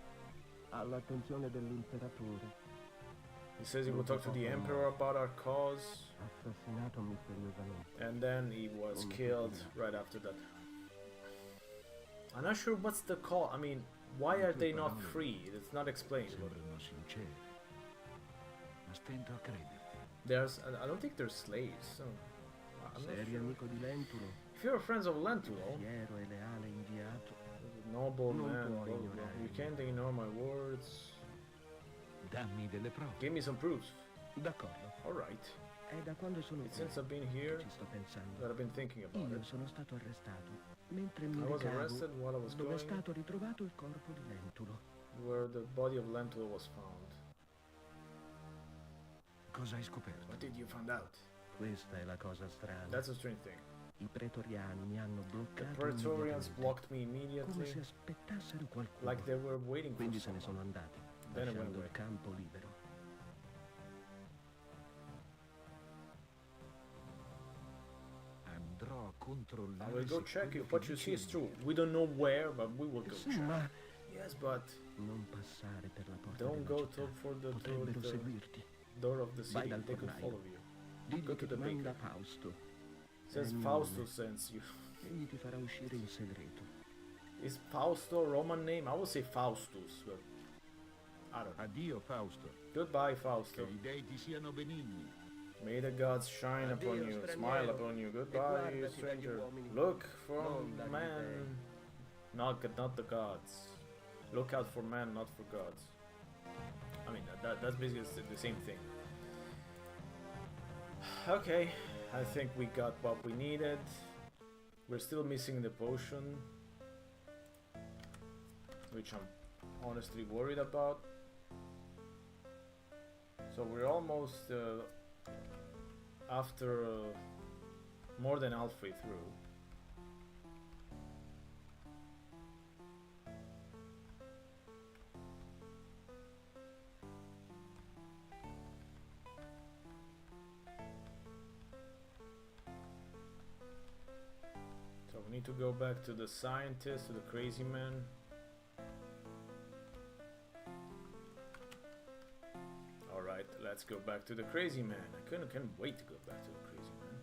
all'attenzione dell'imperatore, He says he would talk to the emperor about our cause, assassinato misteriosamente. and then he was killed right after that. I'm not sure what's the call. I mean, why are they not free? It's not explained. sembrano sinceri. Ma stento a crederti. I don't think they're slaves. So I'm Se not eri sure. amico di Lentulo, If you're friends of Lentulo, fiero e leale inviato, noble Non man, puoi blah, blah, blah, ignorare you me. can't ignore my words. Dammi delle prove. Give me some proofs. d'accordo. All right. È da quando sono It's qui since I've been che here ci sto pensando. that I've been thinking about Io it. sono stato arrestato mentre mi I was recavo arrested while I was dove è going stato ritrovato il corpo di Lentulo. where the body of Lentulo was found. Cosa hai scoperto? What did you find out? Questa è la cosa strana. That's a strange thing. I pretoriani mi hanno The bloccato Praetorians immediatamente, blocked me come immediately, se aspettassero qualcuno. like they were waiting for Quindi se ne someone. sono andati, Then it went lasciando away. il campo libero. Andrò a controllare I will go se check quello if che what you see is dici true. We don't know where, but we will go Sì, check. ma Yes, but non passare per la porta don't della go città. to for the Potrebbero seguirti. door of the Vai city. dal They could fornaio. follow you. Digli Go che to ti the manda baker. Fausto. Says È il mio Fausto nome. sends you. Egli ti farà uscire in segreto. Is Fausto a Roman name? I would say Faustus, but I don't know. Addio, Fausto. Goodbye, Che Fausto. gli dei ti siano benigni. May the gods shine Addio, upon you, straniero. smile upon you. Goodbye, guardati dagli stranger. uomini. Look for Non dagli man, not the gods. Look out for man, not for gods. I mean, that's basically the same thing. Okay, I think we got what we needed. We're still missing the potion, which I'm honestly worried about. So we're almost after more than halfway through. So we need to go back to the scientist, to the crazy man. Alright, let's go back to the crazy man. I can't wait to go back to the crazy man.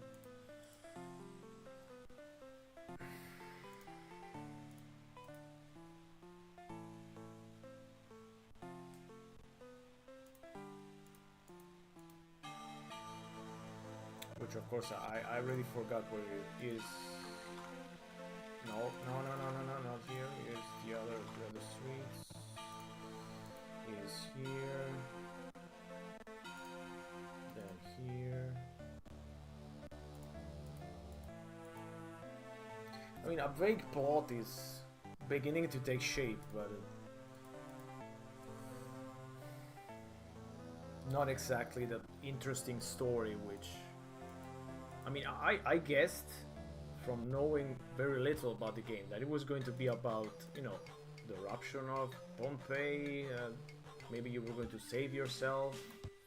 Which of course I already forgot where it is. No, not here. Here's the other streets. Is here. Then here. I mean, a vague plot is beginning to take shape, but not exactly the interesting story which... I mean, I guessed from knowing very little about the game, that it was going to be about, you know, the eruption of Pompeii. Maybe you were going to save yourself,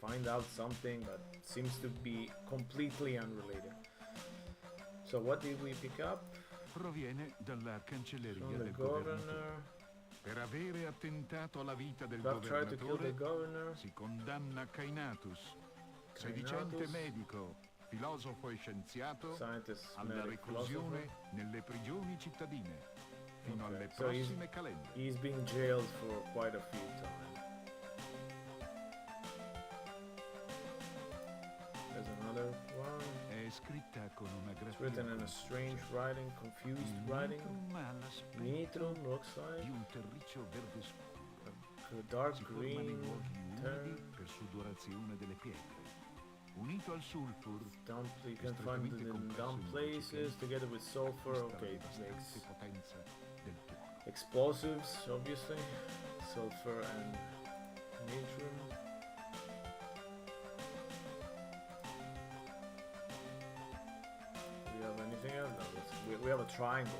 find out something, but seems to be completely unrelated. So what did we pick up? Proviene dalla cancelleria From the del governor. governatore. Per avere attentato alla vita del Buck tried to kill the governatore governor. si condanna Cainatus, sedicente medico, filosofo e scienziato, Scientist, alla medic, reclusione philosopher. nelle prigioni cittadine, fino alle So prossime calende. he's being jailed for quite a few times. There's another one. È scritta con una It's grafia written in a strange writing, confused writing. all'aspetto Nitrum looks like di un terriccio verde scuro. a dark Si forma nei green luoghi umidi turn. per sudorazione delle pietre. Unito al sulfur, Down, you can find it in down places together with sulfur. Okay, it makes potenza del tuono. explosives, obviously. Sulfur and natrum. Do we have anything else? No, we have a triangle.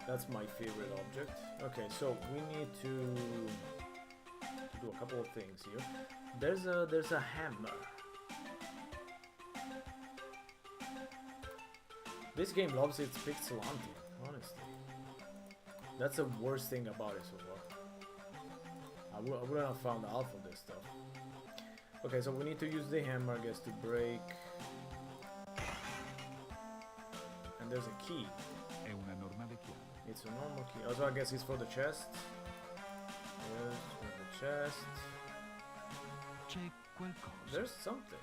That's my favorite object. Okay, so we need to do a couple of things here. There's a hammer. This game loves its pixelanting, honestly. That's the worst thing about it so far. I wouldn't have found half of this stuff. Okay, so we need to use the hammer, I guess, to break. And there's a key. È una normale chiave. It's a normal key. Also, I guess it's for the chest. Yes, for the chest. C'è qualcosa. There's something.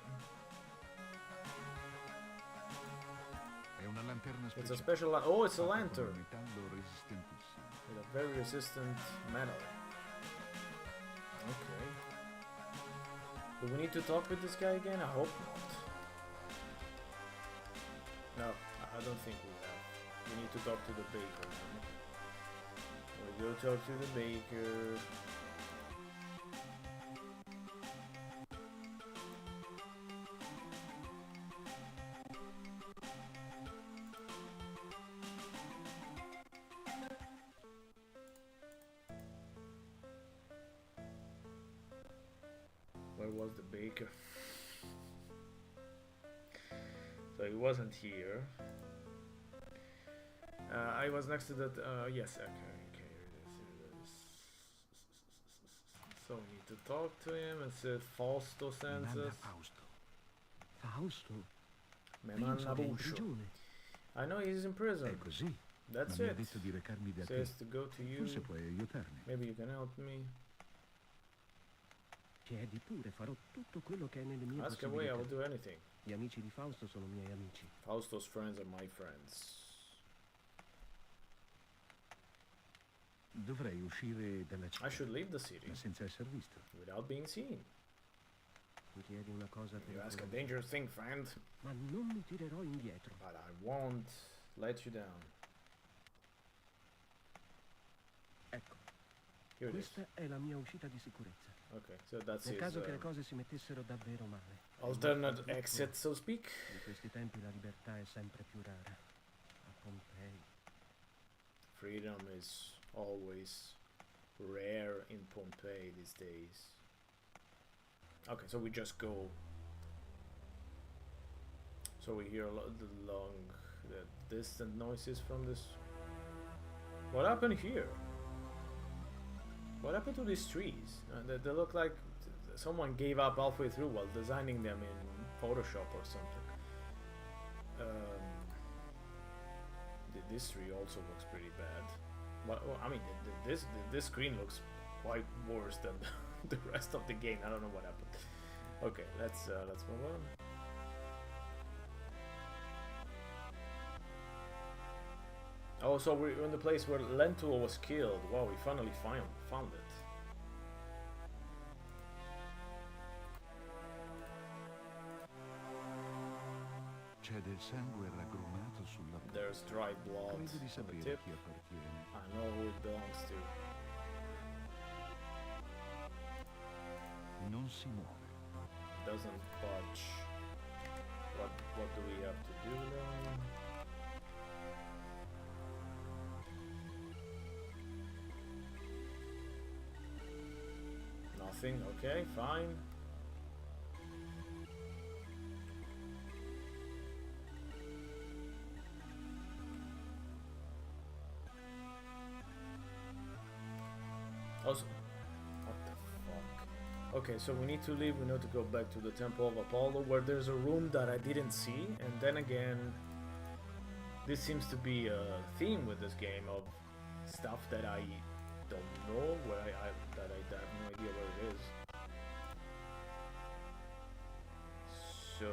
È una lanterna It's speciale. a special oh, it's a fatta con un lantern. metallo resistentissimo. With a very resistant metal. Okay. Do we need to talk with this guy again? I hope not. No, I don't think we have. We need to talk to the baker. We go talk to the baker. Where was the baker? So he wasn't here. I was next to that. Yes, okay, here it is. So we need to talk to him. It says Fausto sends Manna us. Fausto. Fausto? Me Penso manna che è in Buscio. prigione. I know he's in È prison. così. That's Ma mi ha it. detto di recarmi da te. Says to go to you. Forse puoi aiutarmi. Maybe you can help me. Chiedi pure, farò tutto quello che è nelle mie Ask away, I will possibilità. do anything. Gli amici di Fausto sono miei amici. Fausto's friends are my friends. Dovrei uscire dalla I città, should leave the city ma senza essere visto. without being seen. Mi chiedi una cosa You ask a pericolosa, dangerous thing, friend, ma non mi tirerò indietro. but I won't let you down. Ecco, Here it is. questa è la mia uscita di sicurezza. Okay, so that's Nel his caso che le cose si mettessero davvero male. alternate Purtroppo, exit, so to speak. In questi tempi la libertà è sempre più rara. A Pompei. Freedom is always rare in Pompeii these days. Okay, so we just go. So we hear the distant noises from this. What happened here? What happened to these trees? They look like someone gave up halfway through while designing them in Photoshop or something. This tree also looks pretty bad. Well, I mean, this screen looks quite worse than the rest of the game. I don't know what happened. Okay, let's move on. Oh, so we're in the place where Lentuo was killed. Wow, we finally found it. C'è del sangue raggrumato sulla porta. There's dried blood Credo di on the sapere tip. a chi appartiene. I know who it belongs to. Non si muove. Doesn't budge. What do we have to do then? nothing. Okay, fine. Also, what the fuck? Okay, so we need to leave. We need to go back to the Temple of Apollo, where there's a room that I didn't see, and then again, this seems to be a theme with this game of stuff that I don't know, where I have no idea where it is. So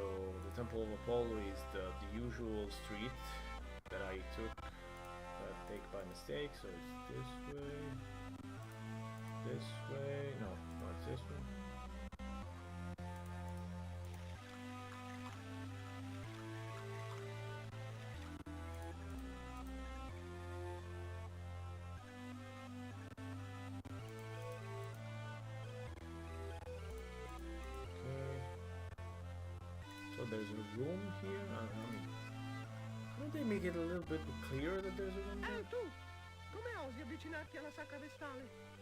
the Temple of Apollo is the usual street that I take by mistake. So it's this way. This way? No, it's this way. Okay. So there's a room here. Couldn't they make it a little bit clearer that there's a room here? Tu! Come osi avvicinarti alla sacra vestale?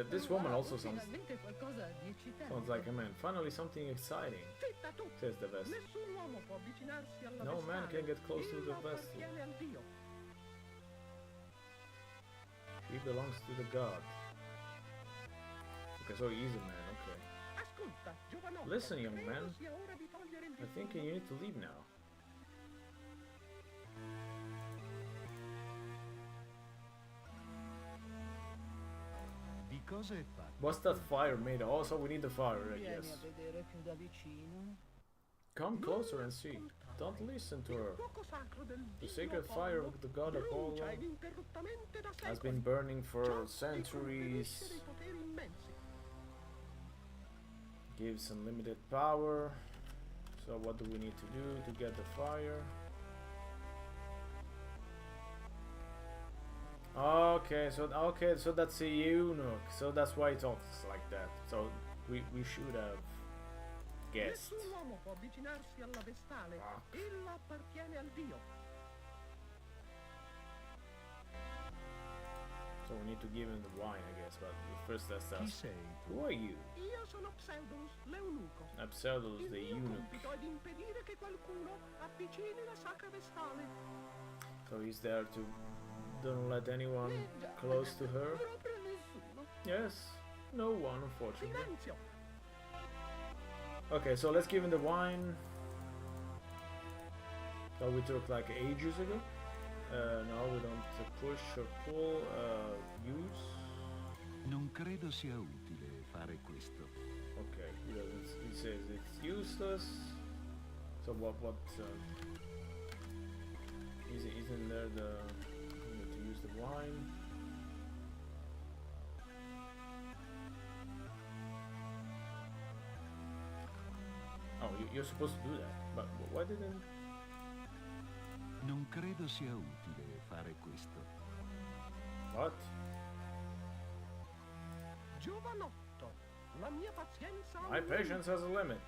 This woman also sounds Finalmente qualcosa di eccitante. like a man. Finally something exciting, Zitta tu! says the vessel. Nessun uomo può avvicinarsi alla No man vestale. can get close to the Ella vessel. appartiene al Dio. She belongs to the god. Okay, so he's a man, okay. Ascolta, giovanotto. Listen, young credo man. sia ora di togliere il I think you need to leave now. Di cosa è fatto? What's that fire made of? Oh, so we need the fire, I Vieni a guess. vedere più da vicino. Come closer and see. Don't listen to her. The sacred fire of the god Apollo has been burning for centuries. Gives unlimited power. So what do we need to do to get the fire? Okay, so that's a eunuch. So that's why it talks like that. So we should have guessed. Nessun uomo può avvicinarsi alla vestale. Ella appartiene al Dio. So we need to give him the wine, I guess. But first let's Chi ask. sei tu? Who are you? Io sono Pseudolus, l'eunuco. Absalus, Il the mio eunuch. compito è di impedire che qualcuno avvicini la sacra vestale. So he's there to don't let anyone Già, close to her. proprio nessuno. Yes, no one, unfortunately. Silenzio! Okay, so let's give him the wine. That we took like ages ago. No, we don't push or pull. Use. Non credo sia utile fare questo. Okay, he says it's useless. So what? Isn't there the? We need to use the wine. Oh, you're supposed to do that, but why didn't? Non credo sia utile fare questo. What? Giovanotto, la mia pazienza ha My un patience has a limit.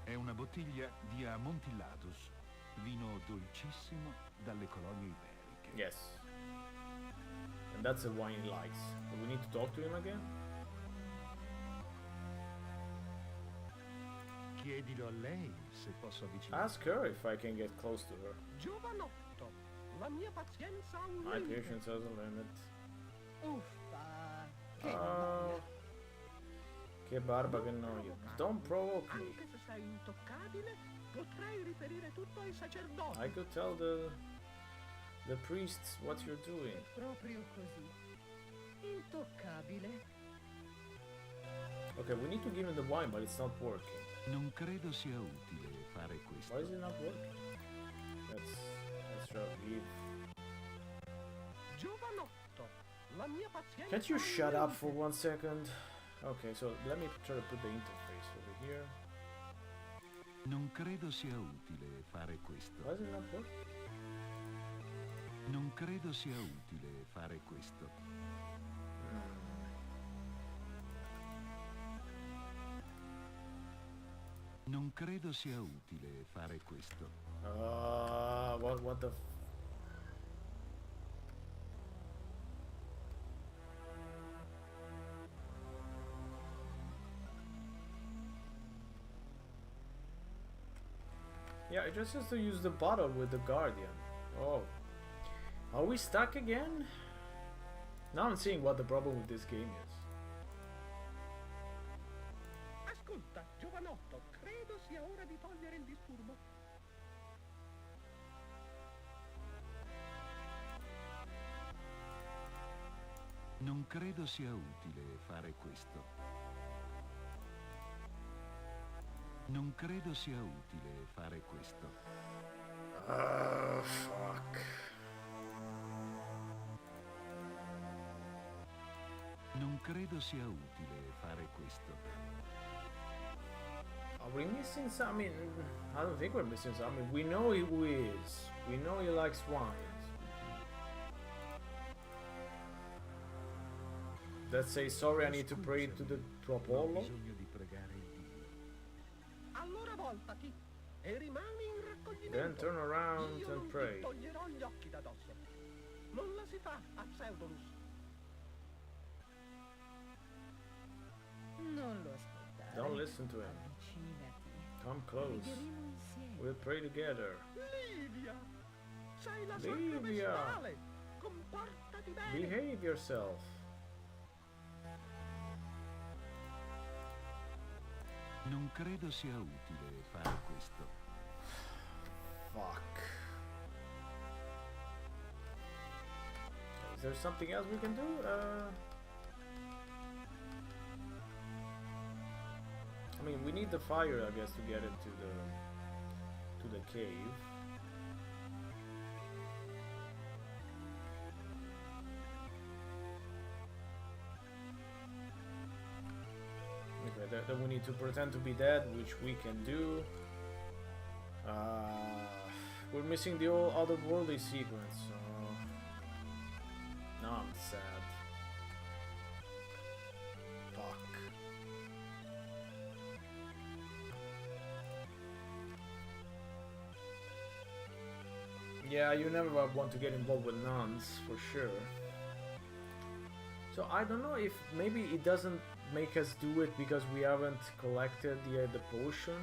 È una bottiglia di Amontillatus, vino dolcissimo dalle colonie iberiche. Yes. And that's the wine he likes. Do we need to talk to him again? Chiedilo a lei se posso avvicinarmi. Ask her if I can get close to her. Giovanotto, la mia pazienza ha un My limite. patience has a limit. Uffa. Che Oh, noia. che barba, che noia. Don't provoke me. Anche se sei intoccabile, potrei riferire tutto ai sacerdoti. I could tell the priests what you're doing. Proprio così. Intoccabile. Okay, we need to give him the wine, but it's not working. Non credo sia utile fare questo. Why is it not working? Let's try to leave. Giovanotto, la mia pazienza Can't you ha un shut up limite. for 1 second? Okay, so let me try to put the interface over here. Non credo sia utile fare questo. Why is it not working? Non credo sia utile fare questo. Non credo sia utile fare questo. What the Yeah, it just has to use the bottle with the Guardian. Oh. Are we stuck again? Now I'm seeing what the problem with this game is. Ascolta, giovanotto, credo sia ora di togliere il disturbo. Non credo sia utile fare questo. Non credo sia utile fare questo. Fuck. Non credo sia utile fare questo. Are we missing something? I don't think we're missing something. We know who he is. We know he likes wines. Let's say sorry, I need to pray to Apollo. Bisogno di pregare il Dio. Allora voltati e rimani in raccoglimento. Then turn around Io and non pray. ti toglierò gli occhi da dosso. Non la si fa a Pseudolus. Non lo ascoltare. Don't listen to him. Avvicinati. Come close. Pregheremo insieme. We'll pray together. Livia! Sei la sacra Livia! vestale! Comportati bene! Behave yourself. Non credo sia utile fare questo. Fuck. Is there something else we can do? I mean, we need the fire, I guess, to get into the cave. Okay, then we need to pretend to be dead, which we can do. We're missing the old otherworldly sequence, so now I'm sad. Fuck. Yeah, you never want to get involved with nuns, for sure. So I don't know if maybe it doesn't make us do it because we haven't collected the potion.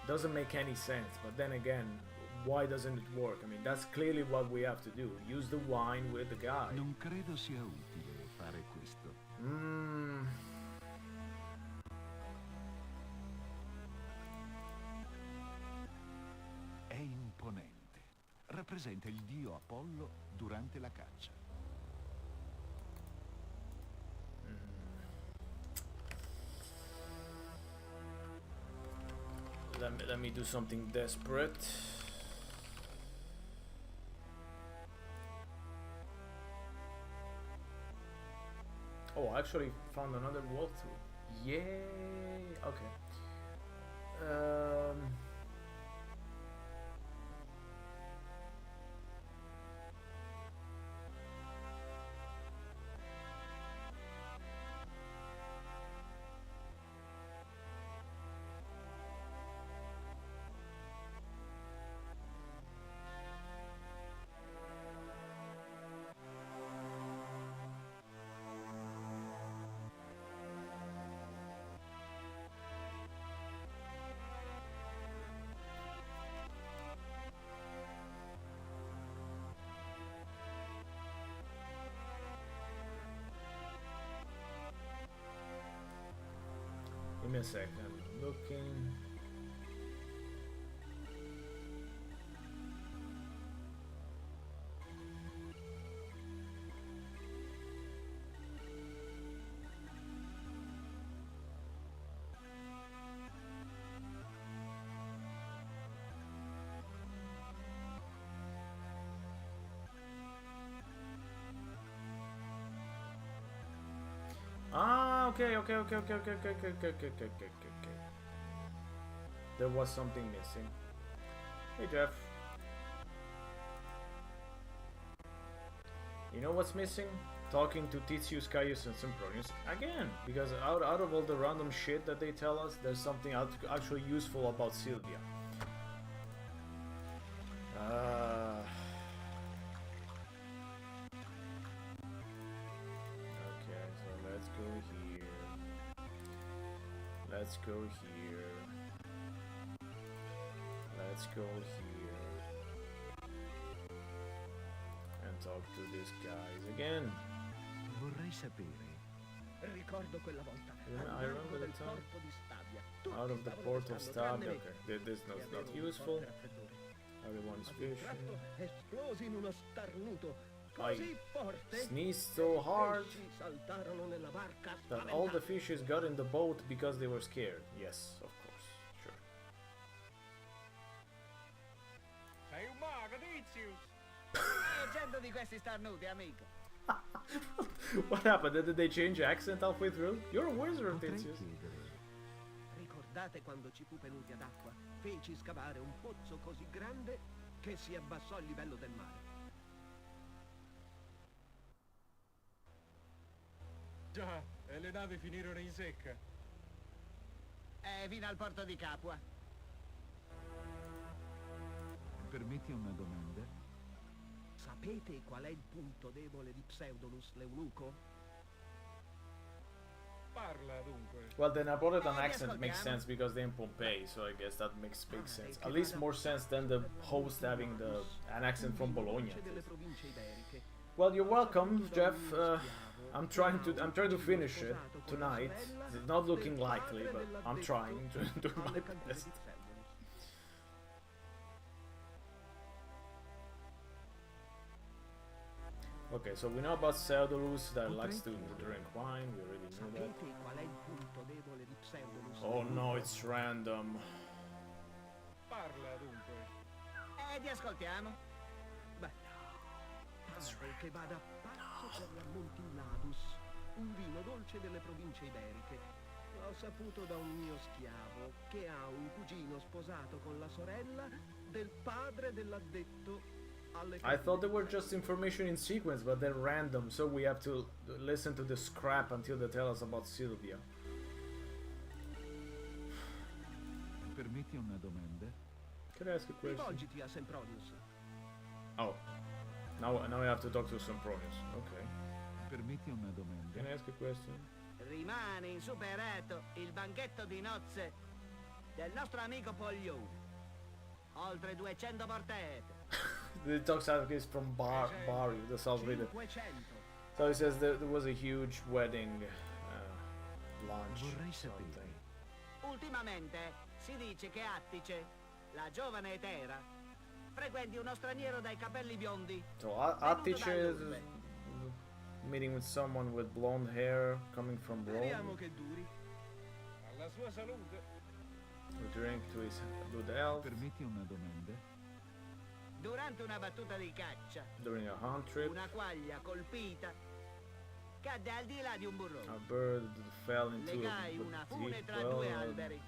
Doesn't make any sense, but then again, why doesn't it work? I mean, that's clearly what we have to do. Use the wine with the guy. Non credo sia utile fare questo. È imponente. Rappresenta il dio Apollo durante la caccia. Let me do something desperate. Oh, I actually found another walkthrough. Yay! Okay. Give me a second. Looking. Ah, okay. There was something missing. Hey, Jeff. You know what's missing? Talking to Titius, Caius, and Sempronius again, because out of all the random shit that they tell us, there's something actually useful about Sylvia. Okay, so let's go here. Let's go here. let's go here and talk to these guys again. Vorrei sapere. Ricordo quella volta. I remember the time. Out of the port of Stabia. Okay, this is not useful. Everyone's fishing. Esplosi in uno starnuto I così forte sneezed so hard pesci saltarono nella barca that all the fishes got in the boat because they were scared. Yes, of course, sure. Sei un mago, Tizius! Leggendo di questi starnuti, amico. What happened? Did they change accent halfway through? You're a wizard, Potrei Tizius. chiedere. Ricordate quando ci fu penuria d'acqua? Feci scavare un pozzo così grande che si abbassò il livello del mare. Già, e le navi finirono in secca. Fino al porto di Capua. Permetti una domanda? Sapete qual è il punto debole di Pseudolus l'Eunuco? Parla dunque. Well, the Napolitan accent makes sense because they're in Pompei, so I guess that makes big sense. At least more sense than the host having an accent from Bologna. Well, you're welcome, Jeff. I'm trying to finish it tonight. It's not looking likely, but I'm trying to do my best. Okay, so we know about Pseudolus that likes to drink wine. We already knew that. Oh no, it's random. Parla dunque. Ti ascoltiamo. Beh, pare che vada pazzo per l'Amontilladus, un vino dolce delle province iberiche. L'ho saputo da un mio schiavo che ha un cugino sposato con la sorella del padre dell'addetto. I thought they were just information in sequence, but they're random, so we have to listen to the scrap until they tell us about Sylvia. Permetti una domanda? Can I ask a question? Rivolgiti a Sempronius. Oh, now I have to talk to Sempronius. Okay. Permetti una domanda? Can I ask a question? Rimane insuperato il banchetto di nozze del nostro amico Poglione. Oltre 200 portete. He talks out he's from Bari, the South Video. So he says there was a huge wedding lunch. Vorrei sapere. Ultimamente si dice che Attice, la giovane Etera, frequenti uno straniero dai capelli biondi. So Attice is meeting with someone with blonde hair coming from Rome. Che duri. Alla sua salute. We drink to his good health. Permetti una domanda? Durante una battuta di caccia, During a hunt trip, una quaglia colpita cadde al di là di un burrone. a bird fell into Legai una fune deep tra due well. alberi,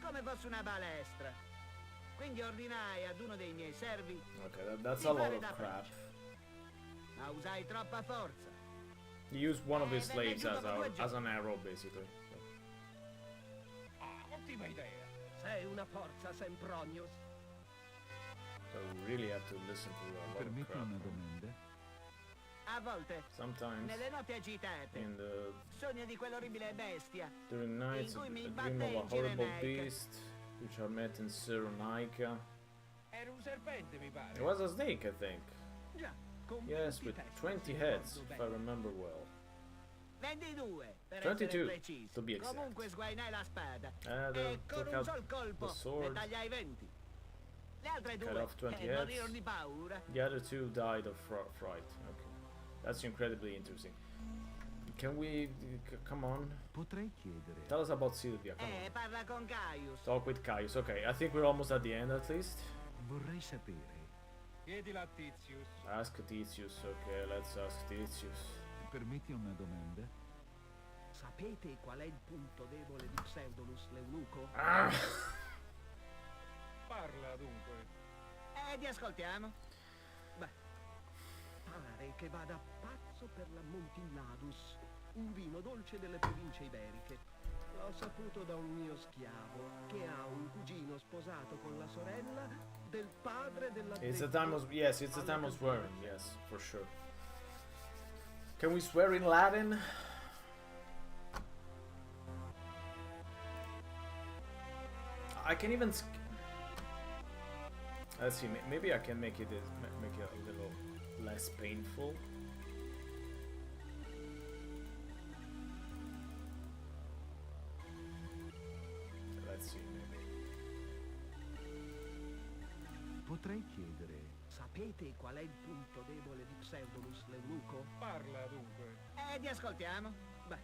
come fosse una balestra. Quindi ordinai ad uno dei miei servi Okay, that's a lot of crap. ma usai troppa forza. He used one of his slaves as an arrow, basically. Ottima idea. Sei una forza, Sempronius. So we really have to listen to a lot of Permetti crap. una domanda? A volte, Sometimes nelle notti agitate, in the sogno di quell'orribile bestia. during nights I dream of a horrible beast which I met in Cyrenaica. Era un serpente, mi pare. It was a snake, I think. Già, con Yes, 20 with teste, 20 se heads, ricordo if I bene. remember well. 22 per 22, essere preciso. to be exact. Comunque sguainai la spada They e con took un out sol colpo the ne sword, tagliai 20. Le altre cut due off 20 morirono heads. di paura. The other two died of fright. Okay, that's incredibly interesting. Can we come on? Potrei chiedere. Tell us about Sylvia. Come on. Parla con Caius. Talk with Caius. Okay, I think we're almost at the end at least. Vorrei sapere. Chiedilo a Tizius. Ask Titius. Okay, let's ask Titius. Permetti una domanda? Sapete qual è il punto debole di Pseudolus l'Eunuco? Ah! Parla dunque. Ti ascoltiamo. Beh, pare che vada pazzo per l'Amontilladus, un vino dolce delle province iberiche. L'ho saputo da un mio schiavo che ha un cugino sposato con la sorella del padre dell'addetto. It's a time of it's a time of swearing. Yes, for sure. Can we swear in Latin? I can even. Let's see. Maybe I can make it a little less painful. So let's see. Maybe. Potrei chiedere, Sapete qual è il punto debole di Pseudolus l'Eunuco? Parla dunque. Vi ascoltiamo. Beh,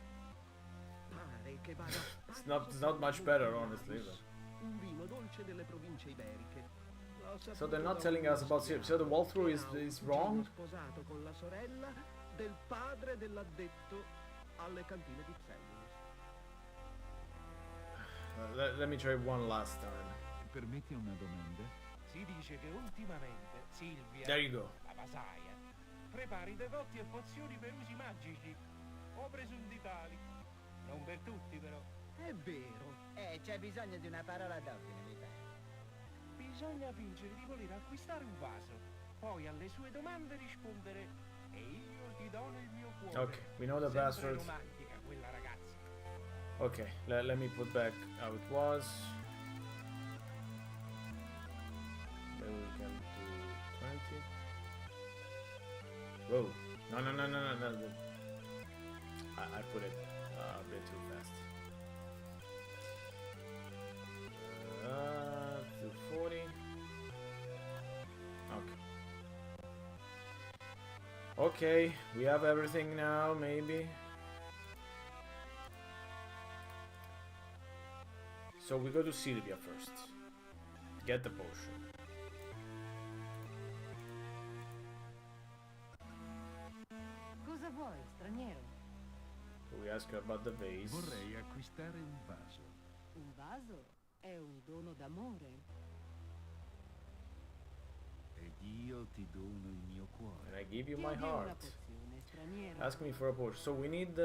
pare che vada... It's not much better, honestly. But. Un vino dolce delle province iberiche. So they're not telling us about Syria. So the walkthrough is wrong? Sposato con la sorella del padre dell'addetto alle cantine di Pseudolus. Let me try one last time. Permetti una domanda? Si dice che ultimamente Silvia, There you go. la vasaia, prepari decotti e pozioni per usi magici o presunti tali. Non per tutti però. È vero. C'è bisogno di una parola d'ordine, mi pare. Bisogna fingere di voler acquistare un vaso, poi alle sue domande rispondere e io ti do nel mio cuore. Okay, we know the Sempre password. romantica quella ragazza. Okay, let me put back how it was. Then we can do 20. Whoa. No. I put it a bit too fast. 240. Okay, we have everything now, maybe. So we go to Sylvia first. Get the potion. Cosa vuoi, straniero? We ask her about the vase. Vorrei acquistare un vaso. Un vaso è un dono d'amore. Ed io ti dono il mio cuore. And I give you my Chiedi una heart. pozione, straniero. Ask me for a potion. So we need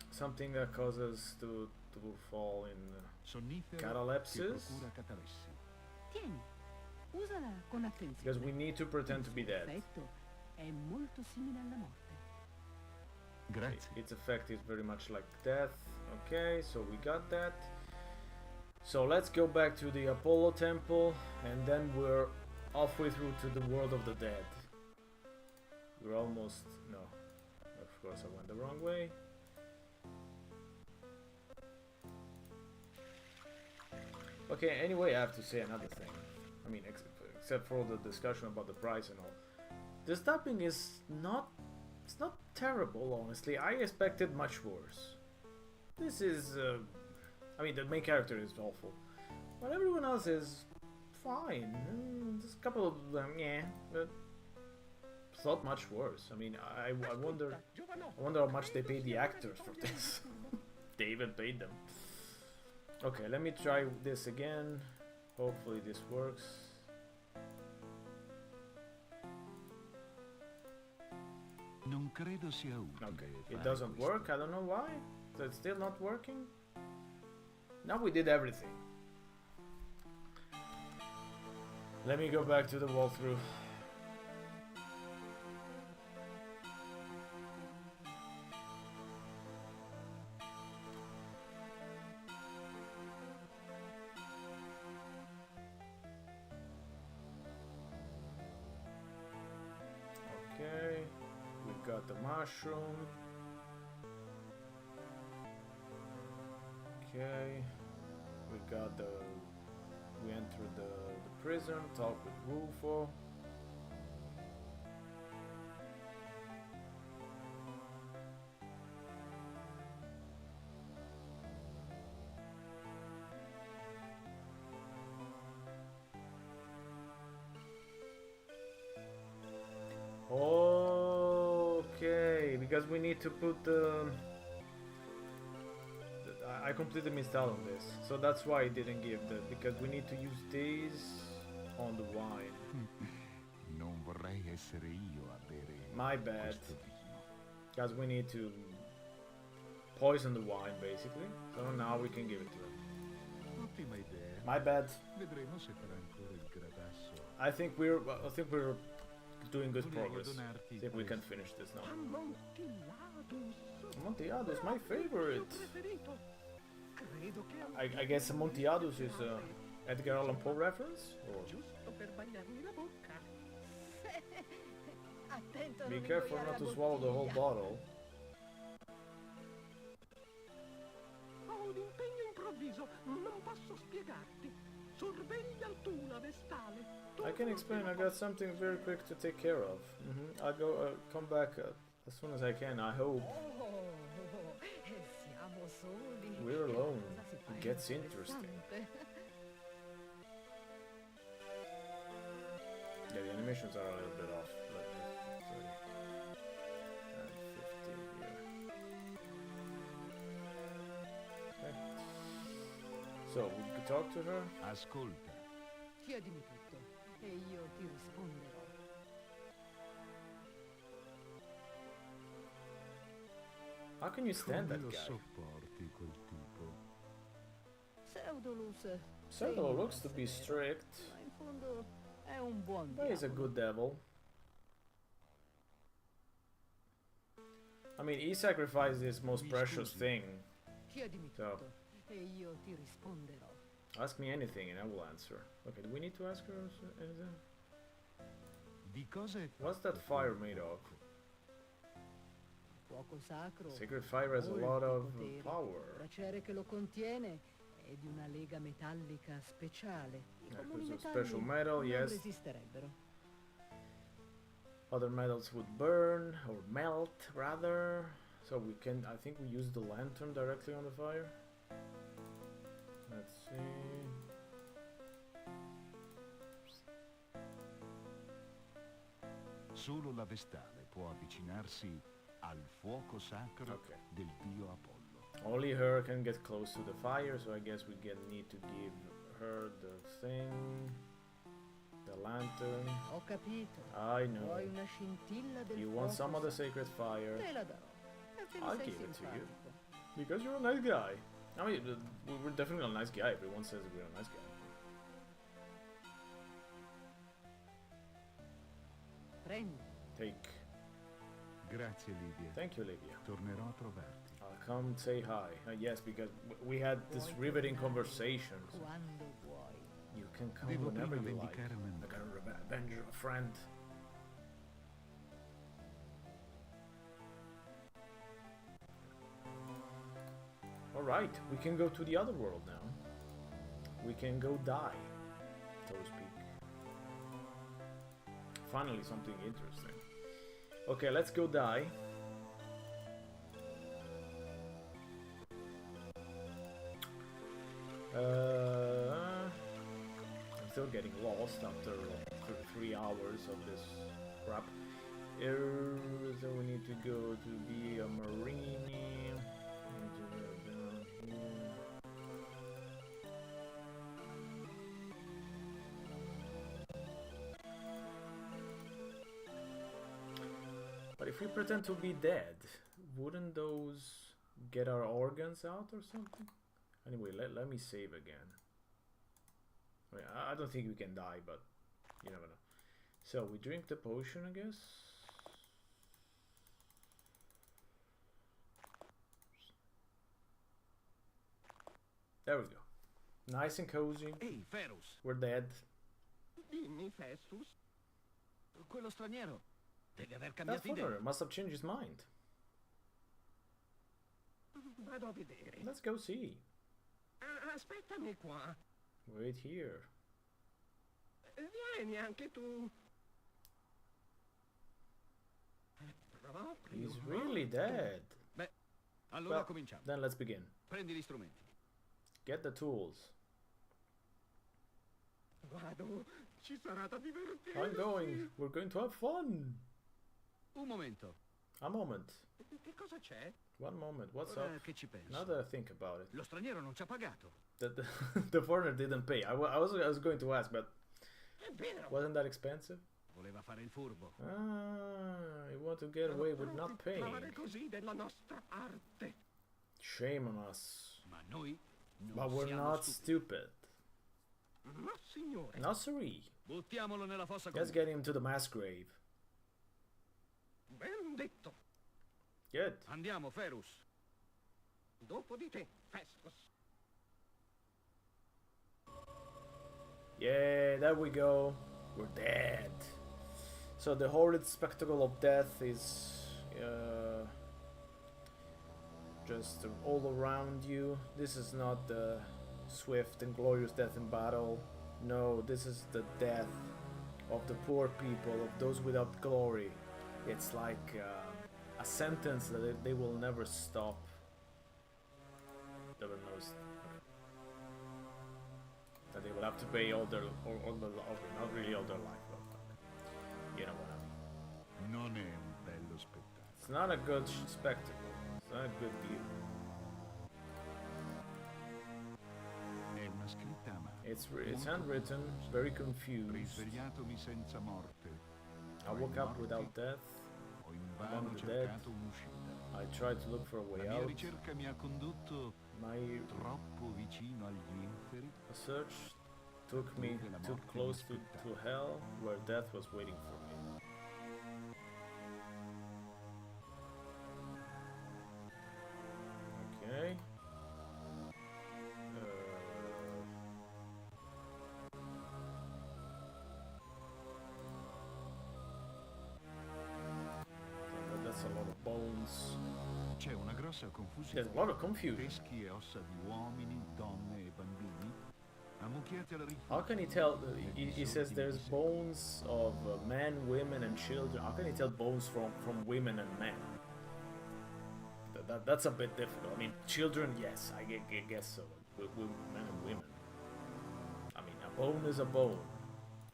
something that causes to fall in Sonnifero catalepsis. che procura catalessi. Tieni, usala con attenzione. Because we need to pretend to be Il suo dead. effetto è molto simile alla morte. Grazie. Its effect is very much like death. Okay, so we got that. So let's go back to the Apollo temple, and then we're halfway through to the world of the dead. We're almost... no. Of course I went the wrong way. Okay, anyway, I have to say another thing. I mean, except for all the discussion about the price and all. This dubbing is not... it's not terrible, honestly. I expected much worse. This is... I mean, the main character is awful. But everyone else is fine. There's a couple of them, yeah, but it's not much worse. I mean, I wonder how much they paid the actors for this. They even paid them. Okay, let me try this again. Hopefully this works. Non credo sia utile. Okay, it fare doesn't questo. work. I don't know why. So it's still not working. Now we did everything. Let me go back to the walkthrough. Okay, we got the mushroom. Okay, we got the... we entered the prison, talk with Rufo. Okay, because we need to put the... I completely missed out on this, so that's why I didn't give the... because we need to use these on the wine. Non vorrei essere io a bere My bad. questo vino. Because we need to poison the wine, basically. So now we can give it to him. Ottima idea. My bad. Vedremo se farà ancora il gradasso. I think we're doing good Volevo progress. donarti I think we can questo. finish this now. Amontillatus. Amontillado is my favorite. Preferito. Credo che I guess Amontillado is Edgar Allan Poe reference? Or Giusto per bagnarmi la bocca. Attento, be non careful ingoiare not la to swallow the whole bottiglia. bottle. Ho un impegno improvviso, non posso spiegarti. Sorveglia Altuna, vestale. I can explain. I got something very quick to take care of. I'll go. Come back as soon as I can. I hope. Siamo soli. We're alone. Cosa si fa It in gets un interesting. ristorante? Yeah, the animations are a little bit off. But, sorry. And 50 here. Okay. So we could talk to her. Ascolta. Chiedimi tutto e io ti risponderò. How can you stand Come that lo guy? sopporti quel tipo? Pseudolus. Pseudo sembra looks to be severo, strict, ma in fondo è un buon but he's a diavolo. good devil. I mean, he sacrificed his most Mi precious scusi. thing. Chiedimi So. tutto e io ti risponderò. Ask me anything and I will answer. Okay, do we need to ask her anything? Di cosa è What's that fatto fire quel made of? Fuoco sacro. Sacred fire has a molti lot of poteri. power. Il braciere che lo contiene è di una lega metallica speciale. I Yeah, comuni there's a metalli special metal, non yes. resisterebbero. Other metals would burn or melt rather. So we can, I think we use the lantern directly on the fire. Let's see. Solo la Vestale può avvicinarsi al fuoco sacro Okay. del dio Apollo. Only her can get close to the fire, so I guess we need to give her the thing. The lantern. Ho capito. I know. Vuoi una scintilla del You fuoco want some of the sacro? sacred fire. Te la darò. Perché mi I'll sei give it to you. simpatico. Because you're a nice guy. I mean, we're definitely a nice guy. Everyone says we're a nice guy. Prendi. Take. Grazie Livia. Thank you, Livia. Tornerò a trovarti. I'll come say hi. Yes, because we had this riveting conversation. So Quando vuoi. you can come Devo whenever prima you like. vendicare un I gotta avenge a friend. Alright, we can go to the other world now. We can go die, so to speak. Finally, something interesting. Okay, let's go die. I'm still getting lost after 3 hours of this crap. So we need to go to be a marine. We need to go down here. But if we pretend to be dead, wouldn't those get our organs out or something? Anyway, let me save again. I mean, I don't think we can die, but you never know. So we drink the potion, I guess. There we go. Nice and cozy. Ehi, Ferus, We're dead. Dimmi, Festus. quello straniero deve aver That cambiato idea. foreigner must have changed his mind. Vado a vedere. Let's go see. Aspettami qua. Wait here. Vieni anche tu. È proprio He's really dead. Beh, allora Well, cominciamo. then let's begin. Prendi gli strumenti. Get the tools. Vado. Ci sarà da divertirsi. I'm going. We're going to have fun. Un momento. A moment. Che cosa c'è? One moment. What's Ora up? che ci penso. Now that I think about it, Lo straniero non ci ha pagato. the foreigner didn't pay. I was going to ask, but È vero. wasn't that expensive? Voleva fare il furbo. Ah, you want to get away with not paying? Parlare così della nostra arte. Shame on us. Ma noi non But we're siamo not stupidi. stupid. No, signore. No, siree. Buttiamolo nella fossa Let's comune. get him to the mass grave. Ben detto. Good. Andiamo, Ferus. Dopo di te, Festus. Yeah, there we go. We're dead. So the horrid spectacle of death is just all around you. This is not the swift and glorious death in battle. No, this is the death of the poor people, of those without glory. It's like a sentence that they will never stop. Never knows. That they will have to pay all their, not really all their life, but you know what I mean. Non è un bello spettacolo. It's not a good spectacle. It's not a good view. È una scritta a mano. It's handwritten, very confused. Risvegliatomi senza morte. I woke up without death. Ho invano Among the dead. cercato un'uscita. I tried to look for a La way mia out. ricerca mi ha condotto My troppo vicino agli inferi. search took me too close to hell, where death was waiting for me. Okay. That's a lot of bones. C'è una grossa confusione. There's a lot of confusion. Teschi e ossa di uomini, donne e bambini ammucchiati alla How can he tell? He says there's bones of men, women, and children. How can he tell bones from women and men? That's a bit difficult. I mean, children, yes, I guess so. Men and women. I mean, a bone is a bone.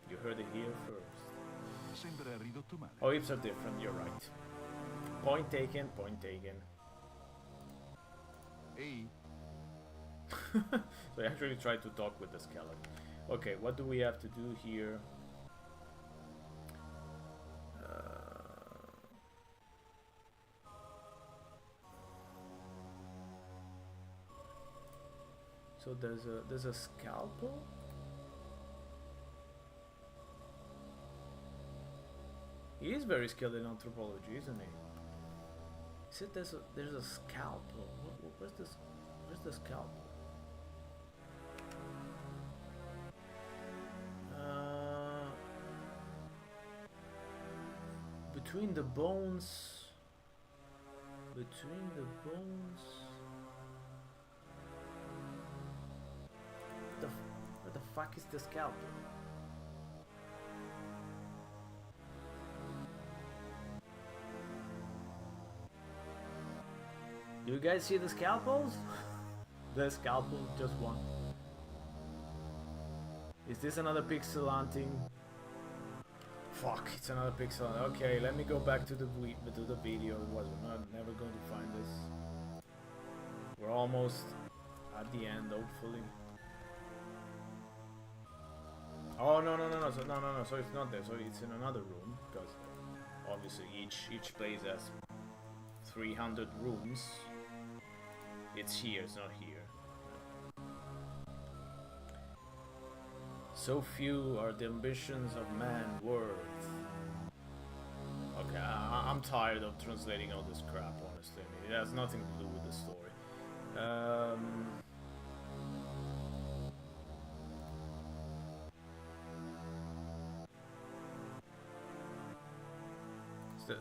You heard it here first. Sembra ridotto male. Oh, hips are different. You're right. Point taken. Point taken. Ehi, So I actually tried to talk with the skeleton. Okay, what do we have to do here? So there's a scalpel. He is very skilled in anthropology, isn't he? He said there's a scalpel. Where's this? Where's the scalpel? Between the bones. Between the bones. Where the fuck is the scalpel? Do you guys see the scalpels? The scalpel, just one. Is this another pixel hunting? Fuck, it's another pixel hunt. Okay, let me go back to the video. We're never going to find this. We're almost at the end, hopefully. Oh no. So it's not there. So it's in another room because obviously each place has 300 rooms. It's here. It's not here. So few are the ambitions of man worth. Okay, I'm tired of translating all this crap, honestly. I mean, it has nothing to do with the story.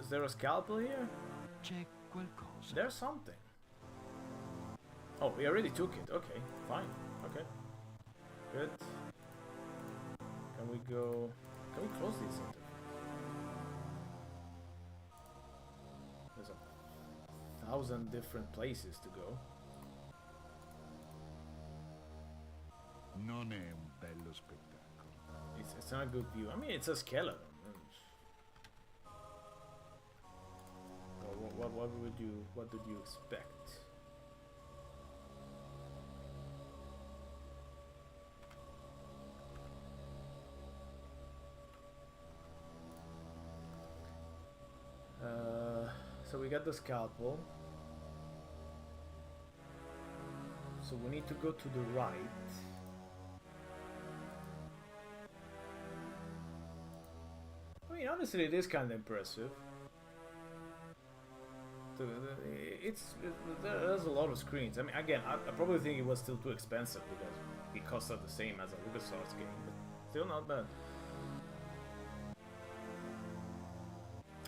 Is there a scalpel here? c'è qualcosa. There's something. Oh, we already took it. Okay, fine. Okay. Good. Can we go... Can we close these? There's 1,000 different places to go. Non è un bello spettacolo. It's not a good view. I mean, it's a skeleton. What did you expect? So we got the scalpel. So we need to go to the right. I mean, honestly, it is kind of impressive. There's a lot of screens. I mean, again, I probably think it was still too expensive because it costs the same as a LucasArts game. But Still not bad.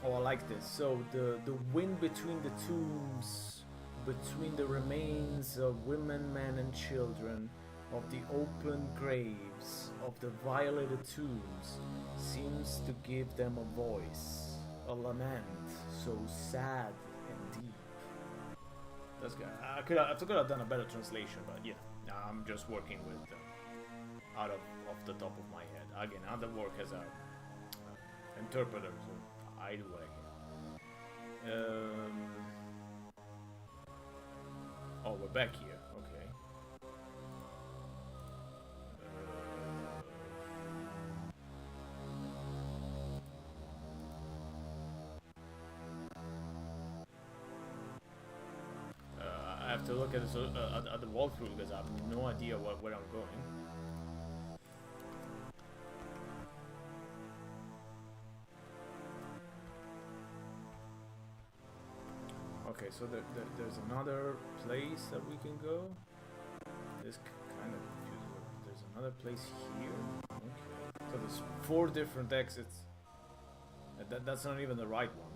Oh, I like this. So the wind between the tombs, between the remains of women, men, and children, of the open graves, of the violated tombs, seems to give them a voice, a lament, so sad and deep. That's good. I could have done a better translation, but yeah, I'm just working with out of off the top of my head. Again, I don't work as a interpreter, so I do what I can. Oh, we're back here. Okay. I have to look at this at the walkthrough because I have no idea where I'm going. Okay, so there's another place that we can go. This kind of confusing. There's another place here. Okay. So there's 4 different exits. That's not even the right one.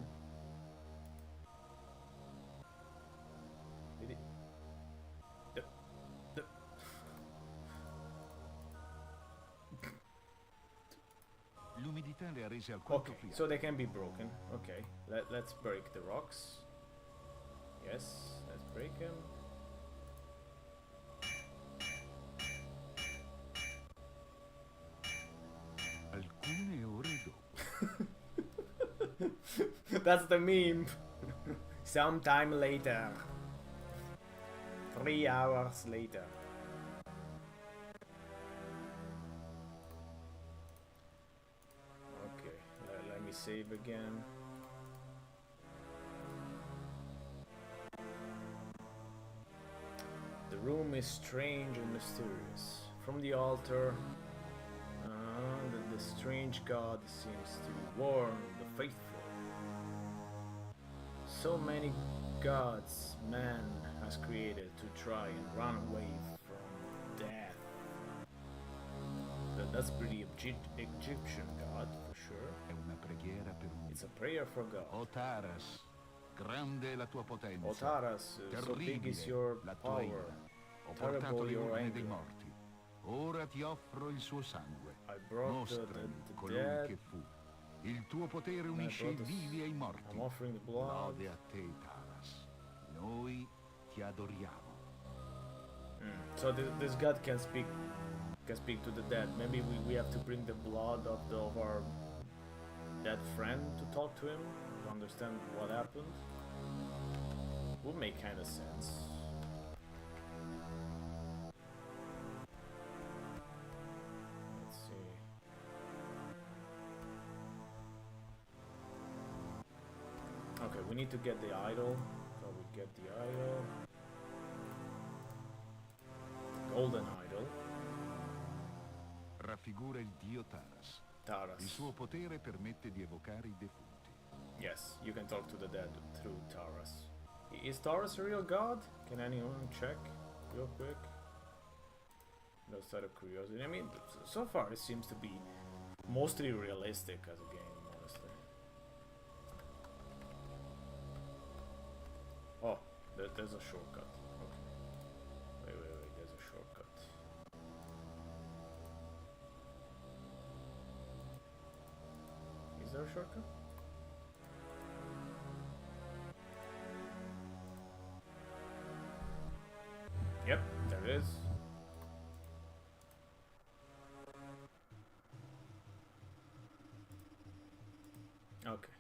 L'umidità le ha rese alquanto Okay, friabili. so they can be broken. Okay, let's break the rocks. Yes, let's break them. Alcune ore dopo. That's the meme. Sometime later. 3 hours later. Okay, let me save again. The room is strange and mysterious. From the altar, the strange god seems to warn the faithful. So many gods man has created to try and run away from death. That's pretty Egyptian god for sure. È una preghiera per un It's a prayer for God. O Taras, grande è la tua potenza. O Taras, so big is your la tua ira. power. Ho Terrible portato le your urne dei anger. morti. Ora ti offro il suo sangue. I brought Mostrami the colui dead. che fu. Il tuo potere I unisce i brought vivi e i morti. I'm offering the blood. Lode a te, Taras. Noi ti adoriamo. So this god can speak to the dead. Maybe we have to bring the blood of our dead friend to talk to him to understand what happened. Would make kind of sense. Let's see. Okay, we need to get the idol. So we get the idol. Golden idol. Raffigura il dio Taras. Taras. Il suo potere permette di evocare i defunti. Yes, you can talk to the dead through Taras. Is Taras a real god? Can anyone check real quick? Just out of curiosity. I mean, so far it seems to be mostly realistic as a game, honestly. Oh, there's a shortcut. Okay. Wait, there's a shortcut. Is there a shortcut? Yep, there it is. Okay.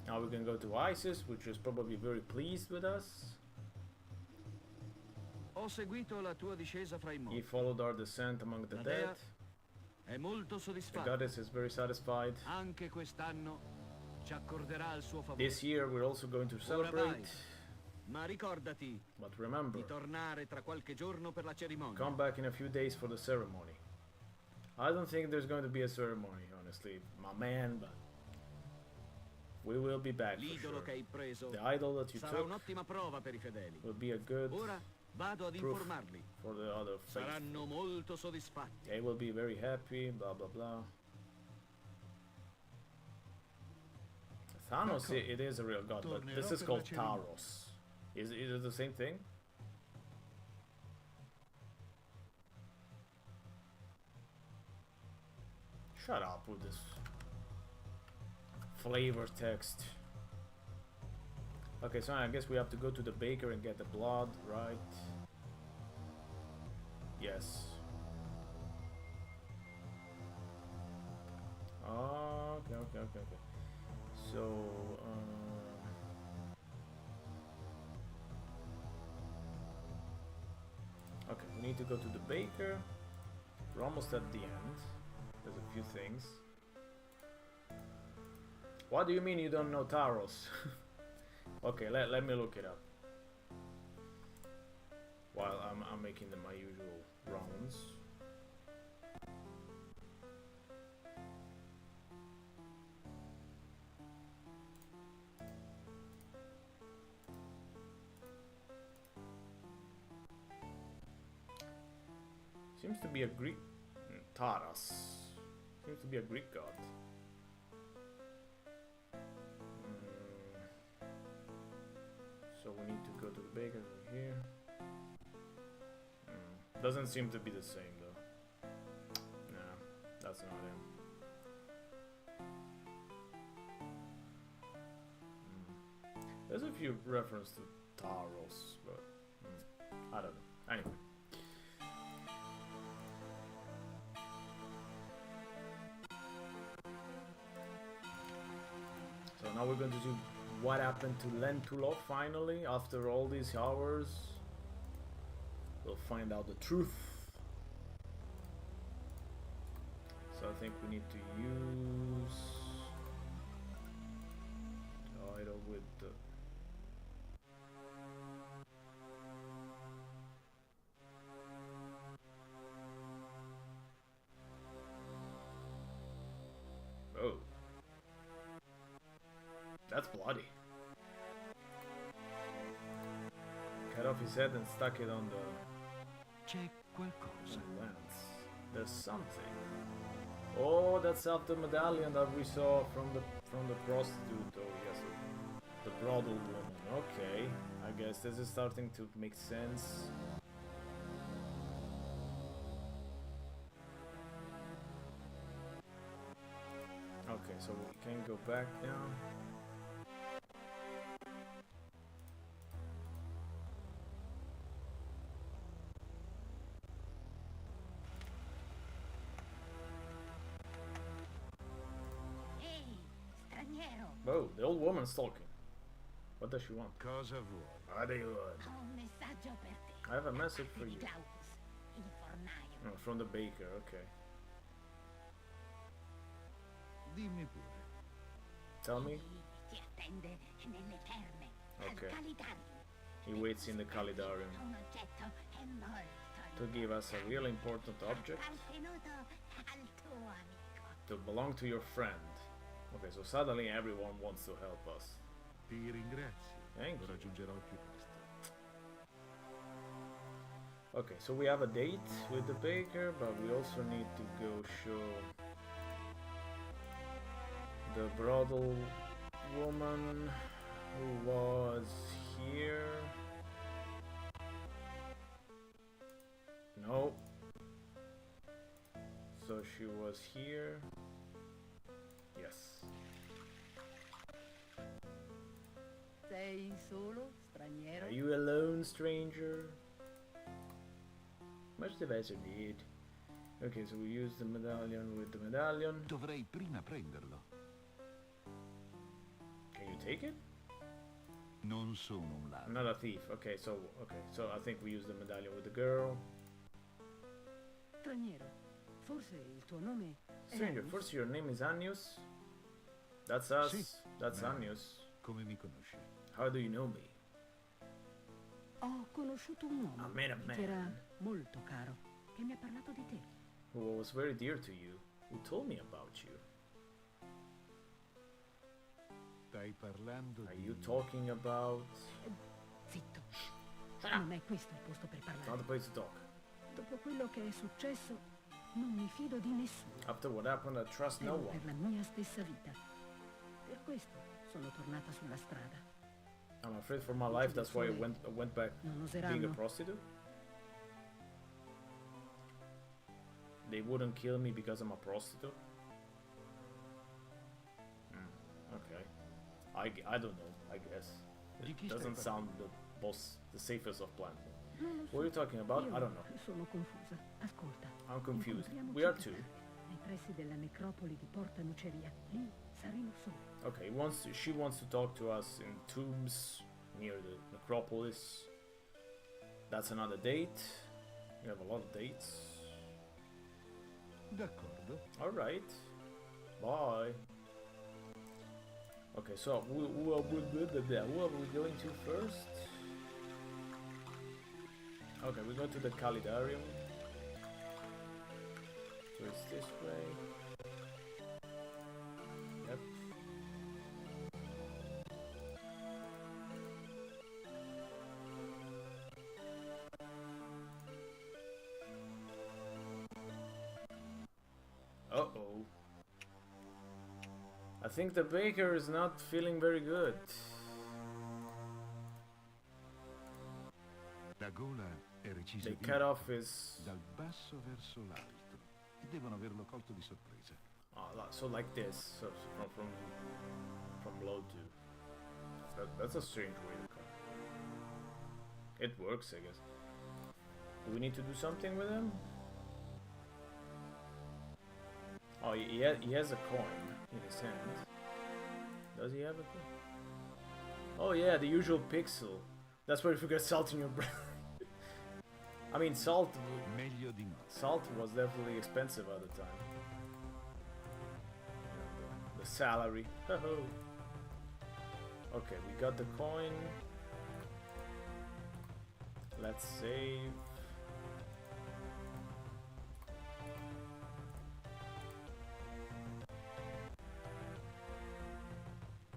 Now we can go to Isis, which is probably very pleased with us. Ho seguito la tua discesa fra i He morti. followed our descent among the La dead. dea è molto The soddisfatta. goddess is very satisfied. Anche quest'anno ci accorderà il suo favore. This year we're also going to Ora celebrate. vai, ma ricordati But remember, di tornare tra qualche giorno per la cerimonia. come back in a few days for the ceremony. I don't think there's going to be a ceremony, honestly, my man, but we will be back for L'idolo che sure. hai preso The idol that you sarà took un'ottima prova per i fedeli. will be a good Ora Vado ad proof informarli. for the other faith. Saranno molto soddisfatti. They will be very happy, blah blah blah. Thanos, it is a real god, but this is called Taros. Is it the same thing? Shut up with this flavor text. Okay, so I guess we have to go to the baker and get the blood, right? Yes. Oh, okay. So, okay, we need to go to the baker. We're almost at the end. There's a few things. What do you mean you don't know Taros? Okay, let me look it up. While I'm making my usual rounds. Seems to be a Greek... Taras. Seems to be a Greek god. So we need to go to the baker over here. Doesn't seem to be the same though. Nah, that's not him. There's a few references to Taros, but I don't know. Anyway. So now we're going to see what happened to Lentulov finally after all these hours. We'll find out the truth. So I think we need to use title with the oh. That's bloody. Cut off his head and stuck it on the C'è qualcosa. lens. There's something. Oh, that's up the medallion that we saw from the prostitute. Oh yes, the brothel woman. Okay, I guess this is starting to make sense. Okay, so we can go back now. Oh, the old woman's talking. What does she want? Cosa vuoi? What do you want? Ho un messaggio per te. I have a message for you. Claudius, il fornaio. Oh, from the baker, okay. Dimmi pure. Tell me. Ti attende nelle terme. Okay. Al Calidarium. He waits in the Calidarium Un oggetto è molto to give us a really important object appartenuto al tuo amico. to belong to your friend. Okay, so suddenly everyone wants to help us. Ti ringrazio. Thank Lo you. raggiungerò al più presto. Okay, so we have a date with the baker, but we also need to go show the brothel woman who was here. No. So she was here. Yes. Sei solo, straniero? Are you alone, stranger? Much the better need. Okay, so we use the medallion with the medallion. Dovrei prima prenderlo. Can you take it? Non sono un ladro. I'm not a thief. Okay, so I think we use the medallion with the girl. Straniero, forse il tuo nome è Stranger, Annius? first your name is Annius. That's us. Sì. That's Ma- Annius. Come mi conosci? How do you know me? Ho conosciuto un I uomo met a che era man molto caro, che mi ha parlato di te. who was very dear to you, who told me about you. Stai parlando Are di... you talking about... Zitto. Shut Non è questo il posto per Not the parlare. place to talk. Dopo quello che è successo, non mi fido di nessuno. After what happened, I trust no Temo one. per la mia stessa vita. Per questo sono tornata sulla strada. I'm afraid for my life, that's why I went back Non being a oseranno. prostitute. They wouldn't kill me because I'm a prostitute. Okay. I don't know, I guess. Di It chi stai doesn't sound the safest of plans. Non lo so. What are you talking about? Io I don't know. sono confusa. Ascolta. I'm confused. Incontriamoci We are più too. tardi, nei pressi della necropoli di Porta Nuceria. Lì saremo soli. Okay, she wants to talk to us in tombs near the necropolis. That's another date. We have a lot of dates. D'accordo. Alright. Bye. Okay, so who are we going to first? Okay, we go to the Calidarium. So it's this way. Yep. Uh-oh. I think the baker is not feeling very good. La gola è recisa They di cut off his... dal basso verso l'alto e devono averlo colto di sorpresa. so like this, so from low to... That's a strange way to cut. It works, I guess. Do we need to do something with him? Oh, he has a coin in his hand. Does he have a coin? Oh yeah, the usual pixel. That's where you get salt in your breath. I mean, salt Meglio di no. was definitely expensive at the time. The salary. Okay, we got the coin. Let's save.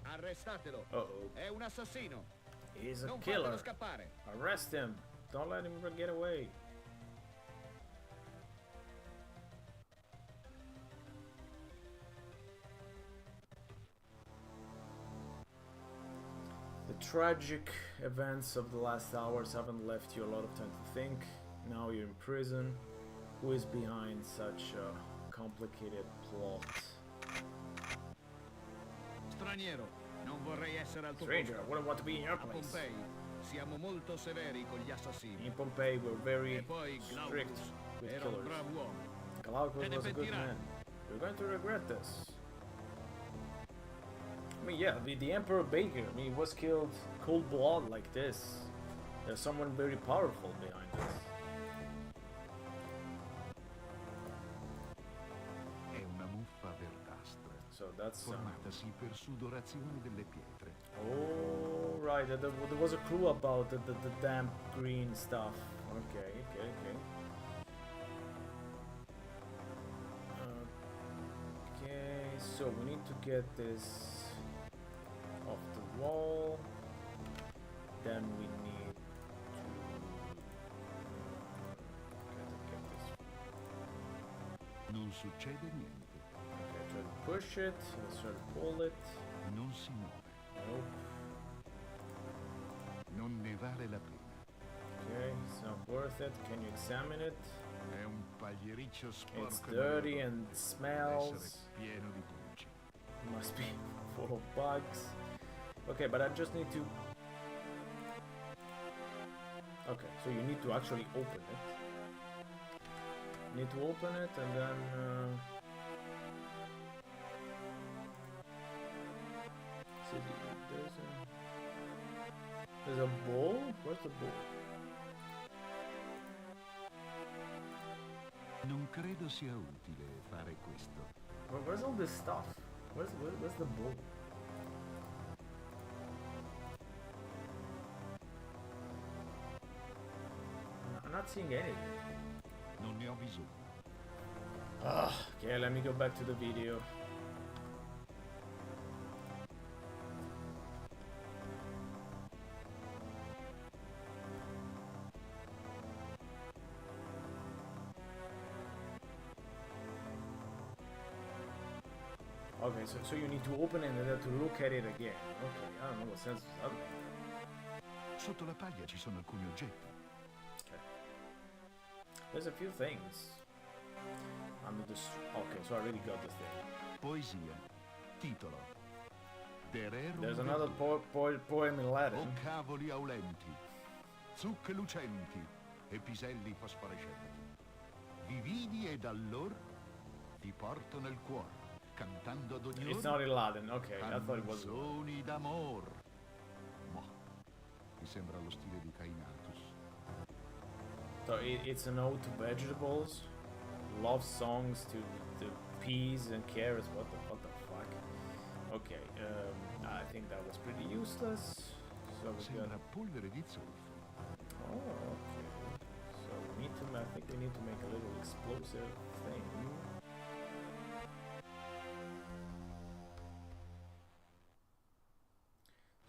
Arrestatelo. Uh-oh. È un assassino. He's a Non killer. fatelo scappare. Arrest him. Don't let him get away. The tragic events of the last hours haven't left you a lot of time to think. Now you're in prison. Who is behind such a complicated plot? Straniero, non vorrei essere al tuo Stranger, I posto. wouldn't want to be in your A place. Pompei siamo molto severi con gli assassini. In Pompei, we're very E poi strict Glaucus with era un killers. bravo uomo. Glaucus Te ne was a good pentirai. man. You're going to regret this. I mean, yeah, the Emperor Baker, I mean, he was killed cold blood like this. There's someone very powerful behind this. È una muffa verdastra, So that's... formatasi per sudorazione delle pietre. oh, right, there was a clue about the damp green stuff. Okay. Okay, so we need to get this off the wall. Then we need to get this. Non succede niente, Okay, try to push it. Let's try to pull it. non si muove, Nope. non ne vale la pena. Okay, it's not worth it. Can you examine it? È un pagliericcio sporco. It's e dirty malodoro. and Deve smells. essere pieno di pulci. Must be full of bugs. Okay, but I just need to... Okay, so you need to actually open it. Need to open it and then... see, there's a bowl? Where's the bowl? Non credo sia utile fare questo. Where's all this stuff? Where's the bowl? I'm not seeing anything. Non ne ho bisogno. Okay, let me go back to the video. Okay, so you need to open it and then to look at it again. Okay, I don't know what sense does that make. Sotto la paglia ci sono alcuni oggetti. Okay. There's a few things. Under the okay, so I already got this thing. Poesia. Titolo. Dererum There's another virtu. poem in Latin. O cavoli aulenti, zucche lucenti e piselli fosforescenti. Vividi ed allor ti porto nel cuore, cantando ad ogni It's ora not in Latin. Okay, I thought it was. canzoni d'amor. Boh, mi sembra lo stile di Cainatus. So it's an ode to vegetables, love songs to peas and carrots. What the fuck? Okay, I think that was pretty useless. So we got. Sembra polvere di zolfo. Oh, okay. So we need to. I think we need to make a little explosive thing.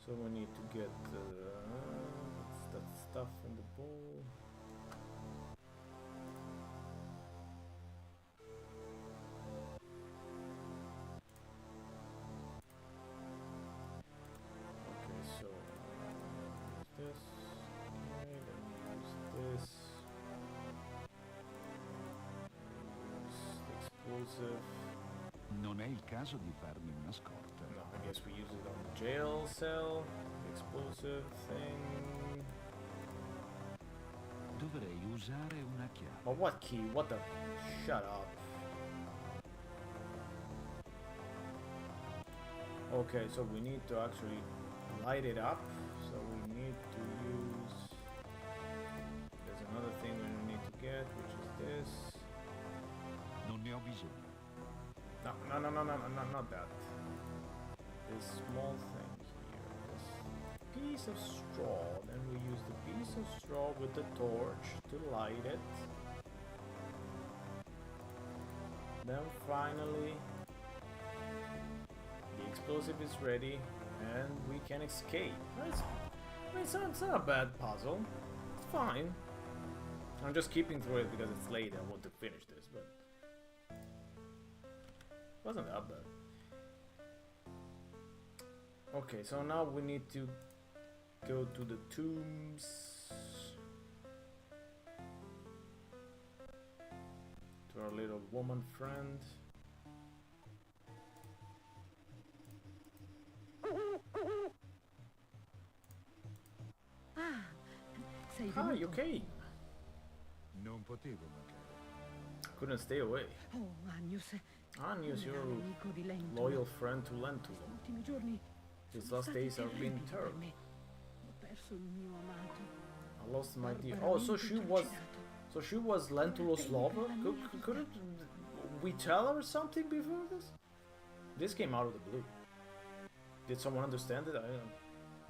So we need to get that stuff in the bowl. Okay, so use this. Okay, then use this. Use the explosive. Non è il caso di farne una scorta. No, I guess we use it on the jail cell. The explosive thing. Dovrei usare una chiave. But what key? What the? Shut up. Okay, so we need to actually light it up. So we need to use. There's another thing we need to get, which is this. Non ne ho bisogno. No, not that. This small thing here. This piece of straw. Then we use the piece of straw with the torch to light it. Then finally, the explosive is ready, and we can escape. It's not a bad puzzle. It's fine. I'm just keeping through it because it's late. I want to finish this, but. Wasn't that bad. Okay, so now we need to go to the tombs. To our little woman friend. Ah, sei Hi, venuto? you came. Non potevo mancare. Couldn't stay away. Oh, Agnus. Agnes, un your amico di Lentulo. loyal friend to Lentulo. Gli ultimi giorni His sono last stati days have been terribili per terrible. me. Ho perso il mio amato. I lost my dear. Oh, so she was Lentulo's lover. Couldn't we tell her something before this? This came out of the blue. Did someone understand it? I don't.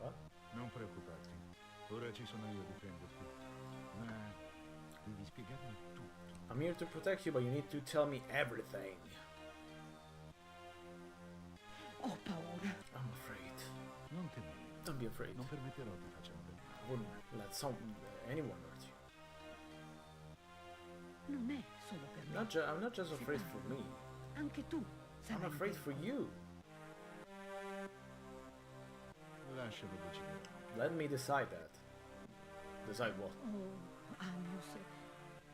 What? Non preoccuparti. Ora ci sono io a difenderti. Ma devi spiegarmi tutto. I'm here to protect you, but you need to tell me everything. Ho paura. I'm afraid. Non temere. Don't be afraid. Non permetterò che facciano del male. I wouldn't let anyone hurt you. Non è solo per me. I'm not just afraid for me. Anche tu sarai I'm afraid in for pericolo. you. Lascialo decidere. Let me decide that. Decide what? Oh, Agnus,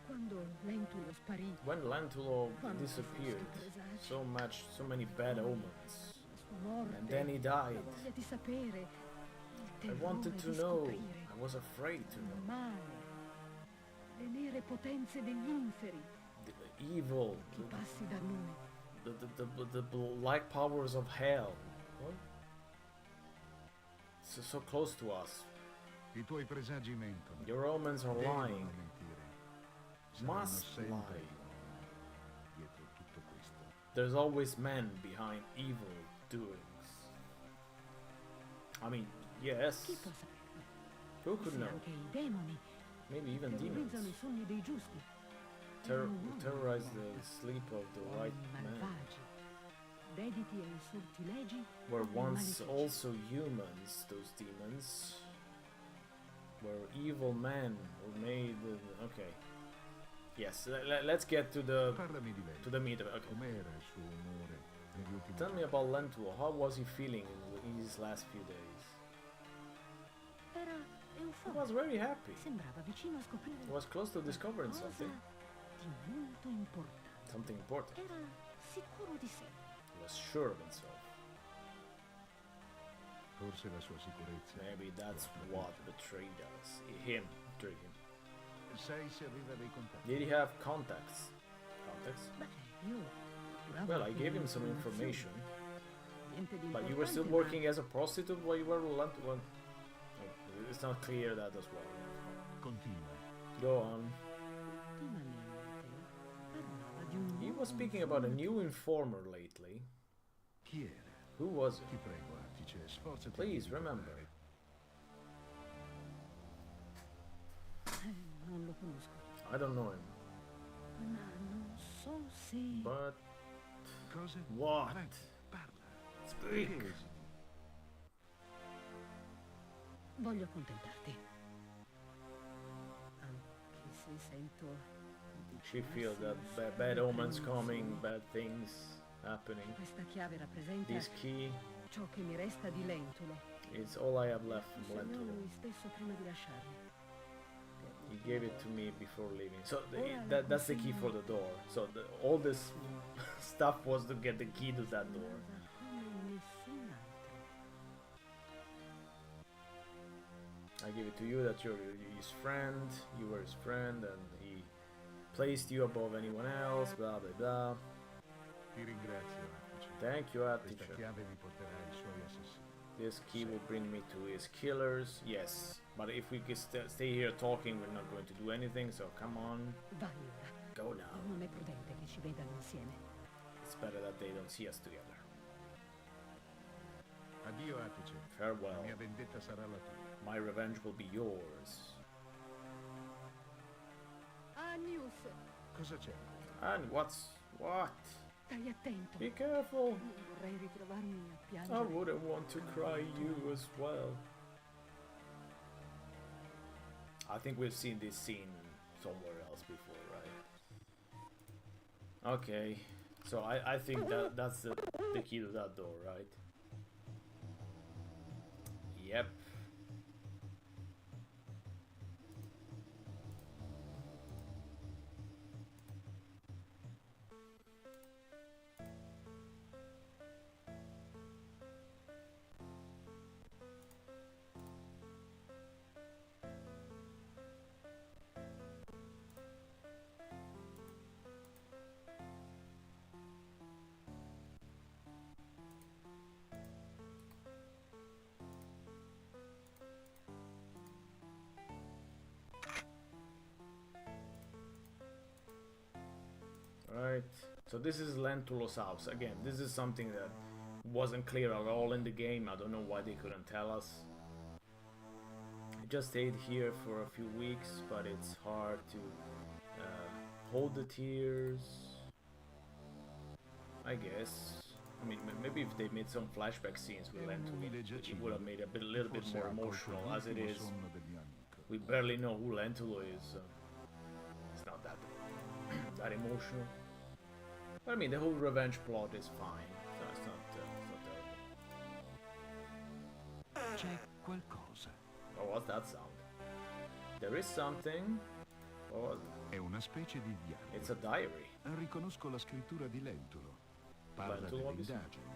quando Lentulo sparì, When Lentulo quando disappeared, ti presagi, so many bad omens. la sua morte, And then he died. la voglia di sapere, il I terrore wanted to di know. scoprire I was afraid to il know. male, le nere potenze degli inferi, The evil, chi passi da noi. the black powers of hell. What? So close to us. I tuoi presagi mentono. Your omens are Devono lying. mentire. Saranno Must sempre lie. dietro tutto questo. There's always men behind evil doings. I mean, yes. Chi può sapere? Who could Forse know? anche i demoni Maybe even terrorizzano i demons sogni dei giusti. Erano uomini, terrorize the sleep of the right uomini man. malvagi, dediti ai sortilegi Were e once malefici. also humans, those demons. Were evil men who made. Okay. Yes, let's get to the Parlami di lei. meat of it. Okay. Com'era il suo umore negli ultimi Tell me giorni. about Lentulo. How was he feeling in his last few days? Era He euforico. was very happy. Sembrava vicino a scoprire He was close to discovering qualcosa something. di molto importante. Something important. Era sicuro di sé. He was sure of himself. Forse la sua sicurezza. Maybe that's what betrayed us. Him betrayed him. Sai se aveva dei contatti? Did he have contacts? Contacts? Beh, io curavo Well, I alcune gave him some information. Niente di But you were still importante, working as a prostitute while you were Lentulo? Oh, it's not clear that as well. Continua. Go on. ma ultimamente parlava di un He nuovo was speaking about a informatore. new informer lately. Chi era? Who was Ti it? prego, Attice, sforzati. Please, di remember. ricordare. Non lo conosco, I don't know him. ma non so se... But Cosa? what? Vai, parla. Speak. Che esiti? Voglio accontentarti. Anche se sento... di She feels that forse bad omens premuroso. coming, bad things happening. Questa chiave rappresenta This key ciò che mi resta di Lentulo. is all I have left from Segnò Lentulo. lui stesso prima di lasciarmi. He gave it to me before leaving. So that's the key for the door. So all this stuff was to get the key to that door. Sembrava come nessun altro. I give it to you that you're his friend, you were his friend, and he placed you above anyone else, blah blah blah. Ti ringrazio, Attice. Thank you, Questa teacher. chiave mi porterà ai suoi assassini. This key will bring me to his killers, yes. But if we can stay here talking, we're not going to do anything, so come on, Vai ora. go now. Non è prudente che ci vedano insieme. It's better that they don't see us together. Addio, Attice. La Farewell. mia vendetta sarà la tua. My revenge will be yours. Agnius, Cosa c'è? And what? stai attento. Be careful. Non vorrei ritrovarmi a I piangere. wouldn't want to cry you as well. I think we've seen this scene somewhere else before, right? Okay, so I think that's the key to that door, right? Yep. Right, so this is Lentulo's house. Again, this is something that wasn't clear at all in the game. I don't know why they couldn't tell us. I just stayed here for a few weeks, but it's hard to hold the tears, I guess. I mean, maybe if they made some flashback scenes with Lentulo, it would have made it a little bit more emotional. As it is, we barely know who Lentulo is. It's not that that emotional. But I mean, the whole revenge plot is fine. So it's not terrible. C'è qualcosa. Oh, what's that sound? There is something. What was it? È una specie di diario. It's a diary. Riconosco la scrittura di Lentulo. Parla Lentulo, delle obviously. indagini,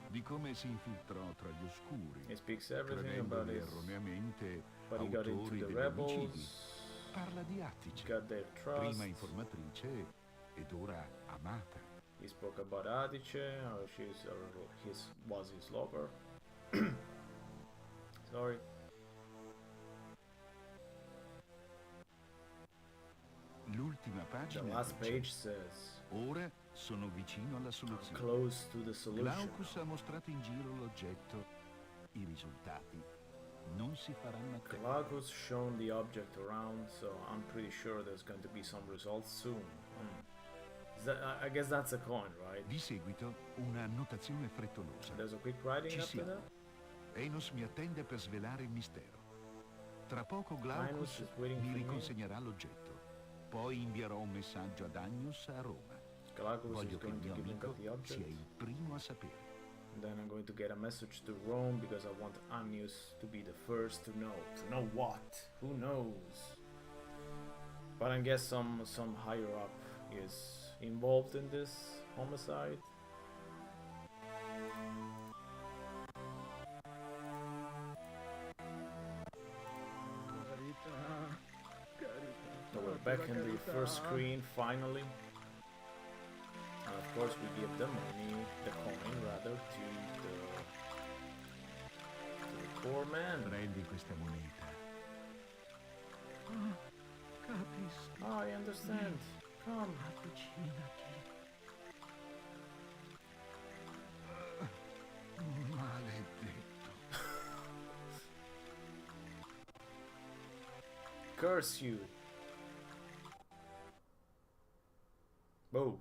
di come si infiltrò tra gli oscuri, He speaks everything about credendoli his... erroneamente But he got into autori the degli omicidi. rebels, Parla di Attice, got their trust. prima informatrice ed ora amata. He spoke about Adice, how was his lover. Sorry. L'ultima The pagina last dice, page says, ora sono vicino alla soluzione. close to the solution. Glaucus ha mostrato in giro l'oggetto. I risultati non si faranno attendere. Glaucus shown the object around, so I'm pretty sure there's going to be some results soon. I guess that's a coin, right? Di seguito una annotazione frettolosa. There's a quick writing Ci after siamo. that? Enos mi attende per svelare il mistero. Tra poco Linus Glaucus is waiting mi for me. riconsegnerà l'oggetto. Poi invierò un messaggio ad Agnus a Roma. Galactus is Voglio che il going to mio give me amico the object. sia il primo a sapere. And then I'm going to get a message to Rome because I want Annius to be the first to know. To know what? Who knows? But I guess some higher up is involved in this homicide. So we're back in the first screen finally. And of course we give the money, the coin rather, to the poor man. Prendi questa moneta. Capisco. Oh, I understand. Come. Avvicinati. Maledetto. Curse you. Whoa.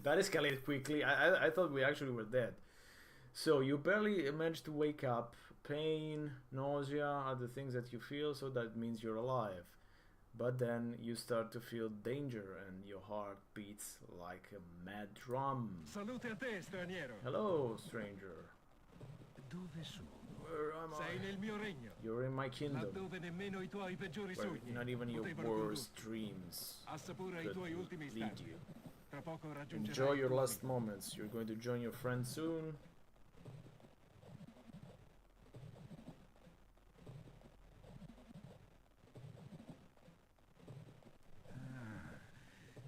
That escalated quickly. I thought we actually were dead. So you barely managed to wake up. Pain, nausea are the things that you feel, so that means you're alive. But then you start to feel danger and your heart beats like a mad drum. Salute a te, straniero. Hello, stranger. Dove sono? Where am Sei I? nel mio regno, You're in my kingdom, laddove nemmeno I tuoi peggiori where sogni not even your potevano worst condurti. dreams Assapora i could tuoi ultimi lead istanti. you. Tra poco raggiungerai Enjoy il your tuo last amico. moments. You're going to join your friend soon.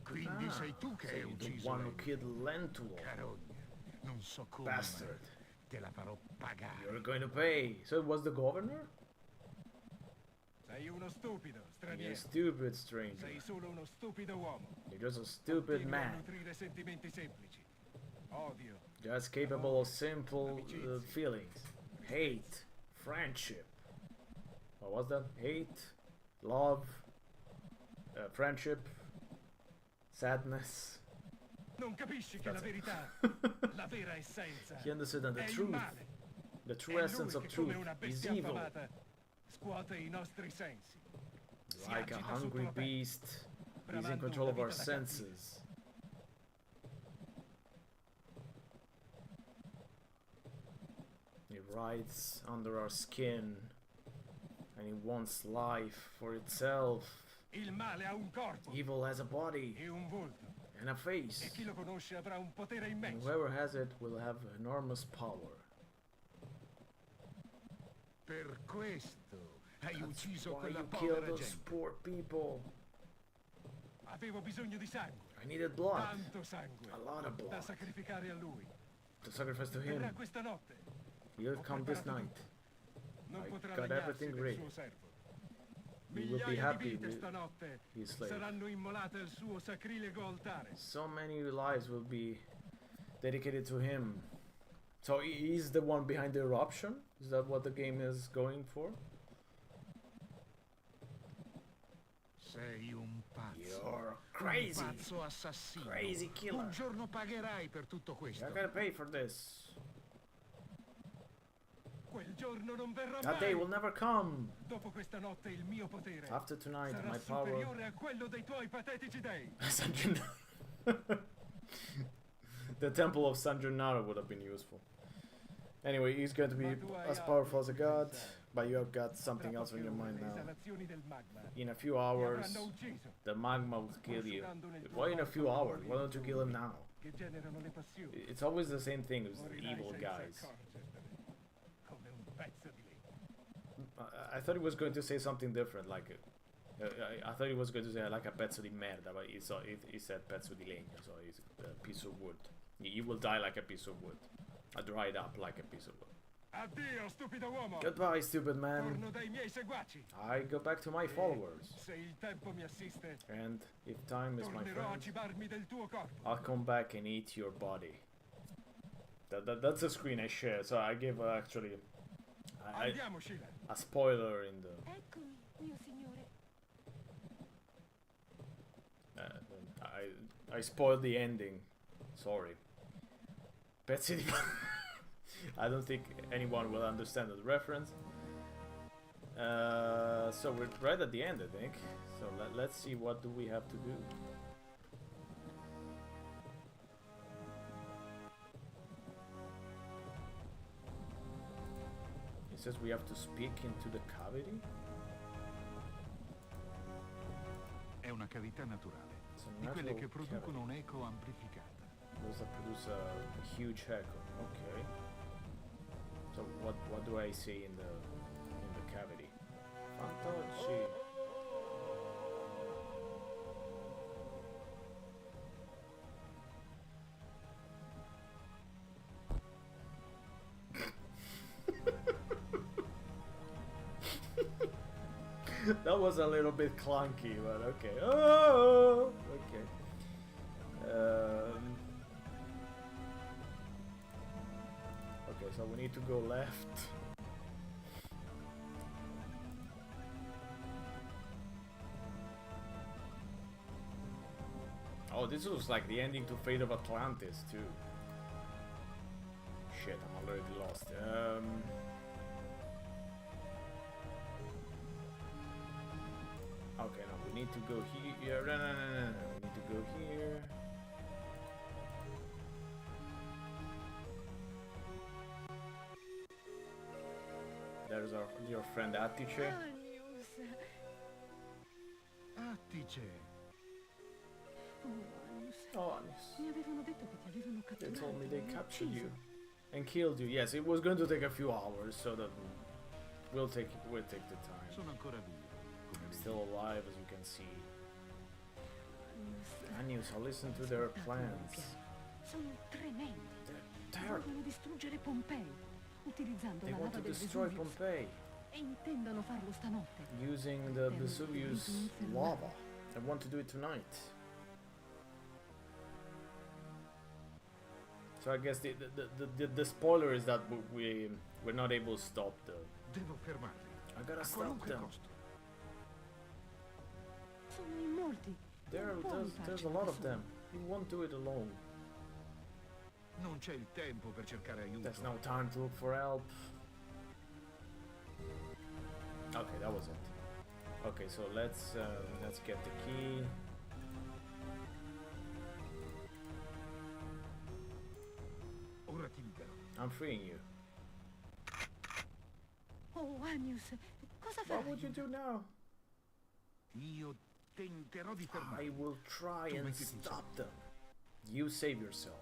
Quindi sei tu che So hai you're the ucciso one who lei. killed Lentulo. Carogna. Non so come, ma Bastard. te la farò pagare. You're going to pay. So it was the governor? Sei uno stupido, You're a straniero. stupid stranger. Sei solo uno stupido uomo. You're just a stupid Continui a man. nutrire sentimenti semplici. Odio. Just capable of simple feelings. Hate. Friendship. What was that? Hate. Love. Friendship. Sadness. Non capisci che la That's it. verità, la vera essenza, He understood that the è il truth, male. the true È essence lui of che come truth una is bestia evil. affamata scuote i nostri sensi. Si Like a agita sotto hungry la pelle, beast, he's in bramando control una of our vita da cattivo. senses. He rides under our skin and he wants life for itself. Il male ha un corpo Evil has a body e un volto, and a e face. chi lo conosce avrà un potere And immenso. whoever has it will have enormous power. Per questo hai That's ucciso why quella you killed povera those gente. poor people. Avevo bisogno di sangue, I needed blood. tanto sangue, A lot of da blood. sacrificare a lui. To sacrifice to Verrà him. questa notte, He'll come this night. non I potrà got lagnarsi everything del ready. suo servo. You will be Migliaia di happy vite with stanotte his slave. saranno immolate al suo sacrilego altare. So many lives will be dedicated to him. So he's the one behind the eruption? Is that what the game is going for? Sei un pazzo. You're crazy. Un pazzo assassino. Crazy killer. Un giorno pagherai per tutto questo. You're gonna pay for this. Quel giorno non verrà That day mai. will never come. Dopo questa notte il mio potere After tonight, sarà my power. superiore a quello dei tuoi patetici dei. San Gennaro. The temple of San Gennaro would have been useful. Anyway, he's going to be Ma tu hai as powerful as a altro god, da pensare. but you have got Tra something else on poche your ore mind le now. esalazioni del magma In a few ti hours, avranno ucciso, the magma will kill you. prosciugando nel tuo Why in a corpo few hours? Why dolori don't you kill him now? che generano le passioni. It's always the same thing with the Morirai evil senza guys. accorgertene, come un pezzo di legno. I thought he was going to say something different, like I thought he was going to say like a pezzo di merda, but he said pezzo di legno, so it's a piece of wood. He will die like a piece of wood, dried up like a piece of wood. Addio, stupido uomo! Goodbye, stupid man. Torno dai miei seguaci. I go back to my followers, Se il tempo mi assiste, and if time is my tornerò a friend, cibarmi del tuo corpo. I'll come back and eat your body. That's a screen I shared, so I gave actually Andiamo, Sheila. a spoiler in the. Eccomi, mio signore. I spoiled the ending. Sorry. Pezzi di. I don't think anyone will understand the reference. So we're right at the end, I think. So let's see what do we have to do. says we have to speak into the cavity. È una cavità naturale, It's a di quelle natural che producono cavity. un'eco amplificata. Those that produce a huge echo. Okay. So what do I say in the cavity? Fantocci. That was a little bit clunky, but okay. Oh, okay. Okay, so we need to go left. Oh, this was like the ending to Fate of Atlantis too. Shit, I'm already lost. Okay, no, we need to go here. No. We need to go here. There's your friend Attice. Anius. Attice! Oh, Anius. Mi avevano detto che ti avevano They catturato. told me they e captured ucciso. you and killed you. Yes, it was going to take a few hours, so that we'll take the time. Sono ancora vivo. I'm still alive, as you can see. Anius. Anius, I'll listen to their Ascoltate i plans. piani. Sono tremendi. They're terrible. Vogliono distruggere Pompei, utilizzando They la want lava to del destroy Vesuvio. Pompeii E intendono farlo stanotte. using the Vesuvius lava. I want to do it tonight. So I guess the spoiler is that we're not able to stop the. Devo fermarli. I gotta A stop qualunque them. costo. Sono in molti. Non puoi There's a farcela lot da of them. solo. You won't do it alone. Non c'è il tempo per cercare aiuto. There's no time to look for help. Okay, that was it. Okay, so let's get the key. Ora ti libero. I'm freeing you. Oh, Anius, cosa What fai? would you do now? Io tenterò di fermarli. I will try Tu and mettiti in stop them. You save yourself.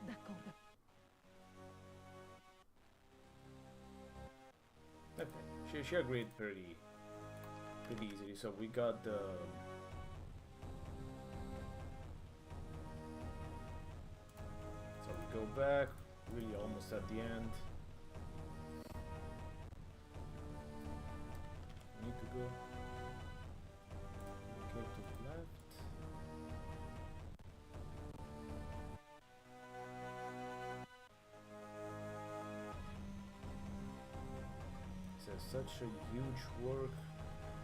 D'accordo. Okay, she agreed pretty easily. So we got the. So we go back, really almost at the end. We need to go. Okay, to the left. Says such a huge work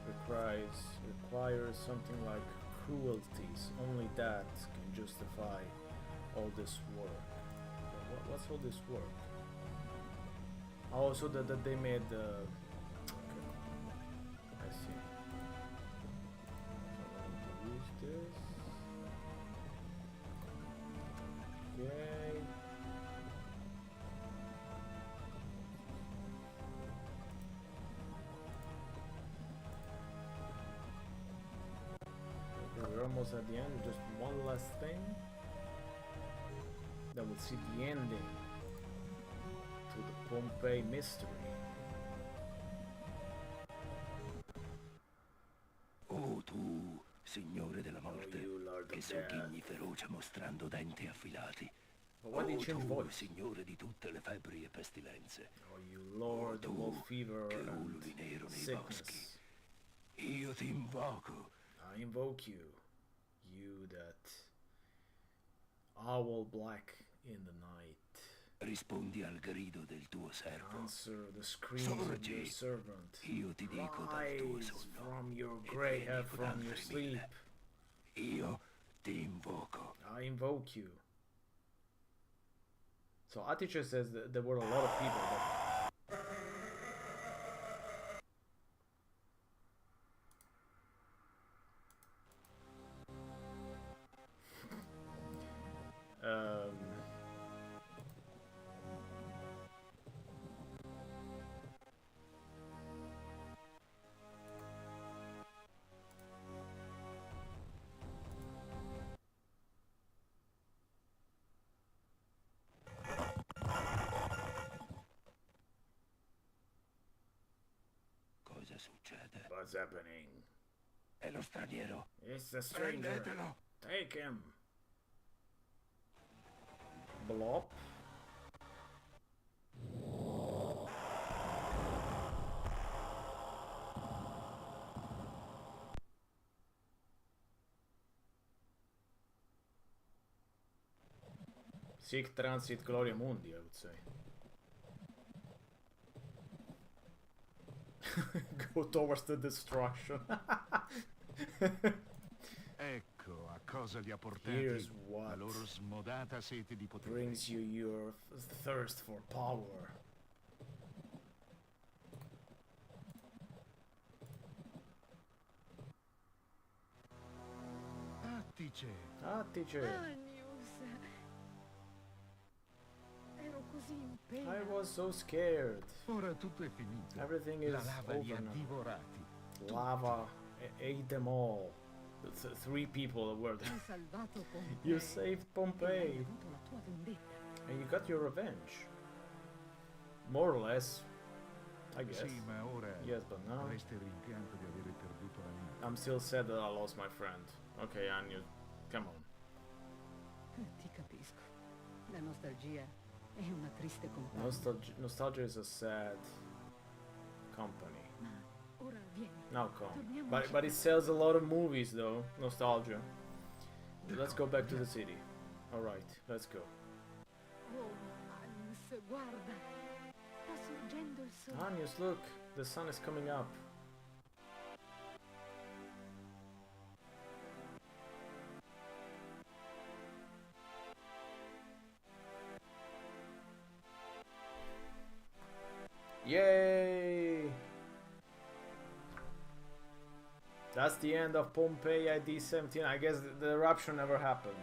requires something like cruelties. Only that can justify all this work. What's all this work? Oh, so that they made the. Okay. I see. So I need to use this. Okay. Okay, we're almost at the end. Just one last thing. That will see the ending to the Pompei mystery. Oh tu, signore della Oh, morte, you Lord che of Death. sogghigni feroce mostrando denti affilati. But why did you change tu, voice? signore di tutte le febbri e pestilenze, Oh, you Lord of all fever che and ululi nero nei boschi. sickness. Io ti invoco. I invoke you, you that owl black in the night. Rispondi al grido del tuo servo. Answer the screams of your Sorgi. servant. Io ti dico dal tuo Rise sonno. from your e grey vieni hair, con from your altri sleep. mille. Io ti invoco. I invoke you. So Atice says that there were a lot of people that What's happening? È lo straniero. It's the stranger. Prendetelo. Take him. Blop. Sic transit gloria mundi, I would say. Go towards the destruction. Ecco a cosa li ha portati Here's la what loro smodata sete di potere. brings you your thirst for power. Attice! Attice, Anius. Ero così in pena. I was so scared. Ora tutto è finito. Everything is La lava li over ha now. divorati. Lava ate them all. Three people were there. Hai salvato Pompei. You saved E hai Pompei. avuto la tua vendetta. And you got your revenge. More or less. I guess. Sì, ma ora Yes, but now resta il rimpianto di avere perduto l'amico. I'm still sad that I lost my friend. Okay, Anya, come on. Ti capisco. La nostalgia è una triste compagna. Nostalgia is a sad company. Ma ora vieni. Now come. Torniamo But in it sells a lot of movies though. Nostalgia. Let's go back to the city. Alright, let's go. Oh, Anius, guarda. Sta sorgendo il sole. Anius, look, the sun is coming up. Yay! That's the end of Pompei AD 17. I guess the eruption never happened.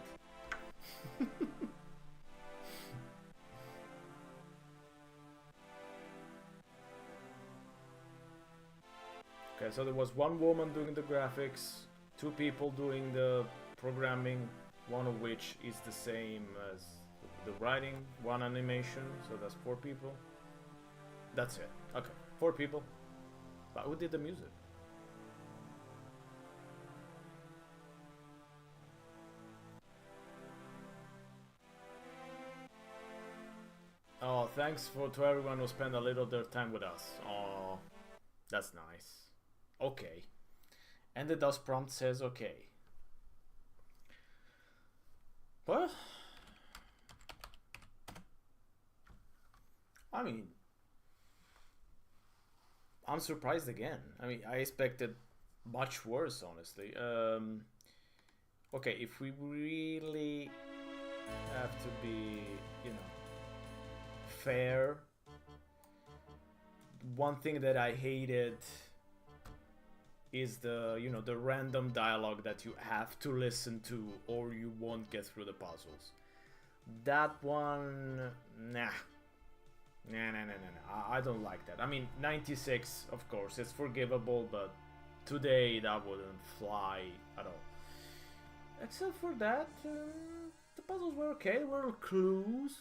Okay, so there was one woman doing the graphics, two people doing the programming, one of which is the same as the writing, one animation, so that's 4 people. That's it. Okay, 4 people. But who did the music? Oh, thanks to everyone who spent a little of their time with us. Oh, that's nice. Okay. And the DOS prompt says okay. Well, I mean, I'm surprised again. I mean, I expected much worse, honestly. Okay, if we really have to be, you know, fair, one thing that I hated is the, you know, the random dialogue that you have to listen to or you won't get through the puzzles. That one, nah. I don't like that. I mean, 96, of course, it's forgivable, but today that wouldn't fly at all. Except for that, the puzzles were okay. There were clues,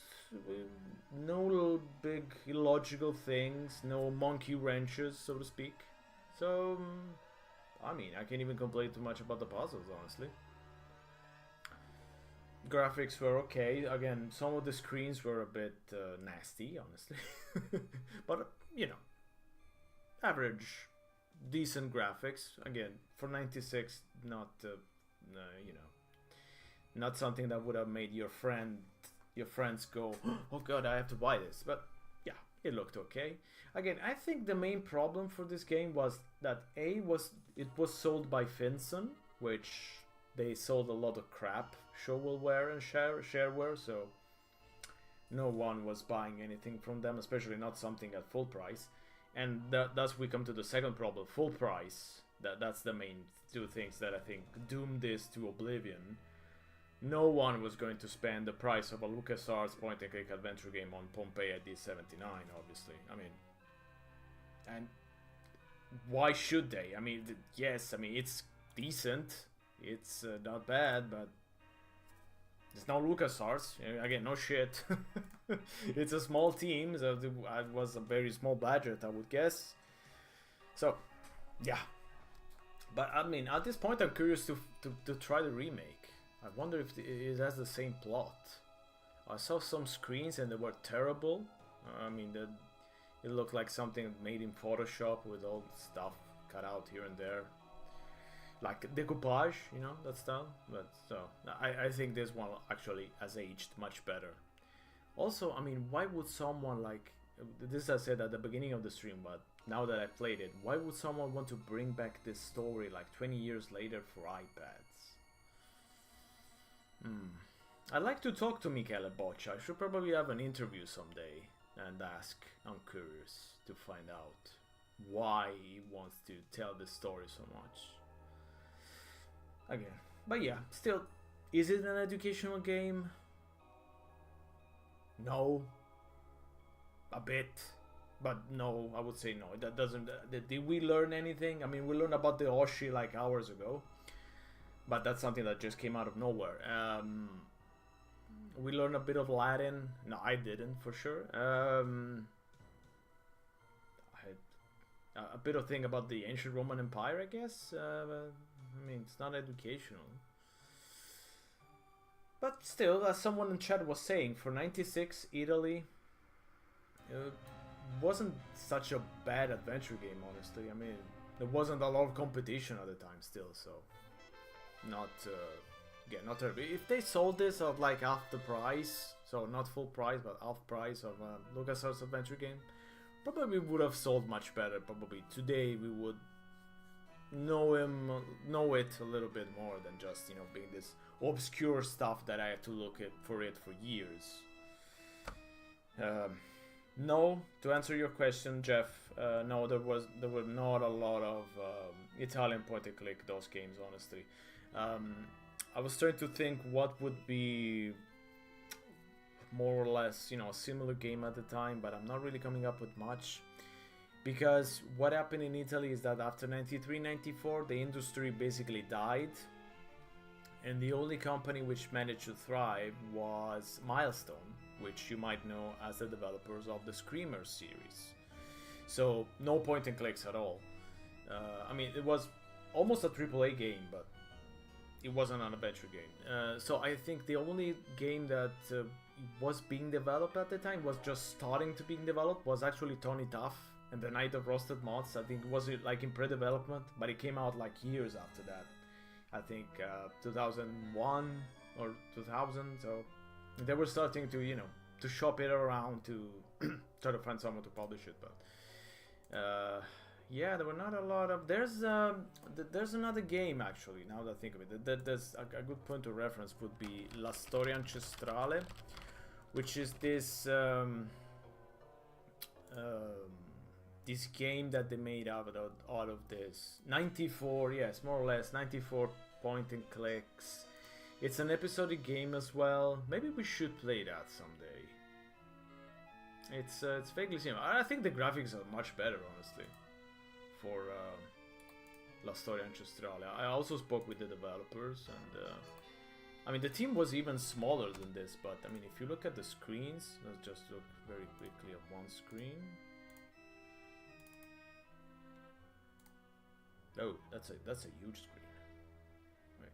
no big illogical things, no monkey wrenches, so to speak. So, I mean, I can't even complain too much about the puzzles, honestly. Graphics were okay. Again, some of the screens were a bit nasty, honestly. But, you know, average, decent graphics. Again, for 96, not, you know, not something that would have made your friends go, oh god, I have to buy this. But yeah, it looked okay. Again, I think the main problem for this game was that it was sold by Finson, which they sold a lot of crap, shovelware and shareware, so no one was buying anything from them, especially not something at full price. And thus we come to the second problem, full price. That's the main 2 things that I think doomed this to oblivion. No one was going to spend the price of a LucasArts point-and-click adventure game on Pompei AD 79, obviously. I mean, and why should they? I mean, yes, I mean, it's decent, it's not bad, but it's no LucasArts. Again, no shit. It's a small team, so it was a very small budget, I would guess. So, yeah, But I mean, at this point, I'm curious to try the remake. I wonder if it has the same plot. I saw some screens and they were terrible. I mean, it looked like something made in Photoshop with all stuff cut out here and there, like decoupage, you know, that style. But so I think this one actually has aged much better. Also, I mean, why would someone like this? I said at the beginning of the stream, but now that I played it, why would someone want to bring back this story like 20 years later for iPads? I'd like to talk to Michele Boccia. I should probably have an interview someday and ask. I'm curious to find out why he wants to tell this story so much. Again, but yeah, still, is it an educational game? No. A bit. But no, I would say no. That doesn't. Did we learn anything? I mean, we learned about the Oshi like hours ago, but that's something that just came out of nowhere. We learned a bit of Latin. No, I didn't for sure. A bit of thing about the ancient Roman Empire, I guess. I mean, it's not educational. But still, as someone in chat was saying, for 96, Italy wasn't such a bad adventure game, honestly. I mean, there wasn't a lot of competition at the time still, so not not terrible. If they sold this at like half the price, so not full price, but half price of LucasArts adventure game, probably would have sold much better. Probably today we would know it a little bit more than just, you know, being this obscure stuff that I have to look for years. No, to answer your question, Jeff, no, there were not a lot of Italian point and click those games, honestly. I was trying to think what would be more or less, you know, a similar game at the time, but I'm not really coming up with much. Because what happened in Italy is that after 93, 94, the industry basically died. And the only company which managed to thrive was Milestone, which you might know as the developers of the Screamer series. So no point and clicks at all. I mean, it was almost a AAA game, but it wasn't an adventure game. So I think the only game that was being developed at the time, was just starting to being developed, was actually Tony Tough and the Night of Roasted Moths. I think it was like in pre-development, but it came out like years after that. I think 2001 or 2000, so they were starting to, you know, to shop it around to try to find someone to publish it. But yeah, there were not a lot of. There's another game actually. Now that I think of it, there's a good point of reference would be La Storia Ancestrale, which is this this game that they made out of this 94, yes, more or less 94 point and clicks. It's an episodic game as well. Maybe we should play that someday. It's vaguely similar. I think the graphics are much better, honestly, for La Storia Ancestrale. I also spoke with the developers, and I mean, the team was even smaller than this, but I mean, if you look at the screens, let's just look very quickly at one screen. Oh, that's a huge screen. Right.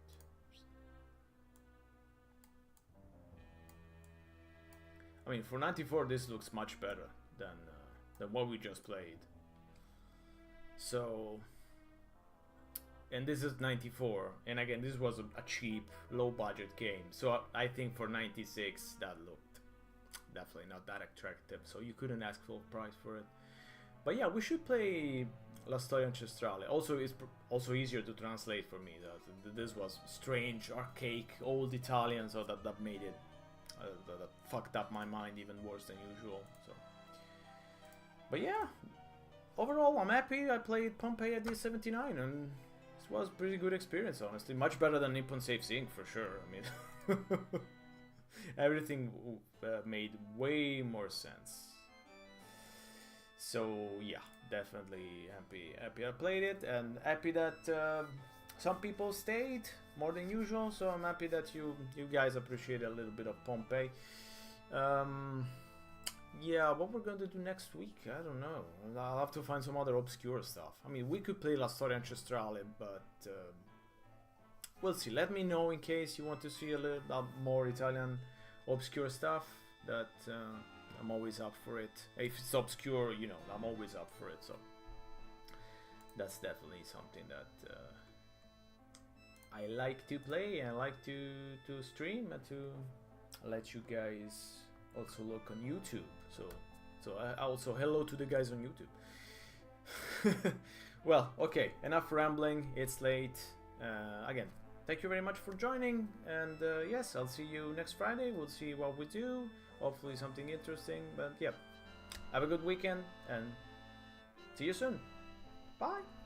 I mean, for 94, this looks much better than what we just played. So, and this is 94, and again, this was a cheap, low-budget game. So I think for 96, that looked definitely not that attractive. So you couldn't ask full price for it. But yeah, we should play La Storia Ancestrale. Also, it's also easier to translate for me. That this was strange, archaic, old Italian, so that made it that fucked up my mind even worse than usual. So, but yeah, overall, I'm happy. I played Pompei AD 79, and this was a pretty good experience, honestly. Much better than Nippon Safe Sync for sure. I mean, everything made way more sense. So yeah, definitely happy I played it, and happy that some people stayed more than usual. So I'm happy that you guys appreciate a little bit of Pompei. yeah, what we're going to do next week, I don't know. I'll have to find some other obscure stuff. I mean, we could play La Storia Ancestrale, but we'll see. Let me know in case you want to see a little more Italian obscure stuff. That I'm always up for it. If it's obscure, you know, I'm always up for it. So that's definitely something that I like to play and I like to stream and to let you guys also look on YouTube. So also hello to the guys on YouTube. Well, okay, enough rambling. It's late. Again, thank you very much for joining, and yes, I'll see you next Friday. We'll see what we do. Hopefully something interesting. But yeah, have a good weekend and see you soon. Bye.